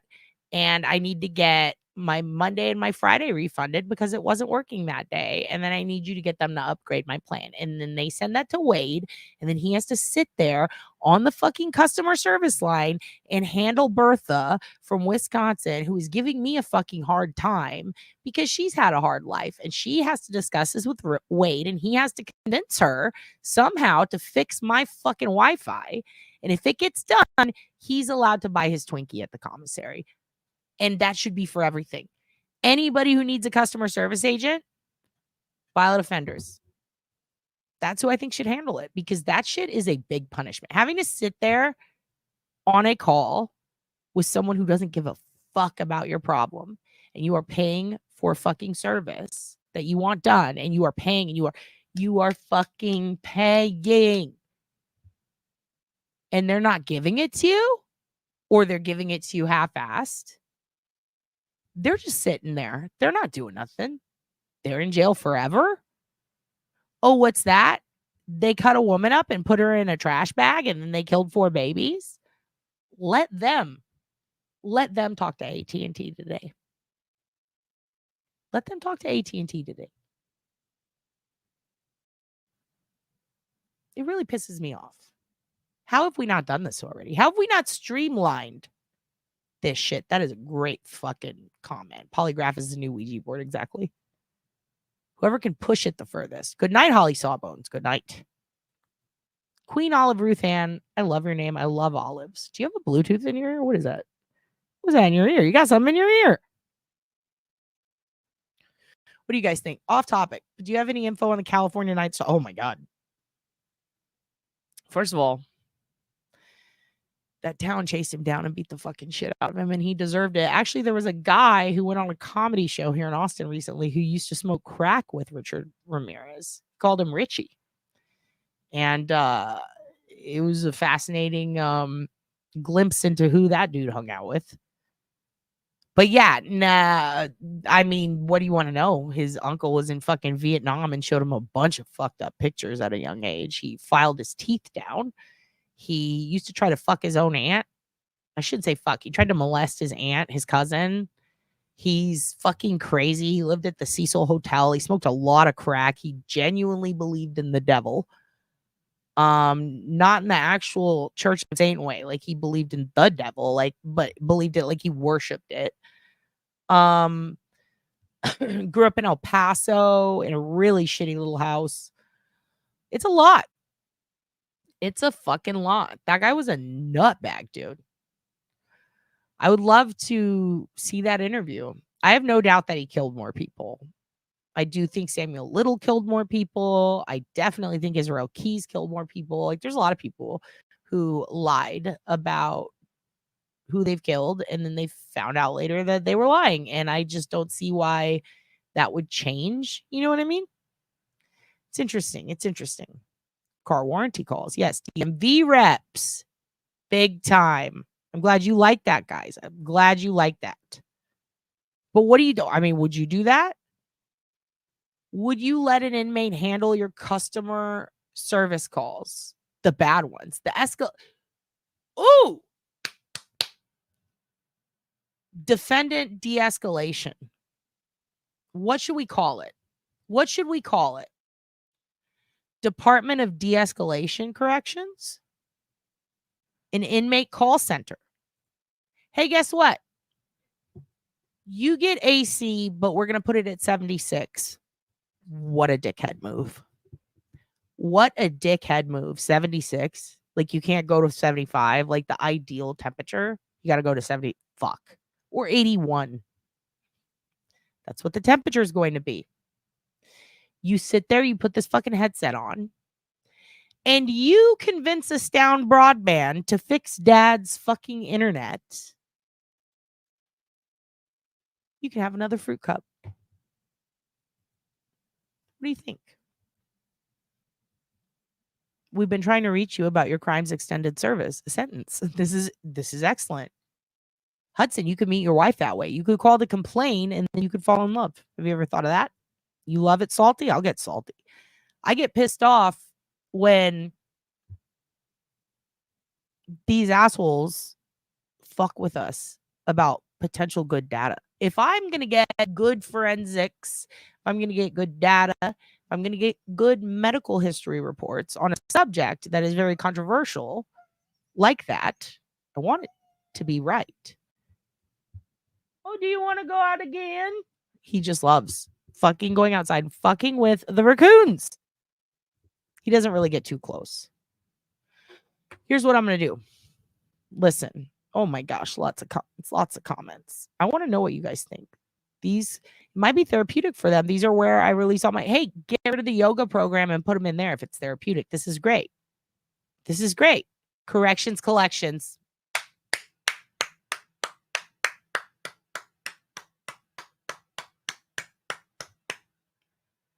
And I need to get my Monday and my Friday refunded because it wasn't working that day. And then I need you to get them to upgrade my plan. And then they send that to Wade. And then he has to sit there on the fucking customer service line and handle Bertha from Wisconsin, who is giving me a fucking hard time because she's had a hard life. And she has to discuss this with Wade. And he has to convince her somehow to fix my fucking Wi-Fi. And if it gets done, he's allowed to buy his Twinkie at the commissary. And that should be for everything. Anybody who needs a customer service agent, violent offenders. That's who I think should handle it, because that shit is a big punishment. Having to sit there on a call with someone who doesn't give a fuck about your problem, and you are paying for fucking service that you want done, and you are paying, and you are fucking paying, and they're not giving it to you, or they're giving it to you half-assed. They're just sitting there. They're not doing nothing. They're in jail forever. Oh, what's that? They cut a woman up and put her in a trash bag, and then they killed 4 babies. Let them talk to AT&T today. Let them talk to AT&T today. It really pisses me off. How have we not done this already? How have we not streamlined this shit? That is a great fucking comment. Polygraph is the new Ouija board, exactly. Whoever can push it the furthest. Good night, Holly Sawbones. Good night. Queen Olive Ruth Ann, I love your name. I love olives. Do you have a Bluetooth in your ear? What is that? What's that in your ear? You got something in your ear. What do you guys think? Off topic. Do you have any info on the California Nights? Oh my God. First of all, that town chased him down and beat the fucking shit out of him, and he deserved it. Actually, there was a guy who went on a comedy show here in Austin recently who used to smoke crack with Richard Ramirez. Called him Richie. And it was a fascinating glimpse into who that dude hung out with. But yeah, I mean, what do you want to know? His uncle was in fucking Vietnam and showed him a bunch of fucked up pictures at a young age. He filed his teeth down. He used to try to fuck his own aunt. I shouldn't say fuck. He tried to molest his aunt, his cousin. He's fucking crazy. He lived at the Cecil Hotel. He smoked a lot of crack. He genuinely believed in the devil. Not in the actual church of Saint way. Like, he believed in the devil, like, but believed it like he worshipped it. Grew up in El Paso in a really shitty little house. It's a lot. It's a fucking lot. That guy was a nutbag, dude. I would love to see that interview. I have no doubt that he killed more people. I do think Samuel Little killed more people. I definitely think Israel Keys killed more people. Like, there's a lot of people who lied about who they've killed, and then they found out later that they were lying. And I just don't see why that would change. You know what I mean? It's interesting. It's interesting. Car warranty calls. Yes. DMV reps. Big time. I'm glad you like that, guys. I'm glad you like that. But what do you do? I mean, would you do that? Would you let an inmate handle your customer service calls? The bad ones. Ooh! Defendant de-escalation. What should we call it? What should we call it? Department of De-escalation Corrections? An inmate call center. Hey, guess what? You get AC, but we're going to put it at 76. What a dickhead move. What a dickhead move. 76. Like, you can't go to 75. Like, the ideal temperature, you got to go to 70. Fuck. Or 81. That's what the temperature is going to be. You sit there, you put this fucking headset on, and you convince Astound Broadband to fix dad's fucking internet. You can have another fruit cup. What do you think? We've been trying to reach you about your crimes extended service sentence. This is excellent. Hudson, you could meet your wife that way. You could call to complain and then you could fall in love. Have you ever thought of that? You love it salty? I'll get salty. I get pissed off when these assholes fuck with us about potential good data. If I'm going to get good forensics, if I'm going to get good data, if I'm going to get good medical history reports on a subject that is very controversial like that, I want it to be right. Oh, do you want to go out again? He just loves fucking going outside, fucking with the raccoons. He doesn't really get too close. Here's what I'm going to do. Listen. Oh my gosh, lots of comments. I want to know what you guys think. These might be therapeutic for them. These are where I release all my, hey, get rid of the yoga program and put them in there if it's therapeutic. This is great. This is great. Corrections collections.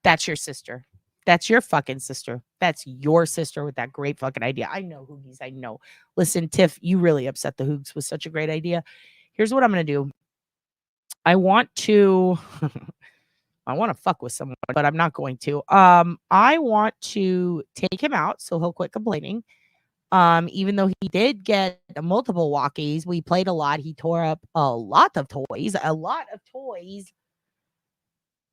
That's your sister. That's your fucking sister. That's your sister with that great fucking idea. I know, Hoogies. I know. Listen, Tiff, you really upset the Hoogs with such a great idea. Here's what I'm going to do. I want to fuck with someone, but I'm not going to. I want to take him out so he'll quit complaining. Even though he did get multiple walkies, we played a lot. He tore up a lot of toys.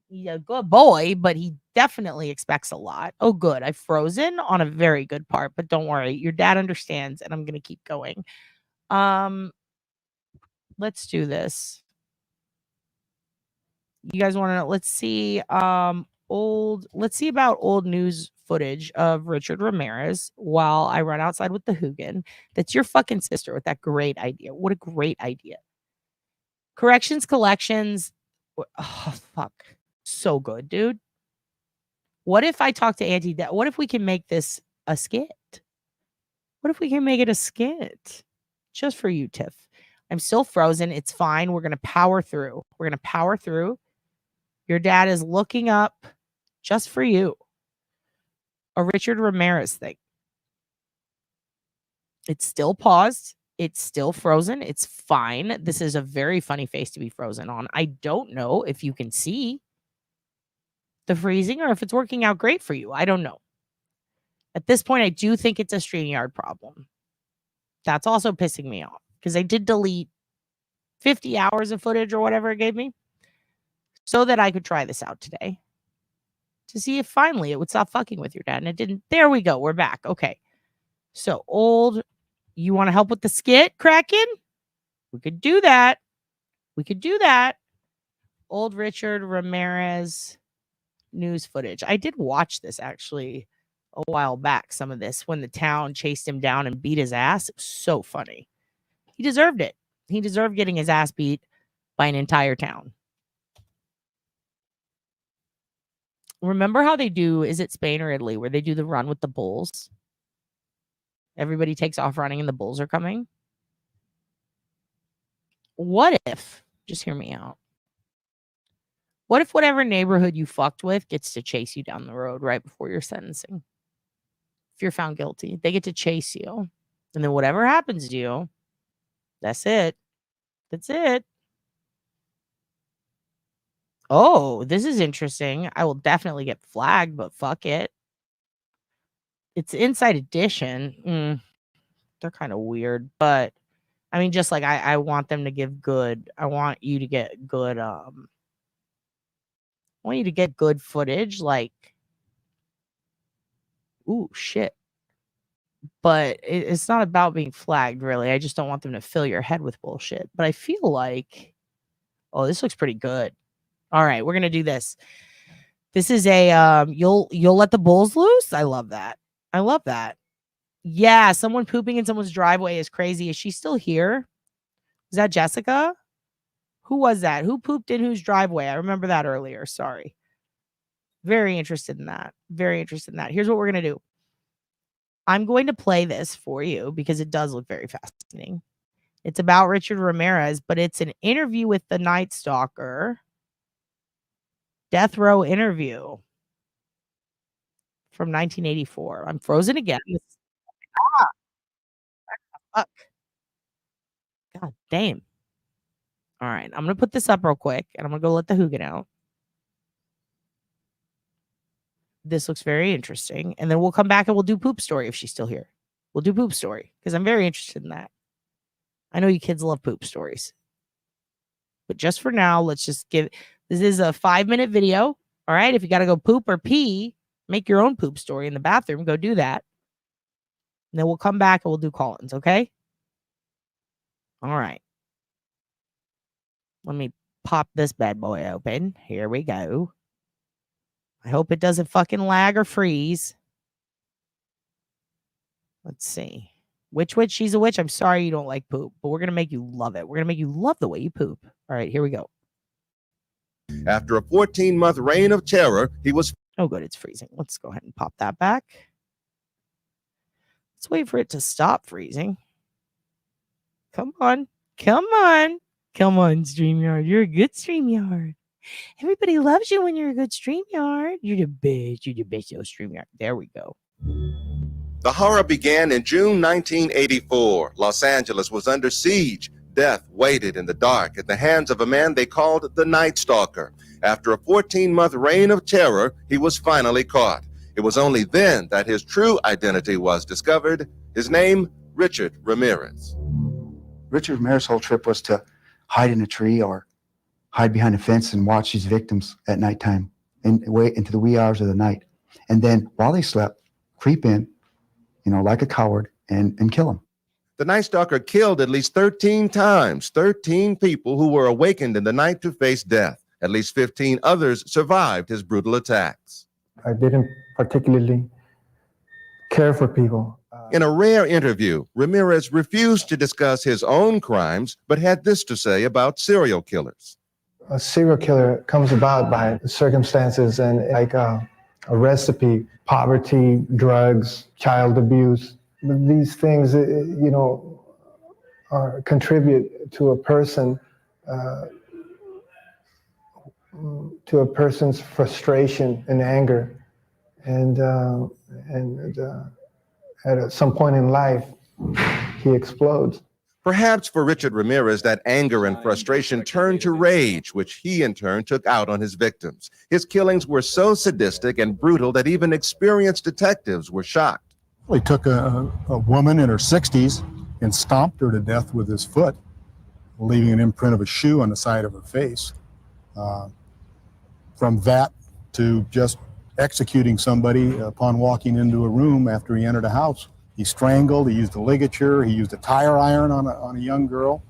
He's a good boy, but he definitely expects a lot. Oh, good. I've frozen on a very good part, but don't worry. Your dad understands, and I'm going to keep going. Let's do this. You guys want to know? Let's see. Let's see about old news footage of Richard Ramirez while I run outside with the Hoogan. That's your fucking sister with that great idea. What a great idea. Corrections collections. Oh, fuck. So good, dude. What if I talk to Auntie? What if we can make this a skit? What if we can make it a skit? Just for you, Tiff. I'm still frozen. It's fine. We're going to power through. We're going to power through. Your dad is looking up just for you. A Richard Ramirez thing. It's still paused. It's still frozen. It's fine. This is a very funny face to be frozen on. I don't know if you can see the freezing or if it's working out great for you. I don't know. At this point, I do think it's a StreamYard problem. That's also pissing me off because I did delete 50 hours of footage or whatever it gave me so that I could try this out today to see if finally it would stop fucking with your dad. And it didn't. There we go. We're back. Okay. So old, you want to help with the skit, Kraken? We could do that. We could do that. Old Richard Ramirez news footage. I did watch this actually a while back, some of this, when the town chased him down and beat his ass. It was so funny. He deserved it. He deserved getting his ass beat by an entire town. Remember how they do, is it Spain or Italy, where they do the run with the bulls? Everybody takes off running and the bulls are coming. What if, just hear me out. What if whatever neighborhood you fucked with gets to chase you down the road right before your sentencing? If you're found guilty, they get to chase you. And then whatever happens to you, that's it. That's it. Oh, this is interesting. I will definitely get flagged, but fuck it. It's Inside Edition. They're kind of weird, but I mean, just like I want them to give good. I want you to get good. I want you to get good footage. Like, ooh, shit. But it's not about being flagged, really. I just don't want them to fill your head with bullshit. But I feel like, oh, this looks pretty good. All right, we're gonna do this. This is a you'll let the bulls loose. I love that. I love that. Yeah, someone pooping in someone's driveway is crazy. Is she still here? Is that Jessica? Who was that? Who pooped in whose driveway? I remember that earlier. Sorry. Very interested in that. Very interested in that. Here's what we're going to do. I'm going to play this for you because it does look very fascinating. It's about Richard Ramirez, but it's an interview with the Night Stalker. Death Row interview from 1984. I'm frozen again. Fuck. God damn. All right. I'm going to put this up real quick and I'm going to go let the Hugin out. This looks very interesting. And then we'll come back and we'll do Poop Story if she's still here. We'll do Poop Story because I'm very interested in that. I know you kids love poop stories. But just for now, let's just give this is a 5-minute video. All right. If you got to go poop or pee, make your own poop story in the bathroom. Go do that. And then we'll come back and we'll do call-ins. Okay. All right. Let me pop this bad boy open. Here we go. I hope it doesn't fucking lag or freeze. Let's see. Which witch? She's a witch. I'm sorry you don't like poop, but we're going to make you love it. We're going to make you love the way you poop. All right, here we go. After a 14-month reign of terror, he was... Oh, good. It's freezing. Let's go ahead and pop that back. Let's wait for it to stop freezing. Come on. Come on. Come on, StreamYard. You're a good StreamYard. Everybody loves you when you're a good StreamYard. You're the best. You're the best, yo, StreamYard. There we go. The horror began in June 1984. Los Angeles was under siege. Death waited in the dark at the hands of a man they called the Night Stalker. After a 14-month reign of terror, he was finally caught. It was only then that his true identity was discovered. His name, Richard Ramirez. Richard Ramirez's whole trip was to hide in a tree or hide behind a fence and watch his victims at nighttime and wait into the wee hours of the night. And then while they slept, creep in, like a coward and kill them. The Night Stalker killed at least 13 times, 13 people who were awakened in the night to face death. At least 15 others survived his brutal attacks. I didn't particularly care for people. In a rare interview, Ramirez refused to discuss his own crimes, but had this to say about serial killers. A serial killer comes about by circumstances and like a recipe, poverty, drugs, child abuse. These things, contribute to a person, to a person's frustration and anger. And at some point in life, he explodes. Perhaps for Richard Ramirez, that anger and frustration turned to rage, which he in turn took out on his victims. His killings were so sadistic and brutal that even experienced detectives were shocked. He took a woman in her 60s and stomped her to death with his foot, leaving an imprint of a shoe on the side of her face. From that to just executing somebody upon walking into a room after he entered a house. He strangled, he used a ligature, he used a tire iron on a young girl,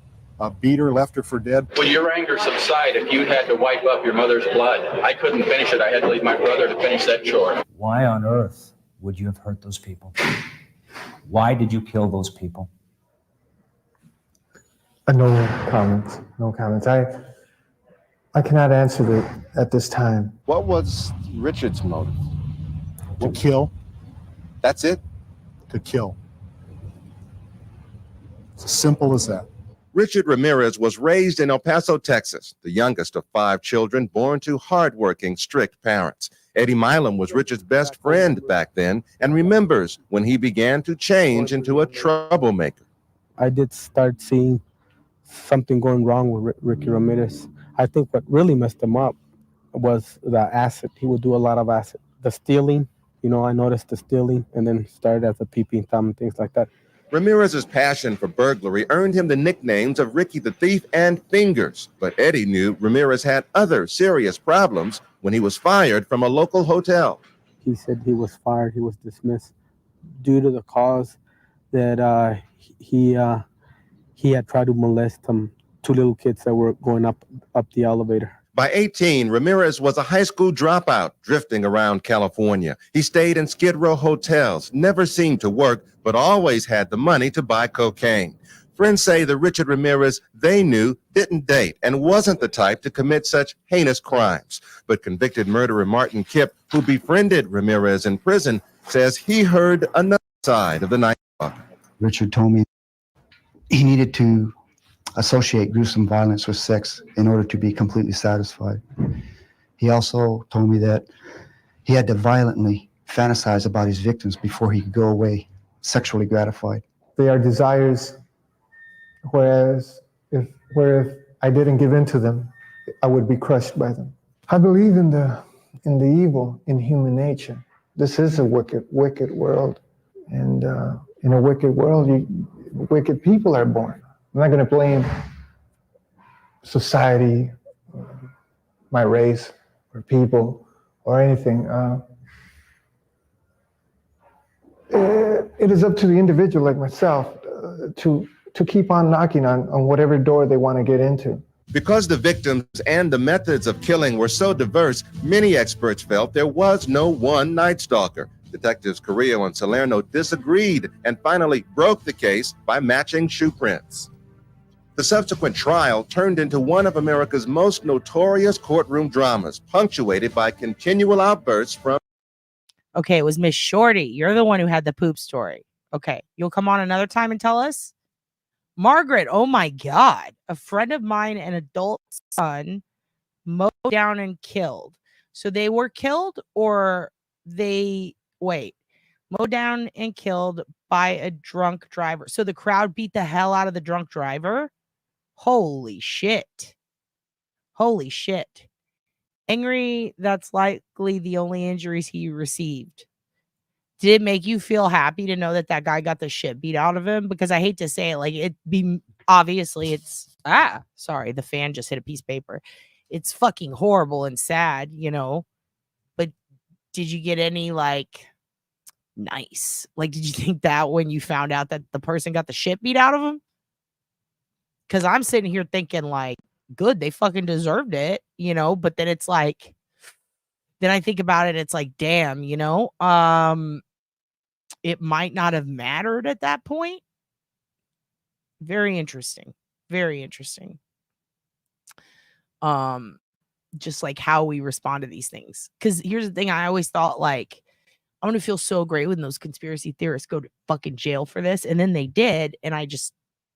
beat her, left her for dead. Will your anger subside if you had to wipe up your mother's blood? I couldn't finish it. I had to leave my brother to finish that chore. Why on earth would you have hurt those people? Why did you kill those people? No comments. No comments. I cannot answer it at this time. What was Richard's motive? To kill. That's it? To kill. It's as simple as that. Richard Ramirez was raised in El Paso, Texas, the youngest of 5 children born to hardworking, strict parents. Eddie Milam was Richard's best friend back then and remembers when he began to change into a troublemaker. I did start seeing something going wrong with Ricky Ramirez. I think what really messed him up was the acid. He would do a lot of acid. The stealing, I noticed the stealing, and then started as a peeping Tom and things like that. Ramirez's passion for burglary earned him the nicknames of Ricky the Thief and Fingers, but Eddie knew Ramirez had other serious problems when he was fired from a local hotel. He said he was fired, he was dismissed due to the cause that he had tried to molest two little kids that were going up the elevator. By 18, Ramirez was a high school dropout, drifting around California. He stayed in Skid Row hotels, never seemed to work, but always had the money to buy cocaine. Friends say the Richard Ramirez they knew didn't date and wasn't the type to commit such heinous crimes. But convicted murderer Martin Kipp, who befriended Ramirez in prison, says he heard another side of the Night Stalker. Richard told me he needed to associate gruesome violence with sex in order to be completely satisfied. He also told me that he had to violently fantasize about his victims before he could go away sexually gratified. They are desires, whereas if I didn't give in to them, I would be crushed by them. I believe in the evil in human nature. This is a wicked world, and in a wicked world, wicked people are born. I'm not going to blame society, my race, or people, or anything. It is up to the individual like myself to keep on knocking on whatever door they want to get into. Because the victims and the methods of killing were so diverse, many experts felt there was no one Night Stalker. Detectives Carrillo and Salerno disagreed and finally broke the case by matching shoe prints. The subsequent trial turned into one of America's most notorious courtroom dramas, punctuated by continual outbursts from... Okay, it was Miss Shorty. You're the one who had the poop story. Okay, you'll come on another time and tell us? Margaret, oh my God. A friend of mine, an adult son, mowed down and killed. So they were killed or mowed down and killed by a drunk driver. So the crowd beat the hell out of the drunk driver? Holy shit. Holy shit. Angry, that's likely the only injuries he received. Did it make you feel happy to know that that guy got the shit beat out of him? Because I hate to say it, like obviously it's, sorry, the fan just hit a piece of paper. It's fucking horrible and sad, but did you get any nice? Did you think that when you found out that the person got the shit beat out of him? Because I'm sitting here thinking good, they fucking deserved it, but then it's then I think about it, it's damn, it might not have mattered at that point. Very interesting. Very interesting. Just how we respond to these things. Because here's the thing, I always thought I'm gonna feel so great when those conspiracy theorists go to fucking jail for this, and then they did, and I just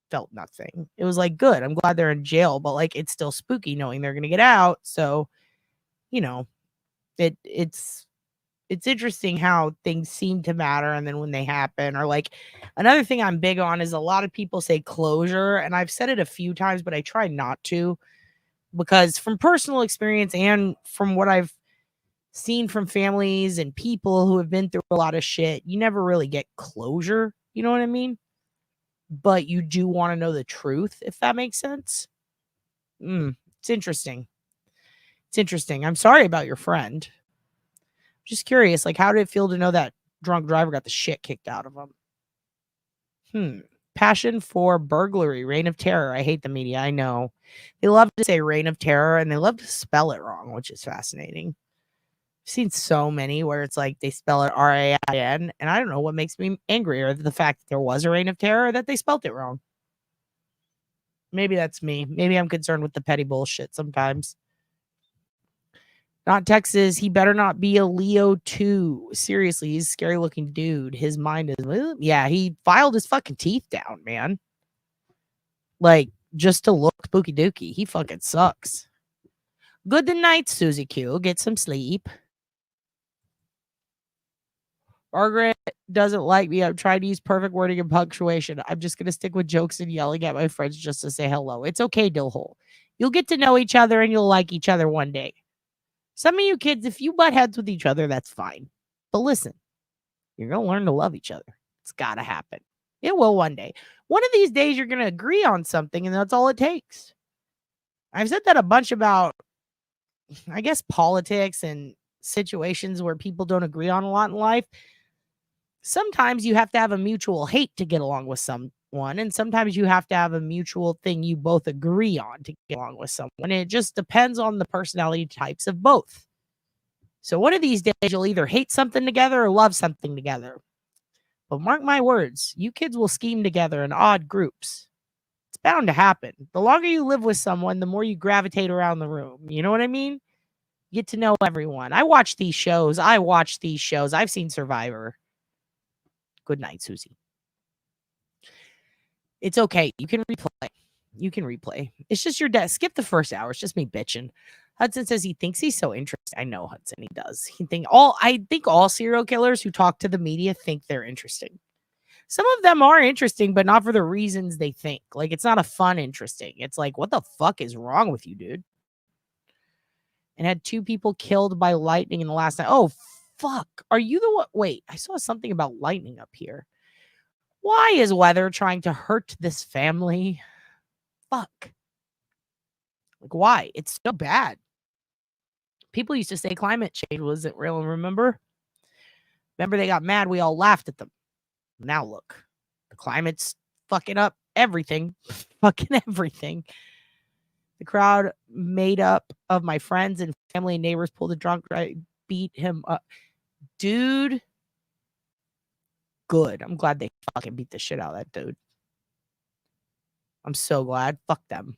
felt nothing. It was good, I'm glad they're in jail, but it's still spooky knowing they're gonna get out. So it's interesting how things seem to matter, and then when they happen, or another thing I'm big on is a lot of people say closure, and I've said it a few times, but I try not to, because from personal experience and from what I've seen from families and people who have been through a lot of shit, you never really get closure, you know what I mean? But you do want to know the truth, if that makes sense. It's interesting. It's interesting. I'm sorry about your friend. Just curious, how did it feel to know that drunk driver got the shit kicked out of him? Passion for burglary, reign of terror. I hate the media, I know. They love to say reign of terror, and they love to spell it wrong, which is fascinating. I've seen so many where it's they spell it R-A-I-N, and I don't know what makes me angrier, the fact that there was a reign of terror or that they spelt it wrong. Maybe that's me. Maybe I'm concerned with the petty bullshit sometimes. Not Texas. He better not be a Leo too. Seriously, he's a scary looking dude. His mind is, yeah, he filed his fucking teeth down, man. Just to look spooky dookie. He fucking sucks. Good night, Susie Q. Get some sleep. Margaret doesn't like me. I'm trying to use perfect wording and punctuation. I'm just going to stick with jokes and yelling at my friends just to say hello. It's okay, Dillhole. You'll get to know each other and you'll like each other one day. Some of you kids, if you butt heads with each other, that's fine. But listen, you're going to learn to love each other. It's got to happen. It will one day. One of these days, you're going to agree on something, and that's all it takes. I've said that a bunch about, I guess, politics and situations where people don't agree on a lot in life. Sometimes you have to have a mutual hate to get along with someone, and sometimes you have to have a mutual thing you both agree on to get along with someone. It just depends on the personality types of both. So one of these days, you'll either hate something together or love something together. But mark my words, you kids will scheme together in odd groups. It's bound to happen. The longer you live with someone, the more you gravitate around the room. You know what I mean? Get to know everyone. I watch these shows. I've seen Survivor. Good night, Susie. It's okay. You can replay. It's just your desk. Skip the first hour. It's just me bitching. Hudson says he thinks he's so interesting. I know Hudson. He does. I think all serial killers who talk to the media think they're interesting. Some of them are interesting, but not for the reasons they think. Like, it's not a fun interesting. It's like, what the fuck is wrong with you, dude? And had 2 people killed by lightning in the last night. Oh, fuck. Are you the one? Wait, I saw something about lightning up here. Why is weather trying to hurt this family? Fuck. Like, why? It's so bad. People used to say climate change wasn't real. Remember they got mad. We all laughed at them. Now look, the climate's fucking up everything. Fucking everything. The crowd made up of my friends and family and neighbors pulled a drunk guy, beat him up. Dude. Good. I'm glad they fucking beat the shit out of that dude. I'm so glad. Fuck them.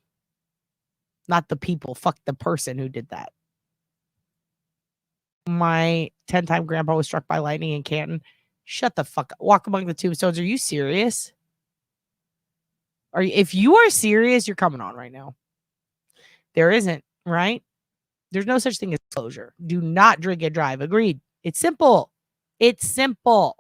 Not the people. Fuck the person who did that. My 10-time grandpa was struck by lightning in Canton. Shut the fuck up. Walk among the tombstones. Are you serious? If you are serious, you're coming on right now. There isn't, right? There's no such thing as closure. Do not drink and drive. Agreed. It's simple. It's simple.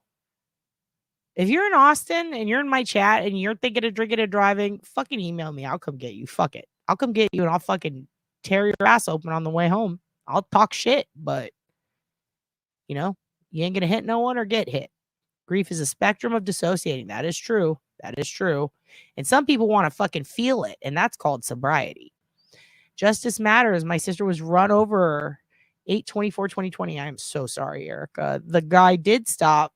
If you're in Austin and you're in my chat and you're thinking of drinking and driving, fucking email me. I'll come get you. Fuck it. I'll come get you and I'll fucking tear your ass open on the way home. I'll talk shit, but you know, you ain't gonna hit no one or get hit. Grief is a spectrum of dissociating. That is true. That is true. And some people want to fucking feel it, and that's called sobriety. Justice matters. My sister was run over 8/24/2020. I am so sorry, Erica. The guy did stop,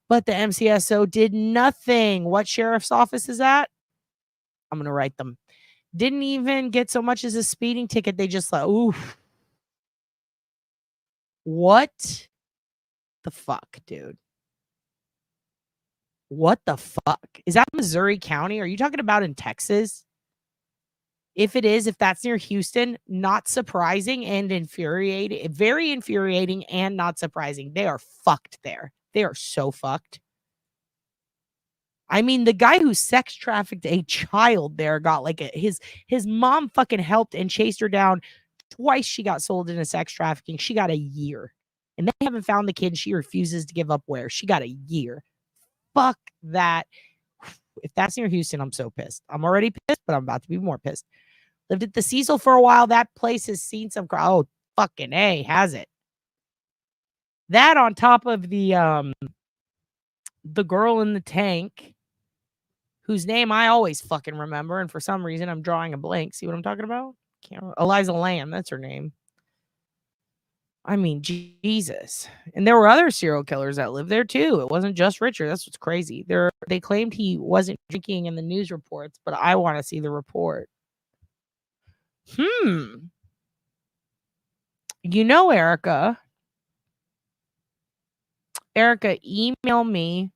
but the MCSO did nothing. What sheriff's office is that? I'm going to write them. Didn't even get so much as a speeding ticket. They just like, oof. What the fuck, dude? What the fuck? Is that Missouri County? Are you talking about in Texas? If it is, if that's near Houston, not surprising and infuriating. Very infuriating and not surprising. They are fucked there. They are so fucked. I mean, the guy who sex trafficked a child there got like his mom fucking helped and chased her down. Twice she got sold into sex trafficking. She got a year. And they haven't found the kid and she refuses to give up where. She got a year. Fuck that. If that's near Houston, I'm so pissed. I'm already pissed, but I'm about to be more pissed. Lived at the Cecil for a while. That place has seen some crowd. Oh, fucking A, has it? That on top of the girl in the tank, whose name I always fucking remember, and for some reason I'm drawing a blank. See what I'm talking about? Can't remember. Eliza Lamb, that's her name. I mean, Jesus. And there were other serial killers that lived there too. It wasn't just Richard. That's what's crazy. They claimed he wasn't drinking in the news reports, but I want to see the report. You know, Erica, email me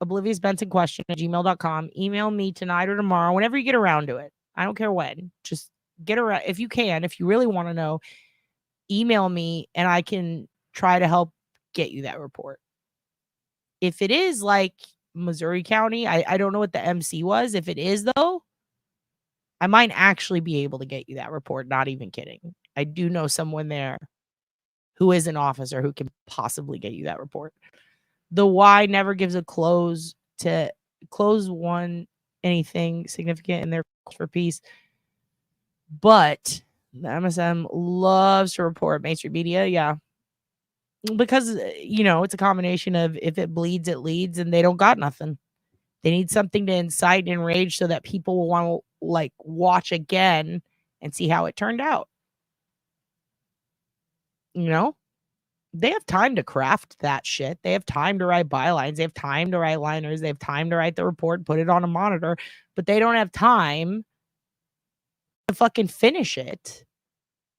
Oblivious Benson question at gmail.com. Email me tonight or tomorrow, whenever you get around to it. I don't care when. Just get around. If you can, if you really want to know, email me and I can try to help get you that report. If it is like Missouri County, I don't know what the MC was. If it is, though, I might actually be able to get you that report. Not even kidding. I do know someone there who is an officer who can possibly get you that report. The Y never gives a close one anything significant in their calls for peace. But The MSM loves to report mainstream media. Yeah. Because, it's a combination of if it bleeds, it leads, and they don't got nothing. They need something to incite and enrage so that people will want to watch again and see how it turned out. They have time to craft that shit. They have time to write bylines. They have time to write liners. They have time to write the report, put it on a monitor, but they don't have time to fucking finish it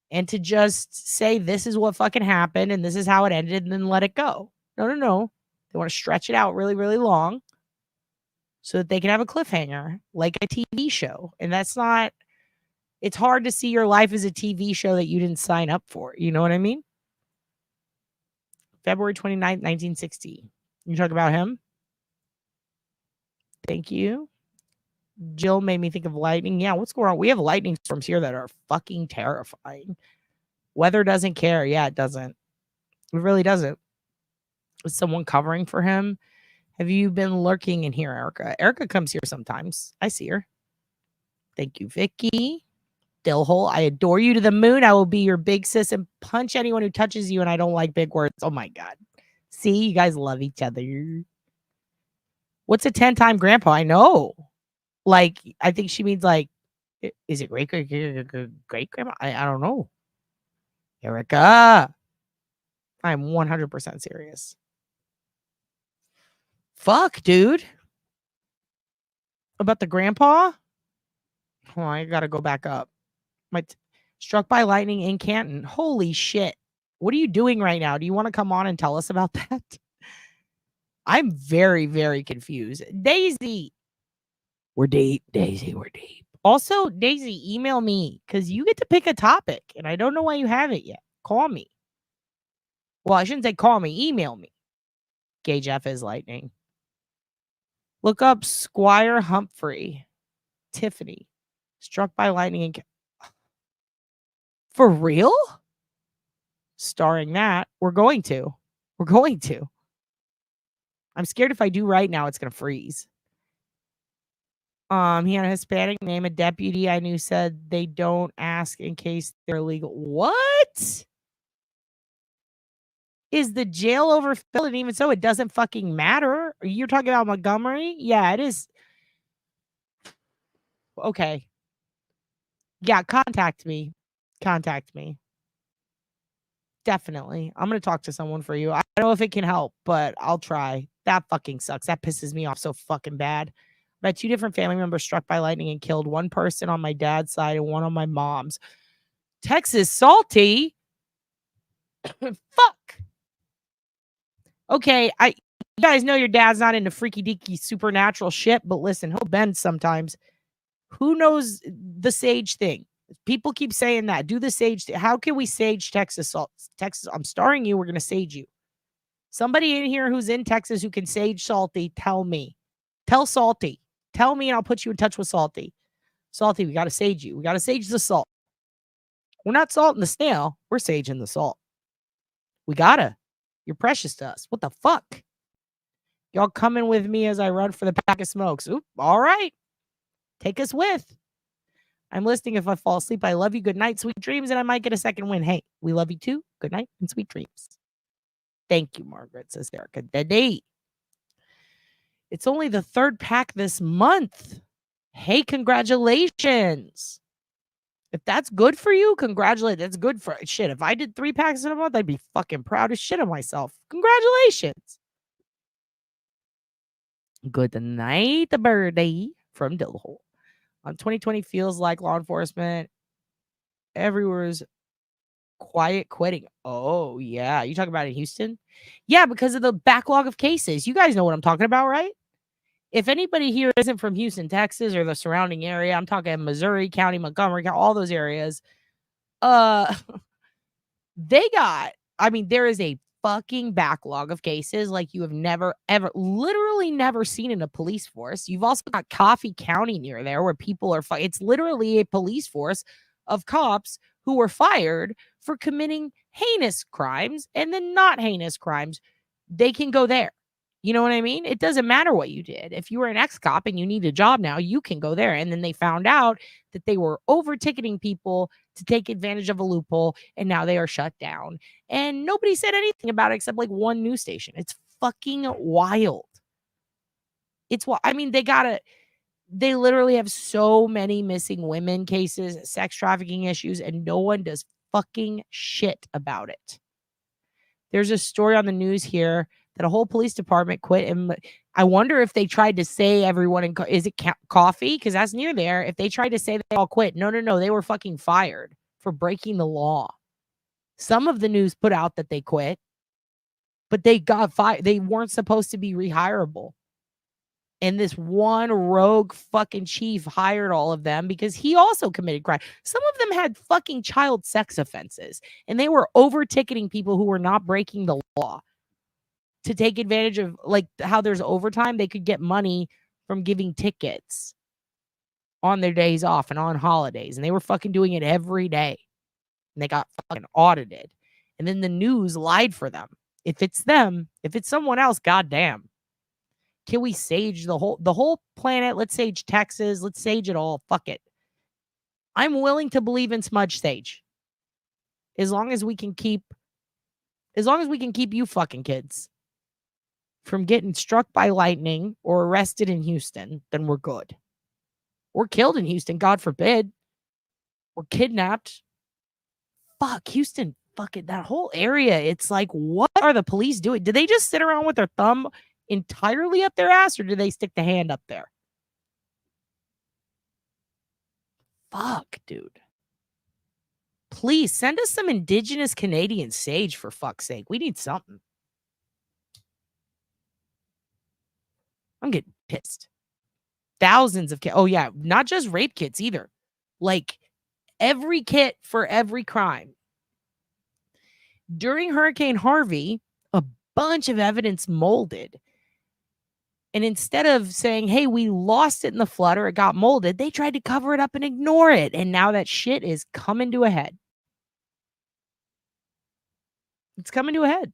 and to just say, this is what fucking happened and this is how it ended and then let it go. No. They want to stretch it out really, really long so that they can have a cliffhanger like a TV show. And it's hard to see your life as a TV show that you didn't sign up for. You know what I mean? February 29th, 1960. You talk about him? Thank you. Jill made me think of lightning. Yeah, what's going on? We have lightning storms here that are fucking terrifying. Weather doesn't care. Yeah, it doesn't. It really doesn't. Is someone covering for him? Have you been lurking in here, Erica? Erica comes here sometimes. I see her. Thank you, Vicky. Dillhole, I adore you to the moon. I will be your big sis and punch anyone who touches you, and I don't like big words. Oh my God. See, you guys love each other. What's a 10-time grandpa? I know. I think she means is it great grandma? I don't know. Erica. I'm 100% serious. Fuck, dude. About the grandpa? Oh, I gotta go back up. Struck by lightning in Canton. Holy shit. What are you doing right now? Do you want to come on and tell us about that? I'm very, very confused. Daisy. We're deep. Daisy, we're deep. Also, Daisy, email me because you get to pick a topic and I don't know why you haven't yet. Call me. Well, I shouldn't say call me. Email me. Gauge F is lightning. Look up Squire Humphrey. Tiffany. Struck by lightning in For real? Starring that. We're going to. I'm scared if I do right now, it's going to freeze. He had a Hispanic name. A deputy I knew said they don't ask in case they're illegal. What? Is the jail overfilled? And even so, it doesn't fucking matter. You're talking about Montgomery? Yeah, it is. Okay. Yeah, contact me. Definitely. I'm going to talk to someone for you. I don't know if it can help, but I'll try. That fucking sucks. That pisses me off so fucking bad. I had 2 different family members struck by lightning and killed. One person on my dad's side and one on my mom's. Texas salty? Fuck. Okay, you guys know your dad's not into freaky deaky supernatural shit, but listen, he'll bend sometimes. Who knows the sage thing? People keep saying that. Do the sage. How can we sage Texas? Texas, I'm starring you. We're going to sage you. Somebody in here who's in Texas who can sage Salty, tell me. Tell Salty. Tell me and I'll put you in touch with Salty. Salty, we got to sage you. We got to sage the salt. We're not salting the snail. We're saging the salt. We got to. You're precious to us. What the fuck? Y'all coming with me as I run for the pack of smokes. Oop, all right. Take us with. I'm listening if I fall asleep. I love you. Good night, sweet dreams, and I might get a second win. Hey, we love you too. Good night and sweet dreams. Thank you, Margaret, says Erica. Daddy. It's only the 3rd pack this month. Hey, congratulations. If that's good for you, congratulate. That's good for shit. If I did 3 packs in a month, I'd be fucking proud as shit of myself. Congratulations. Good night, birdie from Dillhole. 2020 feels like law enforcement everywhere's quiet quitting. Oh, yeah. You talking about in Houston? Yeah, because of the backlog of cases. You guys know what I'm talking about, right? If anybody here isn't from Houston, Texas, or the surrounding area, I'm talking Missouri County, Montgomery County, all those areas. There is a fucking backlog of cases like you have never, ever, literally never seen in a police force. You've also got Coffee County near there where people are, it's literally a police force of cops who were fired for committing heinous crimes and then not heinous crimes. They can go there. You know what I mean? It doesn't matter what you did. If you were an ex-cop and you need a job now, you can go there. And then they found out that they were over-ticketing people to take advantage of a loophole, and now they are shut down. And nobody said anything about it except like one news station. It's fucking wild. I mean, they literally have so many missing women cases, sex trafficking issues, and no one does fucking shit about it. There's a story on the news here that a whole police department quit. And I wonder if they tried to say everyone is it coffee? Because that's near there. If they tried to say they all quit, no. They were fucking fired for breaking the law. Some of the news put out that they quit, but they got fired. They weren't supposed to be rehirable. And this one rogue fucking chief hired all of them because he also committed crime. Some of them had fucking child sex offenses, and they were over ticketing people who were not breaking the law to take advantage of, like, how there's overtime. They could get money from giving tickets on their days off and on holidays. And they were fucking doing it every day. And they got fucking audited. And then the news lied for them. If it's them, if it's someone else, goddamn. Can we sage the whole planet? Let's sage Texas. Let's sage it all. Fuck it. I'm willing to believe in smudge sage. As long as we can keep you fucking kids from getting struck by lightning or arrested in Houston, then we're good. Or killed in Houston, God forbid. Or kidnapped. Fuck, Houston, fuck it. That whole area, it's like, what are the police doing? Did they just sit around with their thumb entirely up their ass, or do they stick the hand up there? Fuck, dude. Please send us some indigenous Canadian sage, for fuck's sake. We need something. I'm getting pissed. Thousands of kits. Oh, yeah. Not just rape kits either. Like, every kit for every crime. During Hurricane Harvey, a bunch of evidence molded. And instead of saying, hey, we lost it in the flood or it got molded, they tried to cover it up and ignore it. And now that shit is coming to a head. It's coming to a head.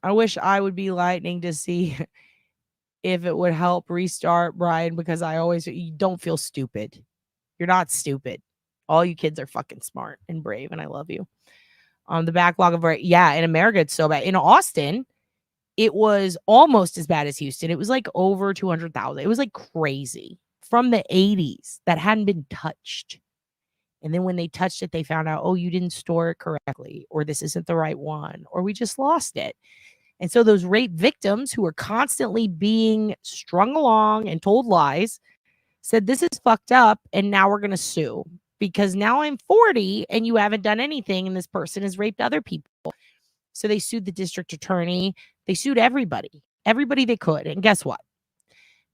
I wish I would be lightning to see if it would help restart, Brian, because you don't feel stupid. You're not stupid. All you kids are fucking smart and brave, and I love you. The backlog of in America, it's so bad. In Austin, it was almost as bad as Houston. It was like over 200,000. It was like crazy from the 80s that hadn't been touched. And then when they touched it, they found out, oh, you didn't store it correctly, or this isn't the right one, or we just lost it. And so those rape victims who were constantly being strung along and told lies said, this is fucked up, and now we're going to sue because now I'm 40 and you haven't done anything, and this person has raped other people. So they sued the district attorney. They sued everybody they could. And guess what?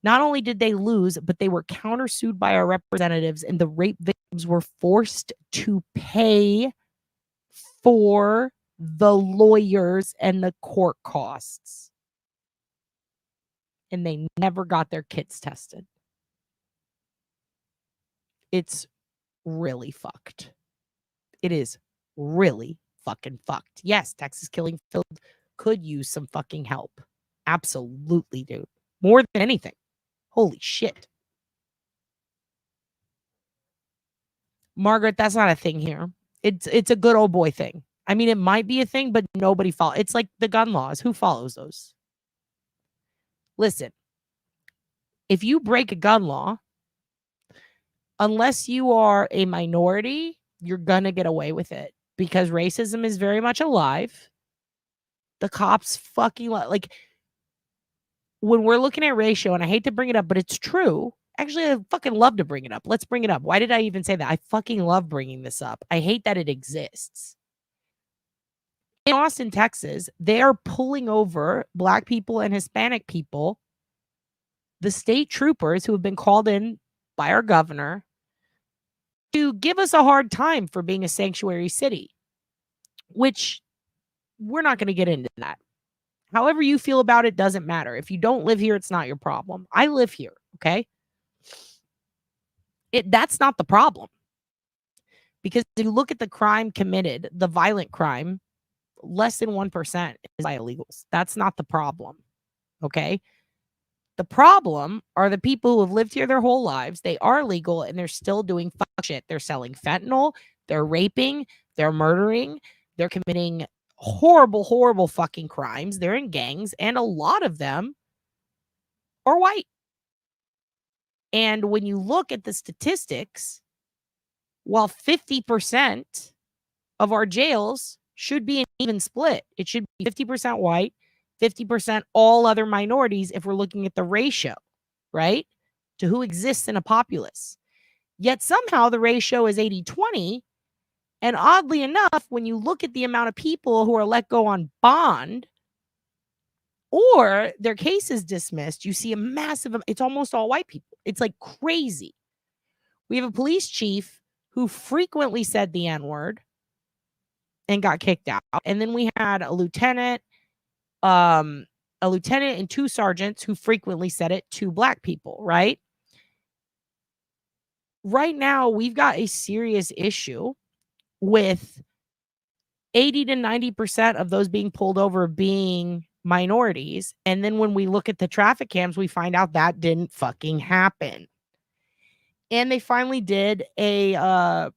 Not only did they lose, but they were countersued by our representatives, and the rape victims were forced to pay for the lawyers and the court costs. And they never got their kits tested. It's really fucked. It is really fucking fucked. Yes, Texas killing field could use some fucking help. Absolutely, dude. More than anything. Holy shit. Margaret, that's not a thing here. It's a good old boy thing. I mean, it might be a thing, but nobody follows. It's like the gun laws. Who follows those? Listen, if you break a gun law, unless you are a minority, you're going to get away with it because racism is very much alive. The cops fucking like when we're looking at ratio, and I hate to bring it up, but it's true. Actually, I fucking love to bring it up. Let's bring it up. Why did I even say that? I fucking love bringing this up. I hate that it exists. In Austin, Texas, they are pulling over Black people and Hispanic people, the state troopers who have been called in by our governor to give us a hard time for being a sanctuary city, which we're not going to get into that. However you feel about it doesn't matter. If you don't live here, it's not your problem. I live here, okay? That's not the problem. Because if you look at the crime committed, the violent crime, less than 1% is by illegals. That's not the problem, okay? The problem are the people who have lived here their whole lives. They are legal and they're still doing fuck shit. They're selling fentanyl, they're raping, they're murdering, they're committing horrible, horrible fucking crimes. They're in gangs, and a lot of them are white. And when you look at the statistics, while 50% of our jails should be an even split, it should be 50% white, 50% all other minorities if we're looking at the ratio, right, to who exists in a populace. Yet somehow the ratio is 80-20. And oddly enough, when you look at the amount of people who are let go on bond or their case is dismissed, you see a massive, it's almost all white people. It's like crazy. We have a police chief who frequently said the N-word and got kicked out. And then we had a lieutenant and 2 sergeants who frequently said it to black people, right? Right now, we've got a serious issue with 80 to 90% of those being pulled over being minorities. And then when we look at the traffic cams, we find out that didn't fucking happen. And they finally did a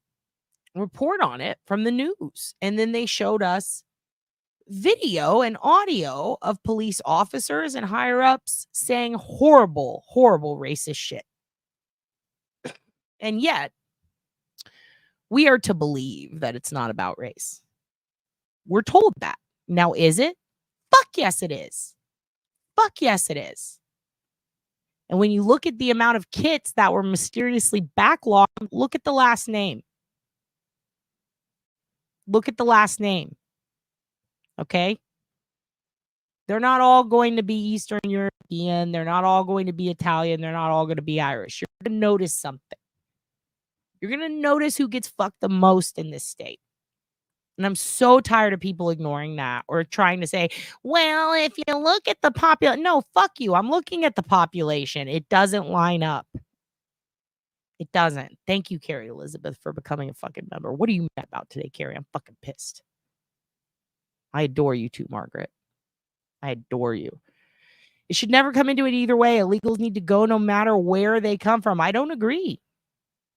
report on it from the news. And then they showed us video and audio of police officers and higher ups saying horrible, horrible racist shit. And yet, we are to believe that it's not about race. We're told that. Now, is it? Fuck yes, it is. Fuck yes, it is. And when you look at the amount of kits that were mysteriously backlogged, look at the last name. Look at the last name. Okay? They're not all going to be Eastern European. They're not all going to be Italian. They're not all going to be Irish. You're going to notice something. You're going to notice who gets fucked the most in this state. And I'm so tired of people ignoring that or trying to say, well, if you look at the population. No, fuck you. I'm looking at the population. It doesn't line up. It doesn't. Thank you, Carrie Elizabeth, for becoming a fucking member. What are you mad about today, Carrie? I'm fucking pissed. I adore you too, Margaret. I adore you. It should never come into it either way. Illegals need to go no matter where they come from. I don't agree.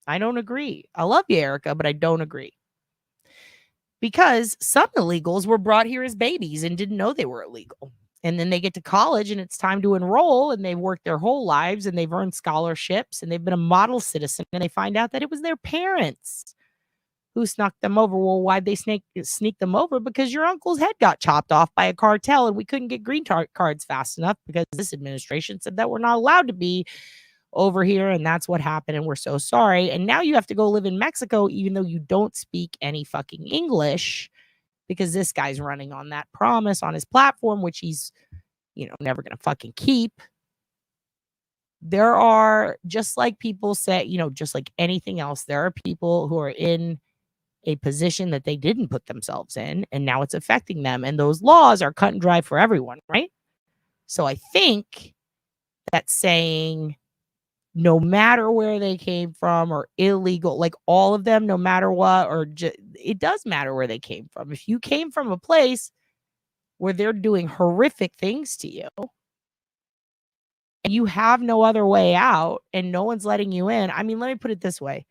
I don't agree. I love you, Erica, but I don't agree. Because some illegals were brought here as babies and didn't know they were illegal. And then they get to college and it's time to enroll and they've worked their whole lives and they've earned scholarships and they've been a model citizen and they find out that it was their parents who snuck them over. Well, why'd they sneak them over? Because your uncle's head got chopped off by a cartel and we couldn't get green cards fast enough because this administration said that we're not allowed to be over here, and that's what happened, and we're so sorry. And now you have to go live in Mexico even though you don't speak any fucking English because this guy's running on that promise on his platform, which he's, never gonna fucking keep. There are, just like people say, just like anything else, there are people who are in a position that they didn't put themselves in, and now it's affecting them, and those laws are cut and dry for everyone, right? So I think that saying no matter where they came from or illegal, like all of them, no matter what, or it does matter where they came from. If you came from a place where they're doing horrific things to you and you have no other way out and no one's letting you in. I mean, let me put it this way.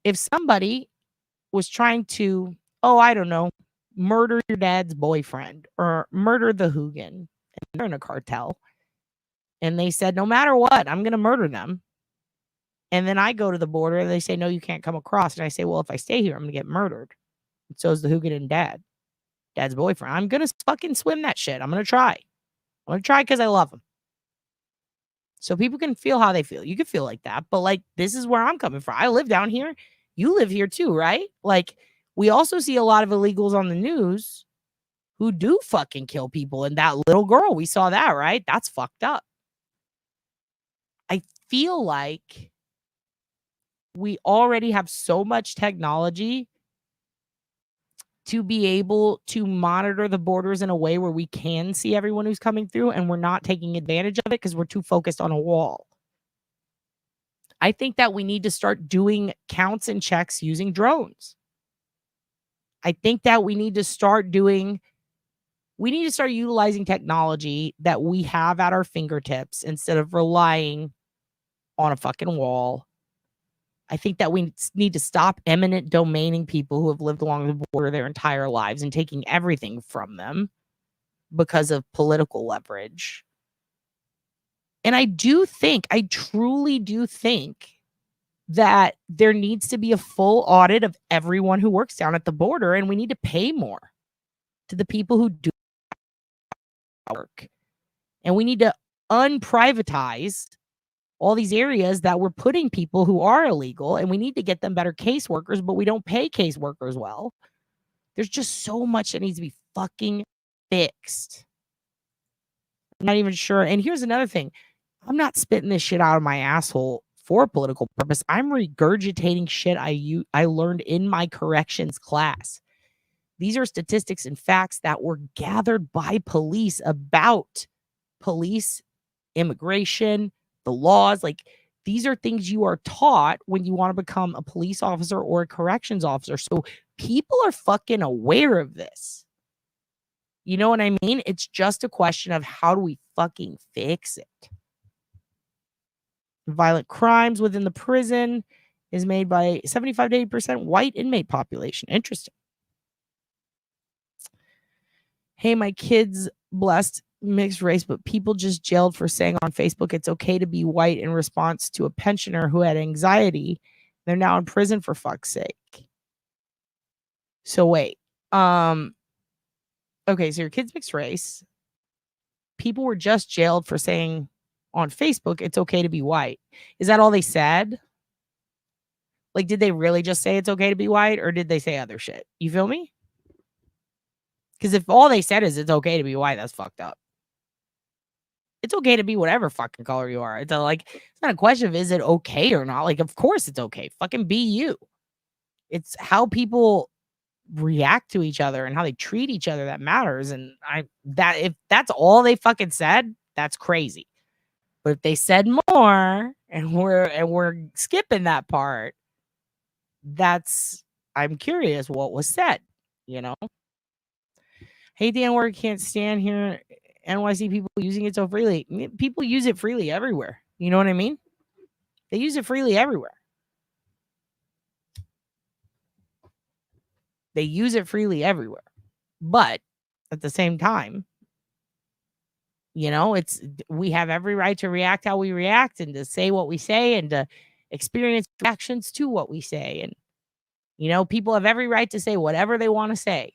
If somebody was trying to, I don't know, murder your dad's boyfriend or murder the Hoogan, and they're in a cartel, and they said, no matter what, I'm going to murder them. And then I go to the border and they say, no, you can't come across. And I say, well, if I stay here, I'm going to get murdered. And so is the Hoogan and dad's boyfriend. I'm going to fucking swim that shit. I'm going to try. I'm going to try because I love him. So people can feel how they feel. You can feel like that. But like, this is where I'm coming from. I live down here. You live here too, right? Like, we also see a lot of illegals on the news who do fucking kill people. And that little girl, we saw that, right? That's fucked up. I feel like we already have so much technology to be able to monitor the borders in a way where we can see everyone who's coming through, and we're not taking advantage of it because we're too focused on a wall. I think that we need to start doing counts and checks using drones. I think that we need to start doing We need to start utilizing technology that we have at our fingertips instead of relying on a fucking wall. I think that we need to stop eminent domaining people who have lived along the border their entire lives and taking everything from them because of political leverage. And I truly do think that there needs to be a full audit of everyone who works down at the border, and we need to pay more to the people who do work. And we need to unprivatize all these areas that we're putting people who are illegal, and we need to get them better caseworkers, but we don't pay caseworkers well. There's just so much that needs to be fucking fixed. I'm not even sure. And here's another thing. I'm not spitting this shit out of my asshole for a political purpose. I'm regurgitating shit I learned in my corrections class. These are statistics and facts that were gathered by police about police, immigration, the laws. Like, these are things you are taught when you want to become a police officer or a corrections officer. So people are fucking aware of this. You know what I mean? It's just a question of how do we fucking fix it? Violent crimes within the prison is made by 75 to 80% white inmate population. Interesting. Hey, my kid's blessed mixed race, but people just jailed for saying on Facebook it's okay to be white in response to a pensioner who had anxiety. They're now in prison for fuck's sake. So wait. Okay, so your kid's mixed race. People were just jailed for saying on Facebook it's okay to be white. Is that all they said? Like, did they really just say it's okay to be white, or did they say other shit? You feel me? Because if all they said is it's okay to be white, that's fucked up. It's okay to be whatever fucking color you are. It's not a question of is it okay or not. Like, of course it's okay. Fucking be you. It's how people react to each other and how they treat each other that matters. And if that's all they fucking said, that's crazy. But if they said more and we're skipping that part, I'm curious what was said, you know? Hate the N-word, can't stand here. NYC people using it so freely. People use it freely everywhere. You know what I mean? They use it freely everywhere. They use it freely everywhere. But at the same time, you know, we have every right to react how we react and to say what we say and to experience reactions to what we say. And, you know, people have every right to say whatever they want to say,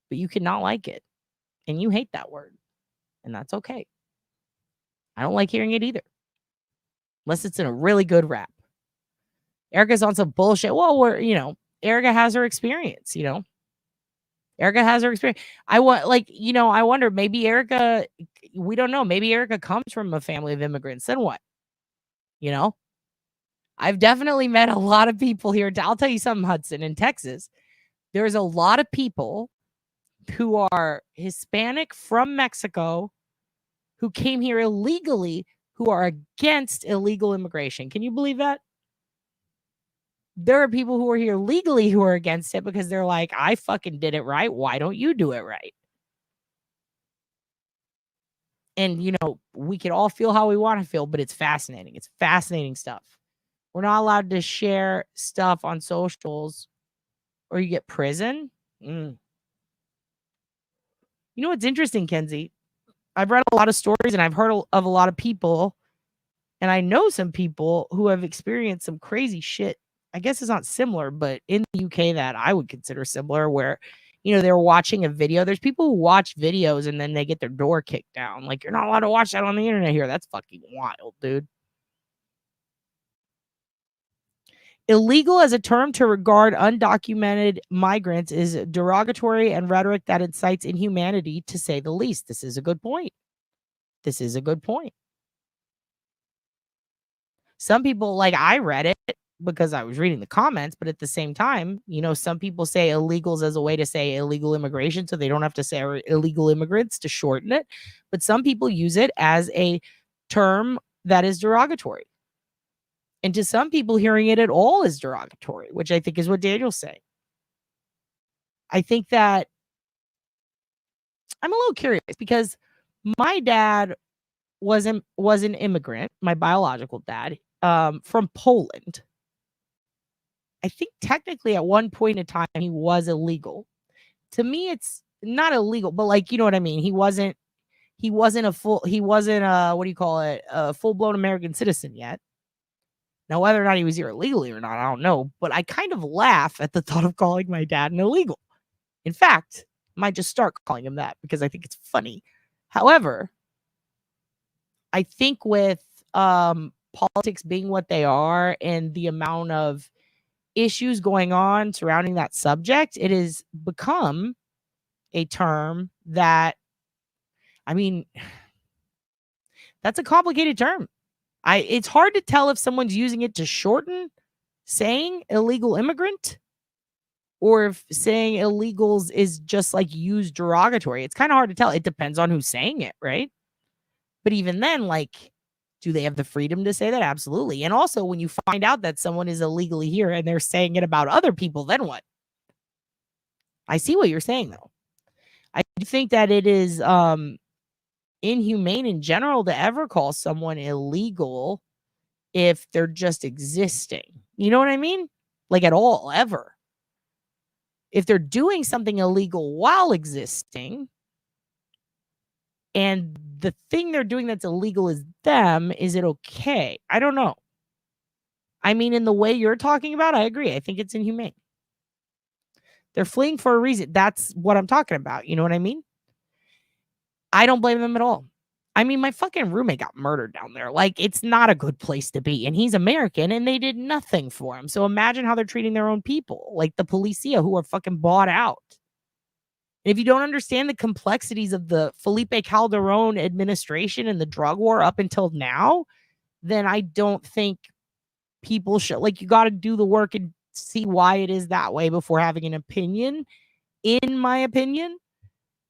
but you cannot like it. And you hate that word. And that's okay. I don't like hearing it either. Unless it's in a really good rap. Erica's on some bullshit. Well, Erica has her experience, you know. Erica has her experience. I wonder, maybe Erica, we don't know. Maybe Erica comes from a family of immigrants. Then what? You know? I've definitely met a lot of people here. I'll tell you something, Hudson, in Texas. There's a lot of people who are Hispanic from Mexico who came here illegally, who are against illegal immigration. Can you believe that? There are people who are here legally who are against it because they're like, I fucking did it right. Why don't you do it right? And, you know, we can all feel how we want to feel, but it's fascinating. It's fascinating stuff. We're not allowed to share stuff on socials or you get prison. You know what's interesting, Kenzie? I've read a lot of stories and I've heard of a lot of people, and I know some people who have experienced some crazy shit. I guess it's not similar, but in the UK that I would consider similar, where, you know, they're watching a video. There's people who watch videos and then they get their door kicked down. Like, you're not allowed to watch that on the internet here. That's fucking wild, dude. Illegal as a term to regard undocumented migrants is derogatory and rhetoric that incites inhumanity, to say the least. This is a good point. This is a good point. Some people, like, I read it because I was reading the comments, but at the same time, you know, some people say illegals as a way to say illegal immigration, so they don't have to say illegal immigrants to shorten it. But some people use it as a term that is derogatory. And to some people, hearing it at all is derogatory, which I think is what Daniel's saying. I think that I'm a little curious because my dad was an immigrant, my biological dad, from Poland. I think technically at one point in time he was illegal. To me, it's not illegal, but like, you know what I mean? He wasn't a full-blown American citizen yet. Now, whether or not he was here illegally or not, I don't know, but I kind of laugh at the thought of calling my dad an illegal. In fact, I might just start calling him that because I think it's funny. However, I think with politics being what they are and the amount of issues going on surrounding that subject, it has become a term that, I mean, that's a complicated term. It's hard to tell if someone's using it to shorten saying illegal immigrant or if saying illegals is just like used derogatory. It's kind of hard to tell. It depends on who's saying it, right? But even then, like, do they have the freedom to say that? Absolutely. And also, when you find out that someone is illegally here and they're saying it about other people, then what? I see what you're saying, though. I do think that it is inhumane in general to ever call someone illegal if they're just existing. You know what I mean? Like at all, ever. If they're doing something illegal while existing, and the thing they're doing that's illegal is them, is it okay? I don't know. I mean, in the way you're talking about, I agree. I think it's inhumane. They're fleeing for a reason. That's what I'm talking about. You know what I mean? I don't blame them at all. I mean, my fucking roommate got murdered down there. Like, it's not a good place to be. And he's American and they did nothing for him. So imagine how they're treating their own people, like the policia who are fucking bought out. And if you don't understand the complexities of the Felipe Calderon administration and the drug war up until now, then I don't think people should, like, you got to do the work and see why it is that way before having an opinion, in my opinion.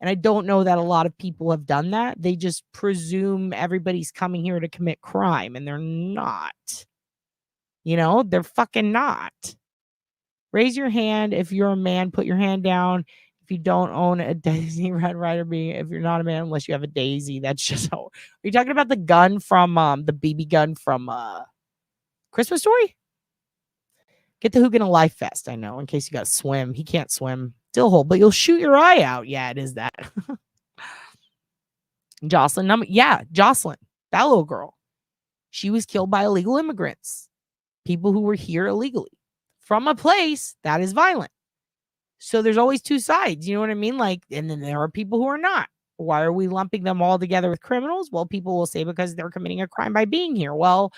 And I don't know that a lot of people have done that. They just presume everybody's coming here to commit crime, and they're not. You know, they're fucking not. Raise your hand if you're a man. Put your hand down if you don't own a Daisy Red Ryder being. If you're not a man, unless you have a Daisy, that's just how. Are you talking about the gun from the BB gun from Christmas Story? Get the Hook in a life vest. I know, in case you got to swim. He can't swim. Still hold, but you'll shoot your eye out. Yeah, it is that. Jocelyn, Jocelyn, that little girl. She was killed by illegal immigrants, people who were here illegally from a place that is violent. So there's always two sides. You know what I mean? Like, and then there are people who are not. Why are we lumping them all together with criminals? Well, people will say because they're committing a crime by being here. Well,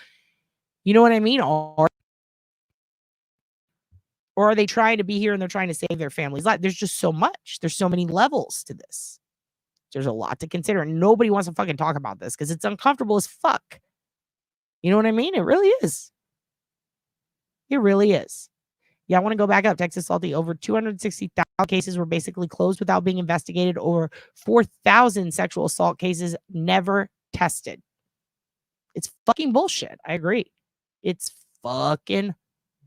you know what I mean? Or are they trying to be here and they're trying to save their family's life? There's just so much. There's so many levels to this. There's a lot to consider. And nobody wants to fucking talk about this because it's uncomfortable as fuck. You know what I mean? It really is. It really is. Yeah, I want to go back up. Texas Salty, over 260,000 cases were basically closed without being investigated. Over 4,000 sexual assault cases never tested. It's fucking bullshit. I agree. It's fucking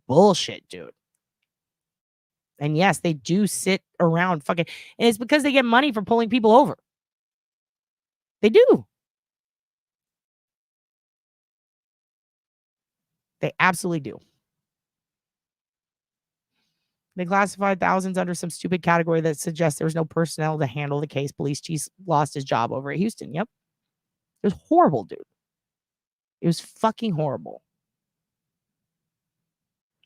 bullshit, dude. And yes, they do sit around fucking, and it's because they get money for pulling people over. They do. They absolutely do. They classified thousands under some stupid category that suggests there was no personnel to handle the case. Police chief lost his job over at Houston. Yep. It was horrible, dude. It was fucking horrible.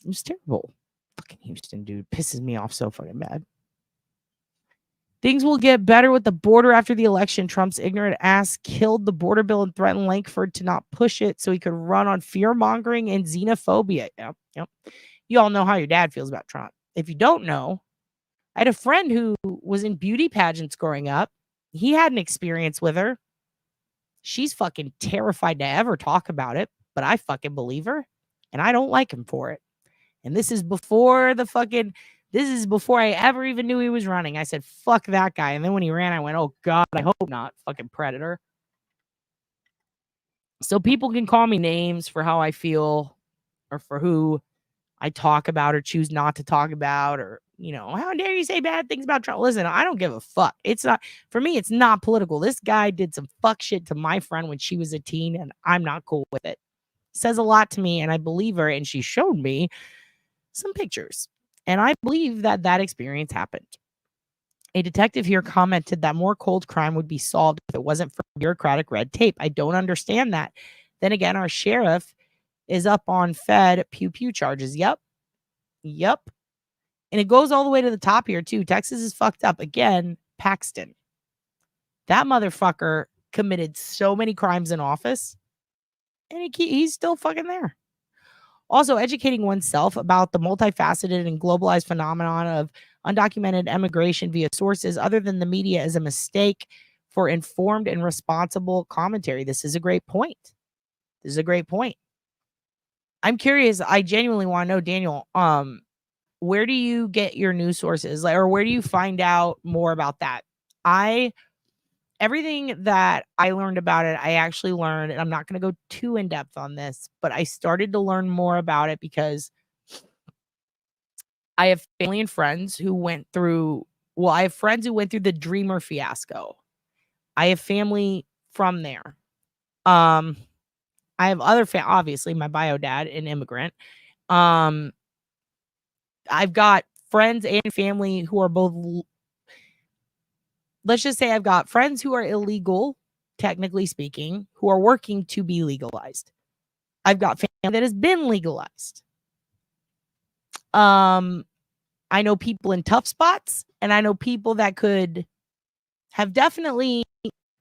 It was terrible. Fucking Houston, dude. Pisses me off so fucking bad. Things will get better with the border after the election. Trump's ignorant ass killed the border bill and threatened Lankford to not push it so he could run on fear-mongering and xenophobia. Yep. You all know how your dad feels about Trump. If you don't know, I had a friend who was in beauty pageants growing up. He had an experience with her. She's fucking terrified to ever talk about it, but I fucking believe her, and I don't like him for it. And this is before I ever even knew he was running. I said, fuck that guy. And then when he ran, I went, oh God, I hope not. Fucking predator. So people can call me names for how I feel or for who I talk about or choose not to talk about, or, how dare you say bad things about Trump? Listen, I don't give a fuck. It's not, for me, it's not political. This guy did some fuck shit to my friend when she was a teen, and I'm not cool with it. Says a lot to me, and I believe her, and she showed me some pictures, and I believe that that experience happened. A detective here commented that more cold crime would be solved if it wasn't for bureaucratic red tape. I don't understand that. Then again, our sheriff is up on Fed pew pew charges. Yep. And it goes all the way to the top here too. Texas is fucked up. Again, Paxton. That motherfucker committed so many crimes in office, and he's still fucking there. Also, educating oneself about the multifaceted and globalized phenomenon of undocumented immigration via sources other than the media is a mistake for informed and responsible commentary. This is a great point. I'm curious. I genuinely want to know, Daniel, where do you get your news sources? Or where do you find out more about that? Everything that I learned about it, I actually learned, and I'm not going to go too in depth on this, but I started to learn more about it because I have family and friends who went through the Dreamer fiasco. I have family from there. I have other obviously my bio dad, an immigrant. I've got friends and family who are both, let's just say I've got friends who are illegal, technically speaking, who are working to be legalized. I've got family that has been legalized. I know people in tough spots, and I know people that could have definitely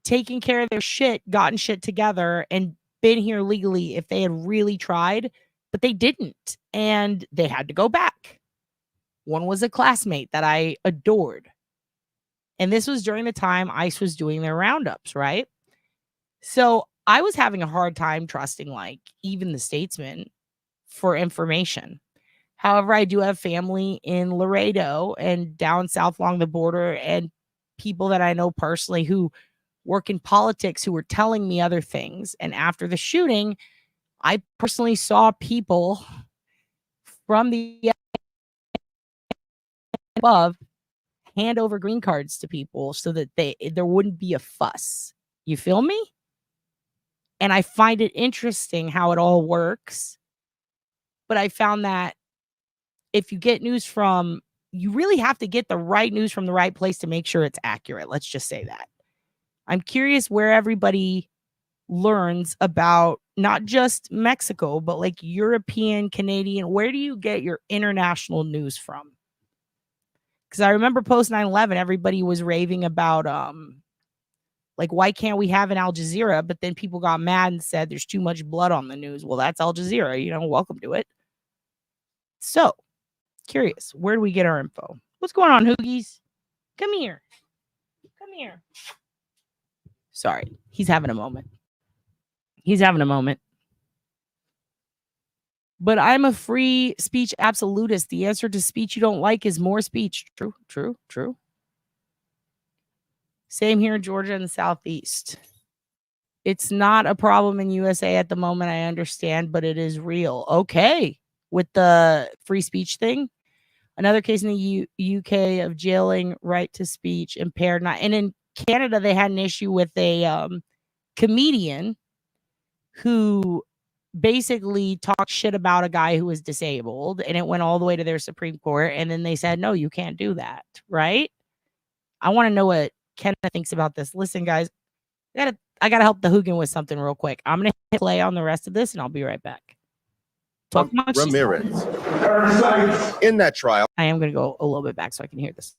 taken care of their shit, gotten shit together, and been here legally if they had really tried, but they didn't, and they had to go back. One was a classmate that I adored. And this was during the time ICE was doing their roundups, right? So I was having a hard time trusting, like, even the Statesman for information. However, I do have family in Laredo and down south along the border, and people that I know personally who work in politics who were telling me other things. And after the shooting, I personally saw people from the above hand over green cards to people so that there wouldn't be a fuss. You feel me? And I find it interesting how it all works. But I found that if you get news you really have to get the right news from the right place to make sure it's accurate. Let's just say that. I'm curious where everybody learns about not just Mexico, but like European, Canadian. Where do you get your international news from? Because I remember post 9/11, everybody was raving about like, why can't we have an Al Jazeera? But then people got mad and said there's too much blood on the news. Well, that's Al Jazeera, welcome to it. So curious, where do we get our info? What's going on, Hoogies? Come here. Sorry, he's having a moment. But I'm a free speech absolutist. The answer to speech you don't like is more speech. True. Same here in Georgia and the Southeast. It's not a problem in USA at the moment, I understand, but it is real. Okay, with the free speech thing. Another case in the UK of jailing right to speech impaired. And in Canada, they had an issue with a comedian who basically talked shit about a guy who was disabled, and it went all the way to their Supreme Court. And then they said, no, you can't do that. Right. I want to know what Kenneth thinks about this. Listen, guys, I gotta help the Hugin with something real quick. I'm going to hit play on the rest of this and I'll be right back. Ramirez. In that trial, I am going to go a little bit back so I can hear this.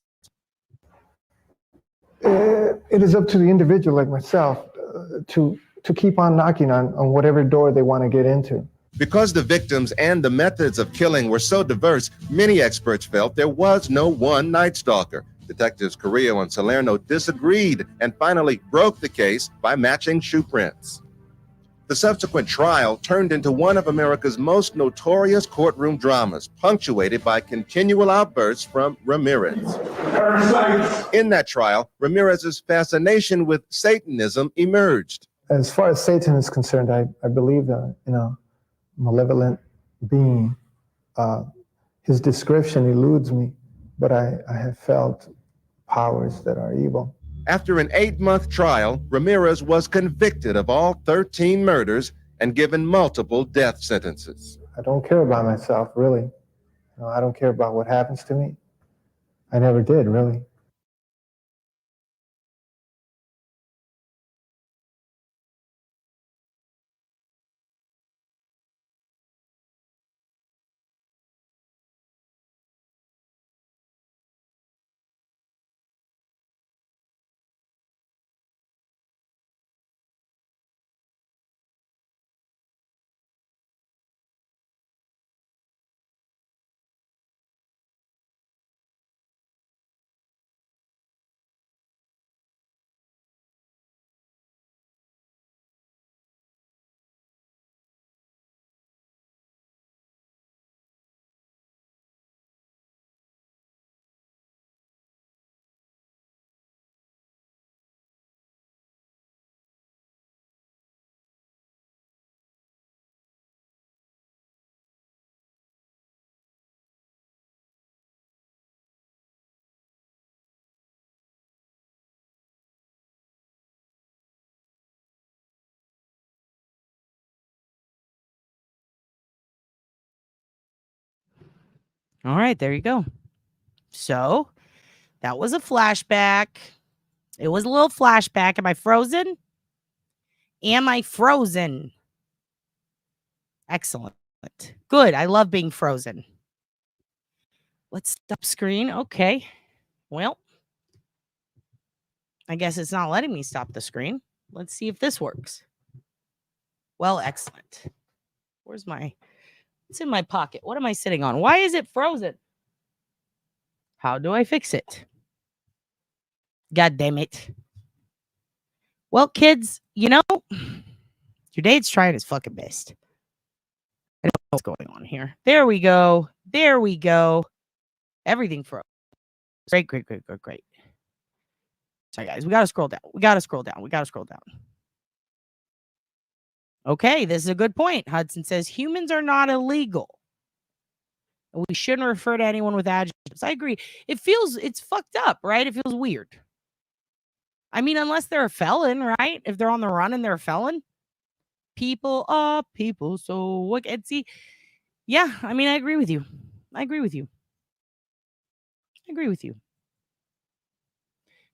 It is up to the individual like myself to keep on knocking on whatever door they want to get into. because the victims and the methods of killing were so diverse, many experts felt there was no one Night Stalker. Detectives Carrillo and Salerno disagreed and finally broke the case by matching shoe prints. The subsequent trial turned into one of America's most notorious courtroom dramas, punctuated by continual outbursts from Ramirez. In that trial, Ramirez's fascination with Satanism emerged. As far as Satan is concerned, I believe in a malevolent being his description eludes me, but I have felt powers that are evil. After an 8-month trial, Ramirez was convicted of all 13 murders and given multiple death sentences. I don't care about myself, really. You know, I don't care about what happens to me. I never did, really. All right, there you go. So that was a flashback. It was a little flashback. Am I frozen? Am I frozen? Excellent. Good. I love being frozen. Let's stop screen. Okay. Well, I guess it's not letting me stop the screen. Let's see if this works. Well, excellent. Where's my... It's in my pocket. What am I sitting on? Why is it frozen? How do I fix it? God damn it. Well, kids, you know, your date's trying his fucking best. I don't know what's going on here. There we go. There we go. Everything froze. Great, great, great, great, great. Sorry, guys. We got to scroll down. We got to scroll down. We got to scroll down. Okay, this is a good point. Hudson says humans are not illegal. We shouldn't refer to anyone with adjectives. I agree. It's fucked up, right? It feels weird. I mean, unless they're a felon, right? If they're on the run and they're a felon. People are people. So what? And see, yeah, I mean, I agree with you. I agree with you. I agree with you.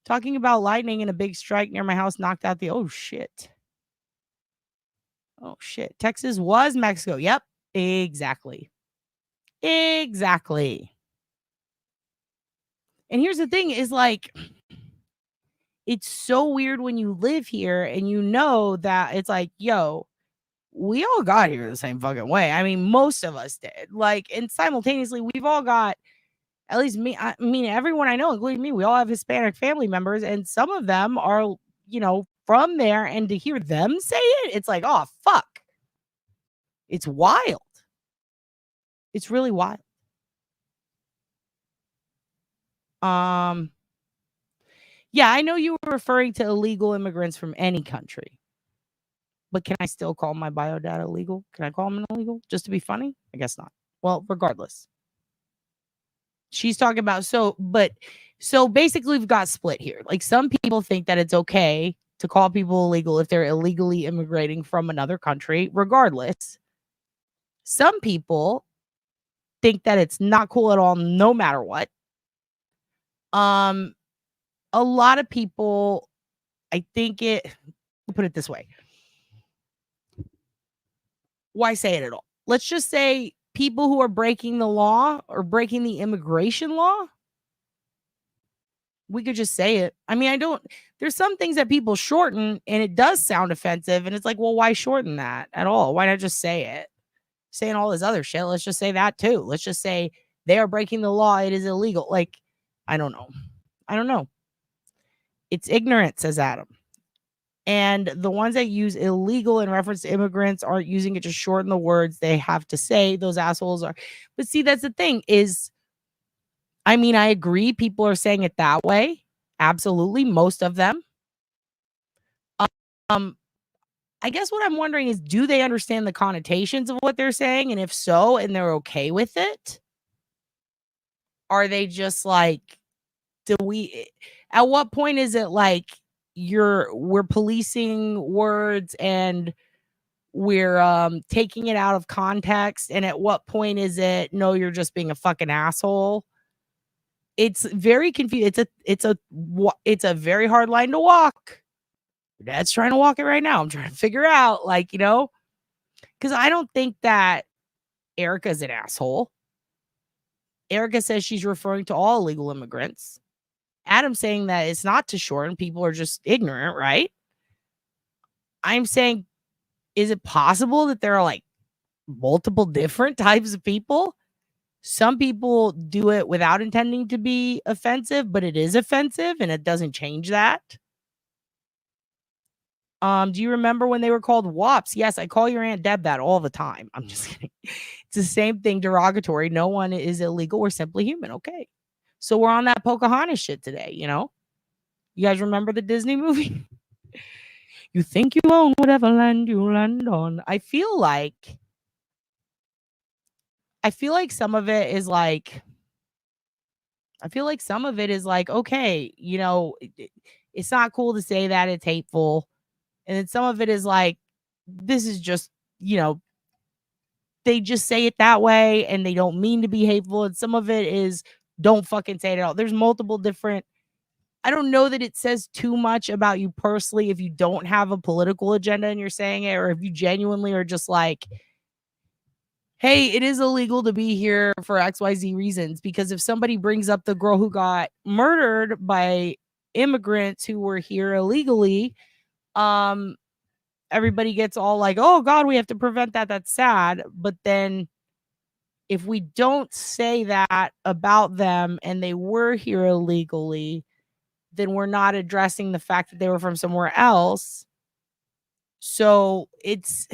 Talking about lightning and a big strike near my house knocked out the... Oh, shit. Oh, shit. Texas was Mexico. Yep. Exactly. Exactly. And here's the thing is like, it's so weird when you live here and you know that it's like, yo, we all got here the same fucking way. I mean, most of us did. Like, and simultaneously, we've all got, at least me, I mean, everyone I know, including me, we all have Hispanic family members, and some of them are, you know, from there. And to hear them say it, it's like, oh, fuck. It's wild. It's really wild. Yeah, I know you were referring to illegal immigrants from any country. But can I still call my biodata illegal? Can I call them illegal just to be funny? I guess not. Well, regardless. She's talking about so basically we've got split here. Like some people think that it's okay to call people illegal if they're illegally immigrating from another country, regardless. Some people think that it's not cool at all, no matter what. A lot of people, I think put it this way. Why say it at all? Let's just say people who are breaking the law or breaking the immigration law. We could just say it. I mean, there's some things that people shorten and it does sound offensive. And it's like, well, why shorten that at all? Why not just say it? Saying all this other shit. Let's just say that too. Let's just say they are breaking the law. It is illegal. Like, I don't know. It's ignorant, says Adam. And the ones that use illegal in reference to immigrants aren't using it to shorten the words they have to say. Those assholes are. But see, that's the thing is, I mean, I agree. People are saying it that way. Absolutely. Most of them. I guess what I'm wondering is, do they understand the connotations of what they're saying? And if so, and they're okay with it, are they just like, at what point is it like we're policing words and we're taking it out of context? And at what point is it, no, you're just being a fucking asshole? It's very confusing. It's a very hard line to walk. Your dad's trying to walk it right now. I'm trying to figure out, like, because I don't think that Erica's an asshole. Erica says she's referring to all illegal immigrants. Adam's saying that it's not to shorten. People are just ignorant, right? I'm saying, is it possible that there are like multiple different types of people? Some people do it without intending to be offensive, but it is offensive and it doesn't change that. Do you remember when they were called WAPs? Yes, I call your Aunt Deb that all the time. I'm just kidding. It's the same thing, derogatory. No one is illegal. We're simply human. Okay. So we're on that Pocahontas shit today, You guys remember the Disney movie? You think you own whatever land you land on. I feel like some of it is like, okay, it's not cool to say that, it's hateful. And then some of it is like, this is just, they just say it that way and they don't mean to be hateful. And some of it is, don't fucking say it at all. There's multiple different, I don't know that it says too much about you personally if you don't have a political agenda and you're saying it, or if you genuinely are just like, hey, it is illegal to be here for XYZ reasons. Because if somebody brings up the girl who got murdered by immigrants who were here illegally, everybody gets all like, oh God, we have to prevent that. That's sad. But then if we don't say that about them and they were here illegally, then we're not addressing the fact that they were from somewhere else. So it's,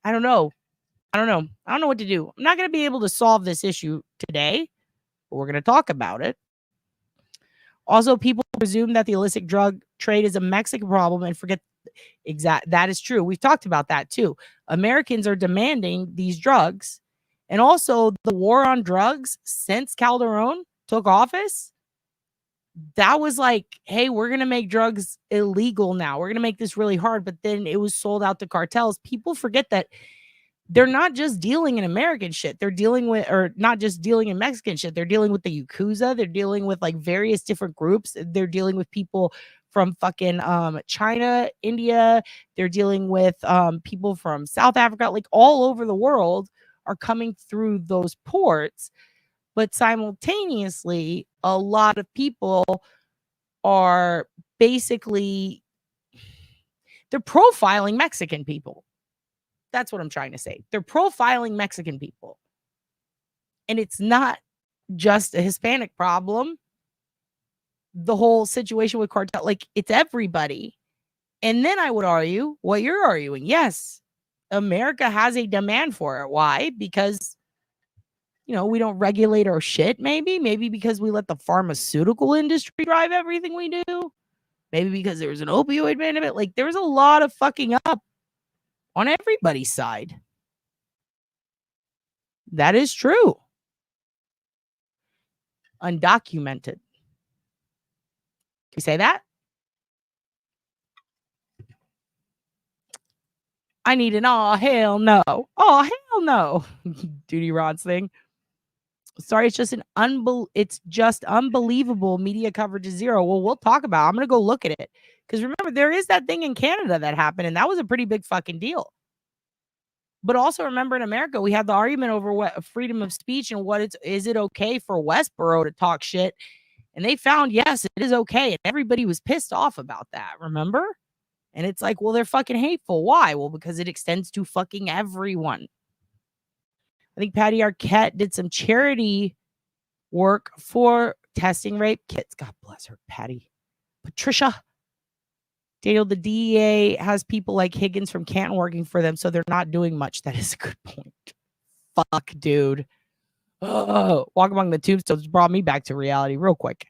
I don't know. I don't know what to do. I'm not going to be able to solve this issue today, but we're going to talk about it. Also, people presume that the illicit drug trade is a Mexican problem and forget that is true. We've talked about that too. Americans are demanding these drugs. And also the war on drugs since Calderon took office, that was like, hey, we're going to make drugs illegal now. We're going to make this really hard. But then it was sold out to cartels. People forget that they're not just dealing in American shit. They're dealing with, or not just dealing in Mexican shit. They're dealing with the Yakuza. They're dealing with like various different groups. They're dealing with people from fucking China, India. They're dealing with people from South Africa, like all over the world are coming through those ports. But simultaneously, a lot of people are basically, they're profiling Mexican people. That's what I'm trying to say. They're profiling Mexican people. And it's not just a Hispanic problem. The whole situation with cartel, like it's everybody. And then I would argue what you're arguing. Yes, America has a demand for it. Why? Because, we don't regulate our shit, maybe because we let the pharmaceutical industry drive everything we do. Maybe because there's an opioid mandate. Like there's a lot of fucking up on everybody's side. That is true. Undocumented. Can you say that? I need an oh hell no. Oh hell no. Duty Rod's thing. Sorry, it's just unbelievable. Media coverage is zero. Well, we'll talk about it. I'm gonna go look at it. Because remember, there is that thing in Canada that happened, and that was a pretty big fucking deal. But also remember, in America, we had the argument over what freedom of speech and is it okay for Westboro to talk shit? And they found, yes, it is okay. And everybody was pissed off about that, remember? And it's like, well, they're fucking hateful. Why? Well, because it extends to fucking everyone. I think Patty Arquette did some charity work for testing rape kits. God bless her, Patty. Patricia. Daniel, the DEA has people like Higgins from Canton working for them, so they're not doing much. That is a good point. Fuck, dude. Oh, Walk Among the Tombstones brought me back to reality real quick.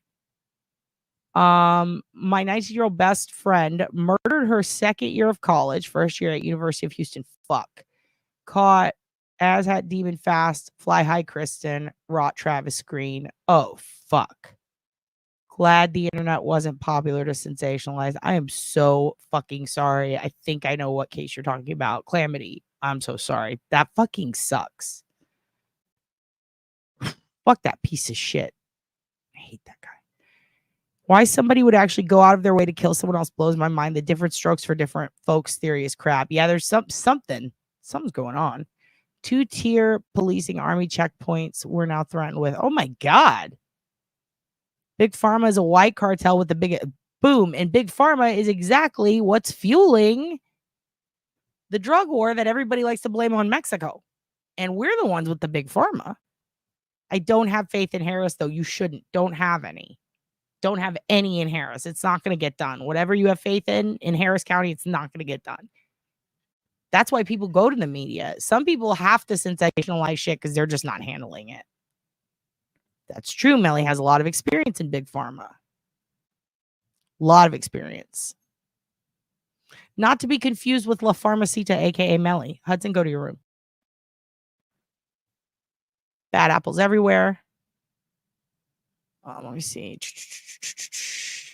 My 19-year-old best friend murdered her second year of college, first year at University of Houston. Fuck. Caught as hat Demon Fast, Fly High Kristen, Rot Travis Green. Oh, fuck. Glad the internet wasn't popular to sensationalize. I am so fucking sorry. I think I know what case you're talking about. Calamity. I'm so sorry. That fucking sucks. Fuck that piece of shit. I hate that guy. Why somebody would actually go out of their way to kill someone else blows my mind. The different strokes for different folks theory is crap. Yeah, there's something's going on. 2-tier policing army checkpoints we're now threatened with. Oh my God. Big Pharma is a white cartel with the big boom. And Big Pharma is exactly what's fueling the drug war that everybody likes to blame on Mexico. And we're the ones with the Big Pharma. I don't have faith in Harris, though. You shouldn't. Don't have any. Don't have any in Harris. It's not going to get done. Whatever you have faith in Harris County, it's not going to get done. That's why people go to the media. Some people have to sensationalize shit because they're just not handling it. That's true. Melly has a lot of experience in Big Pharma. A lot of experience. Not to be confused with La Farmacita, a.k.a. Melly. Hudson, go to your room. Bad apples everywhere. Let me see.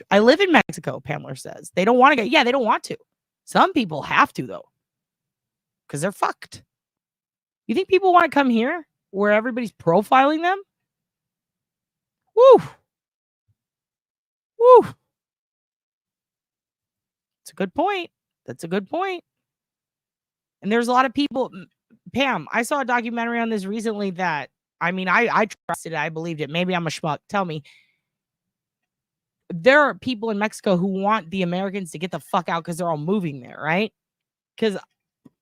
I live in Mexico, Pamela says. They don't want to go. Yeah, they don't want to. Some people have to, though. Because they're fucked. You think people want to come here where everybody's profiling them? Woo. Woo. It's a good point. That's a good point. And there's a lot of people. Pam, I saw a documentary on this recently that, I mean, I trusted it. I believed it. Maybe I'm a schmuck. Tell me. There are people in Mexico who want the Americans to get the fuck out because they're all moving there, right? Because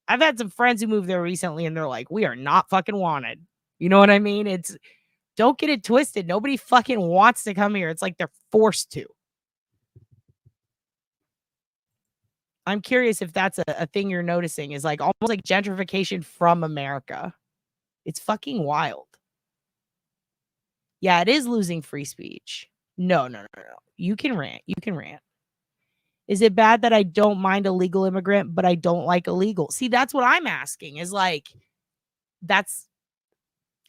I've had some friends who moved there recently and they're like, we are not fucking wanted. You know what I mean? Don't get it twisted. Nobody fucking wants to come here. It's like they're forced to. I'm curious if that's a thing you're noticing, is like almost like gentrification from America. It's fucking wild. Yeah, it is losing free speech. No. You can rant. Is it bad that I don't mind a legal immigrant, but I don't like illegal? See, that's what I'm asking, is like, that's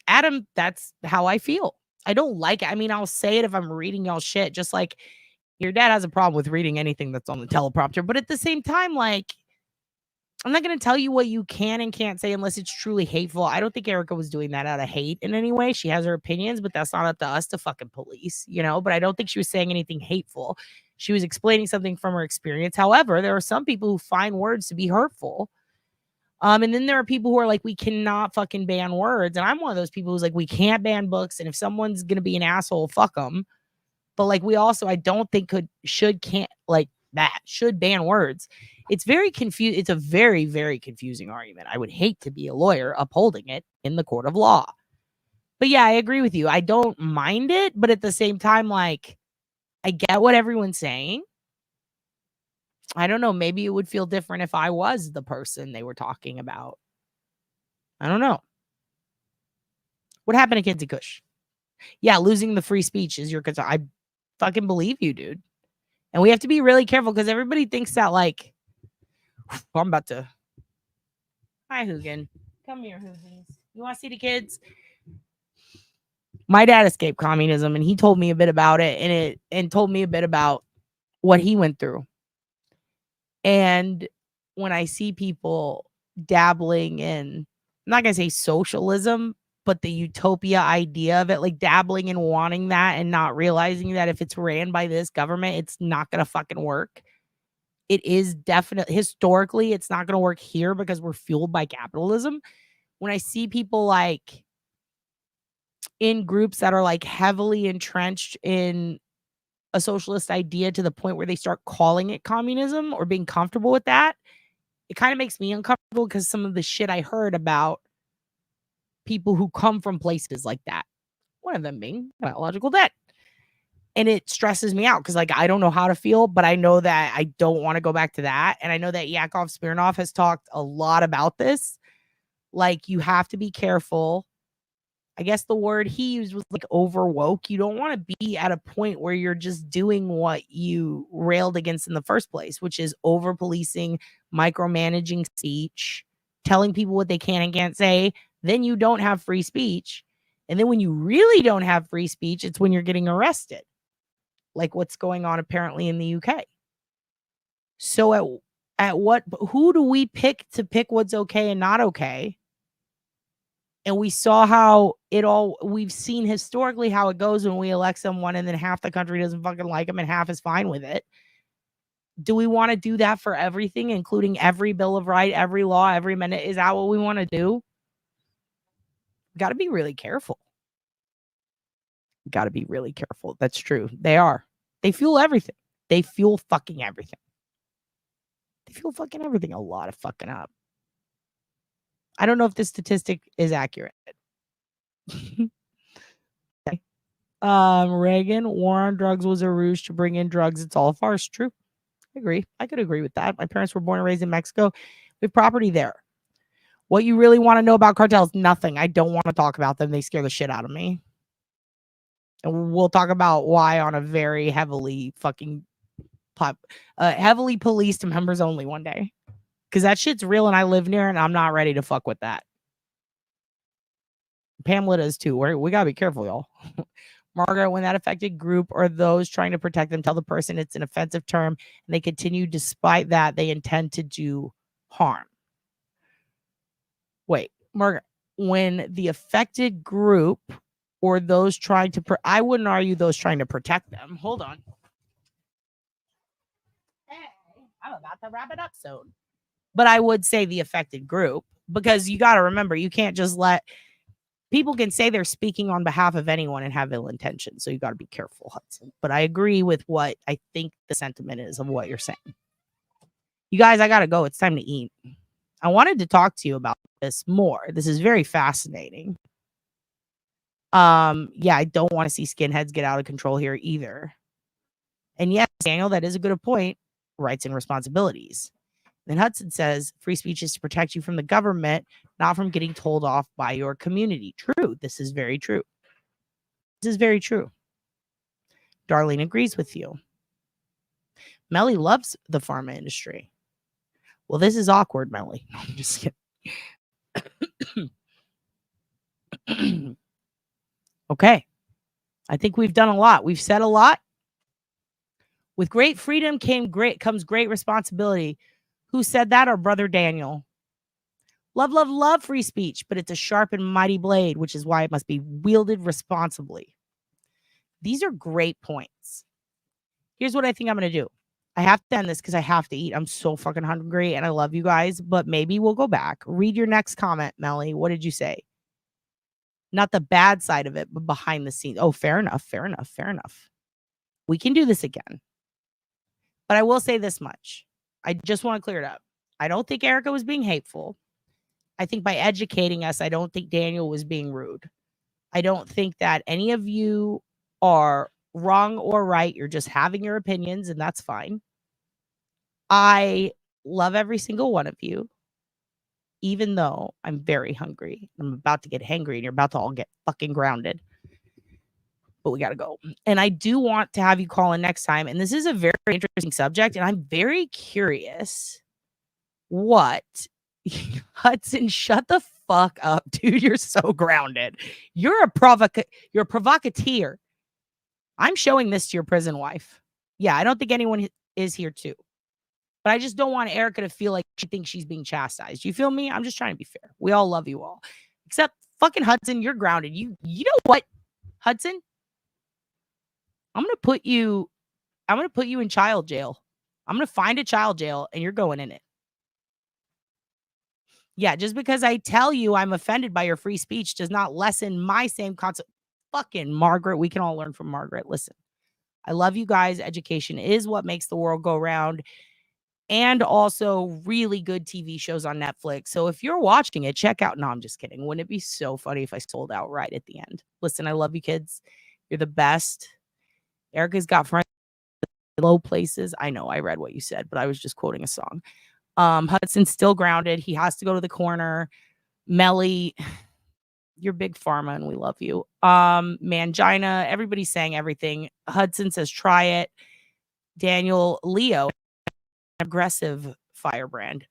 Adam, that's how I feel. I don't like it. I mean, I'll say it if I'm reading y'all shit, just like your dad has a problem with reading anything that's on the teleprompter. But at the same time, like, I'm not going to tell you what you can and can't say unless it's truly hateful. I don't think Erica was doing that out of hate in any way. She has her opinions, but that's not up to us to fucking police, you know? But I don't think she was saying anything hateful. She was explaining something from her experience. However, there are some people who find words to be hurtful. And then there are people who are like, we cannot fucking ban words. And I'm one of those people who's like, we can't ban books. And if someone's going to be an asshole, fuck them. But like, we also, I don't think should ban words. It's very confused. It's a very, very confusing argument. I would hate to be a lawyer upholding it in the court of law. But yeah, I agree with you. I don't mind it. But at the same time, like, I get what everyone's saying. I don't know. Maybe it would feel different if I was the person they were talking about. I don't know. What happened to Kinsey Kush? Yeah, losing the free speech is your concern. I fucking believe you, dude. And we have to be really careful because everybody thinks that, like, I'm about to. Hi, Hugin. Come here, Hugins. You want to see the kids? My dad escaped communism, and he told me a bit about it, and told me a bit about what he went through. And when I see people dabbling in, I'm not going to say socialism, but the utopia idea of it, like dabbling in wanting that and not realizing that if it's ran by this government, it's not going to fucking work. It is definitely, historically, it's not going to work here because we're fueled by capitalism. When I see people like in groups that are like heavily entrenched in a socialist idea to the point where they start calling it communism or being comfortable with that, it kind of makes me uncomfortable because some of the shit I heard about people who come from places like that, one of them being biological debt. And it stresses me out because, like, I don't know how to feel, but I know that I don't want to go back to that. And I know that Yakov Smirnov has talked a lot about this. Like, you have to be careful I guess the word he used was like overwoke. You don't want to be at a point where you're just doing what you railed against in the first place, which is over policing, micromanaging speech, telling people what they can and can't say. Then you don't have free speech. And then when you really don't have free speech, it's when you're getting arrested, like what's going on apparently in the UK. So who do we pick to pick what's okay and not okay? And we saw how we've seen historically how it goes when we elect someone and then half the country doesn't fucking like them and half is fine with it. Do we want to do that for everything, including every Bill of Rights, every law, every minute? Is that what we want to do? Got to be really careful. Got to be really careful. That's true. They are. They fuel everything. They fuel fucking everything. They fuel fucking everything. A lot of fucking up. I don't know if this statistic is accurate. Okay. Reagan, war on drugs was a ruse to bring in drugs. It's all a farce. True. I agree. I could agree with that. My parents were born and raised in Mexico. We have property there. What you really want to know about cartels? Nothing. I don't want to talk about them. They scare the shit out of me. And we'll talk about why on a very heavily heavily policed members only one day. Because that shit's real and I live near and I'm not ready to fuck with that. Pamela does too. We got to be careful, y'all. Margaret, when that affected group or those trying to protect them tell the person it's an offensive term and they continue despite that they intend to do harm. Wait, Margaret, when the affected group or those trying to, I wouldn't argue those trying to protect them. Hold on. Hey, I'm about to wrap it up soon. But I would say the affected group, because you got to remember, you can't just let people can say they're speaking on behalf of anyone and have ill intention. So you got to be careful, Hudson. But I agree with what I think the sentiment is of what you're saying. You guys, I got to go. It's time to eat. I wanted to talk to you about this more. This is very fascinating. Yeah, I don't want to see skinheads get out of control here either. And yes, Daniel, that is a good point. Rights and responsibilities. Then Hudson says free speech is to protect you from the government, not from getting told off by your community. True. This is very true. This is very true. Darlene agrees with you. Melly loves the pharma industry. Well, this is awkward, Melly. I'm just kidding. Okay. I think we've done a lot. We've said a lot. With great freedom comes great responsibility. Who said that? Our brother Daniel. Love, love, love free speech, but it's a sharp and mighty blade, which is why it must be wielded responsibly. These are great points. Here's what I think I'm going to do. I have to end this because I have to eat. I'm so fucking hungry and I love you guys, but maybe we'll go back. Read your next comment, Melly. What did you say? Not the bad side of it, but behind the scenes. Oh, fair enough, fair enough, fair enough. We can do this again. But I will say this much. I just want to clear it up. I don't think Erica was being hateful. I think by educating us, I don't think Daniel was being rude. I don't think that any of you are wrong or right. You're just having your opinions, and that's fine. I love every single one of you, even though I'm very hungry. I'm about to get hangry, and you're about to all get fucking grounded. But we got to go. And I do want to have you call in next time. And this is a very interesting subject. And I'm very curious what Hudson, shut the fuck up, dude. You're so grounded. You're a provocateur. I'm showing this to your prison wife. Yeah, I don't think anyone is here too. But I just don't want Erica to feel like she thinks she's being chastised. You feel me? I'm just trying to be fair. We all love you all. Except fucking Hudson, you're grounded. You know what, Hudson? I'm going to put you in child jail. I'm going to find a child jail and you're going in it. Yeah, just because I tell you I'm offended by your free speech does not lessen my same concept. Fucking Margaret, we can all learn from Margaret. Listen, I love you guys. Education is what makes the world go round. And also really good TV shows on Netflix. So if you're watching it, check out. No, I'm just kidding. Wouldn't it be so funny if I sold out right at the end? Listen, I love you kids. You're the best. Erica's got friends in low places. I know I read what you said, but I was just quoting a song. Hudson's still grounded. He has to go to the corner. Melly, You're big pharma and we love you. Mangina, everybody's saying everything. Hudson says try it. Daniel, Leo, aggressive firebrand.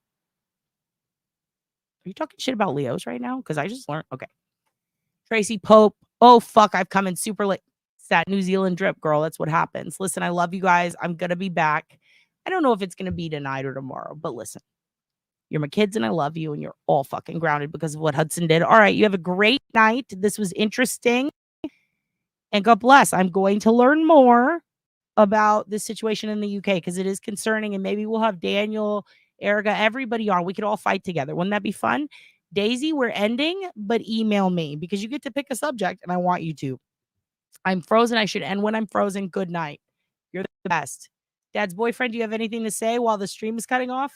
Are you talking shit about Leos right now? Because I just learned. Okay. Tracy Pope. Oh, fuck. I've come in super late. It's that New Zealand drip, girl. That's what happens. Listen, I love you guys. I'm going to be back. I don't know if it's going to be tonight or tomorrow, but listen, you're my kids and I love you and you're all fucking grounded because of what Hudson did. All right. You have a great night. This was interesting. And God bless. I'm going to learn more about this situation in the UK because it is concerning. And maybe we'll have Daniel, Erica, everybody on. We could all fight together. Wouldn't that be fun? Daisy, we're ending, but email me because you get to pick a subject and I want you to. I'm frozen. I should end when I'm frozen. Good night. You're the best. Dad's boyfriend, do you have anything to say while the stream is cutting off?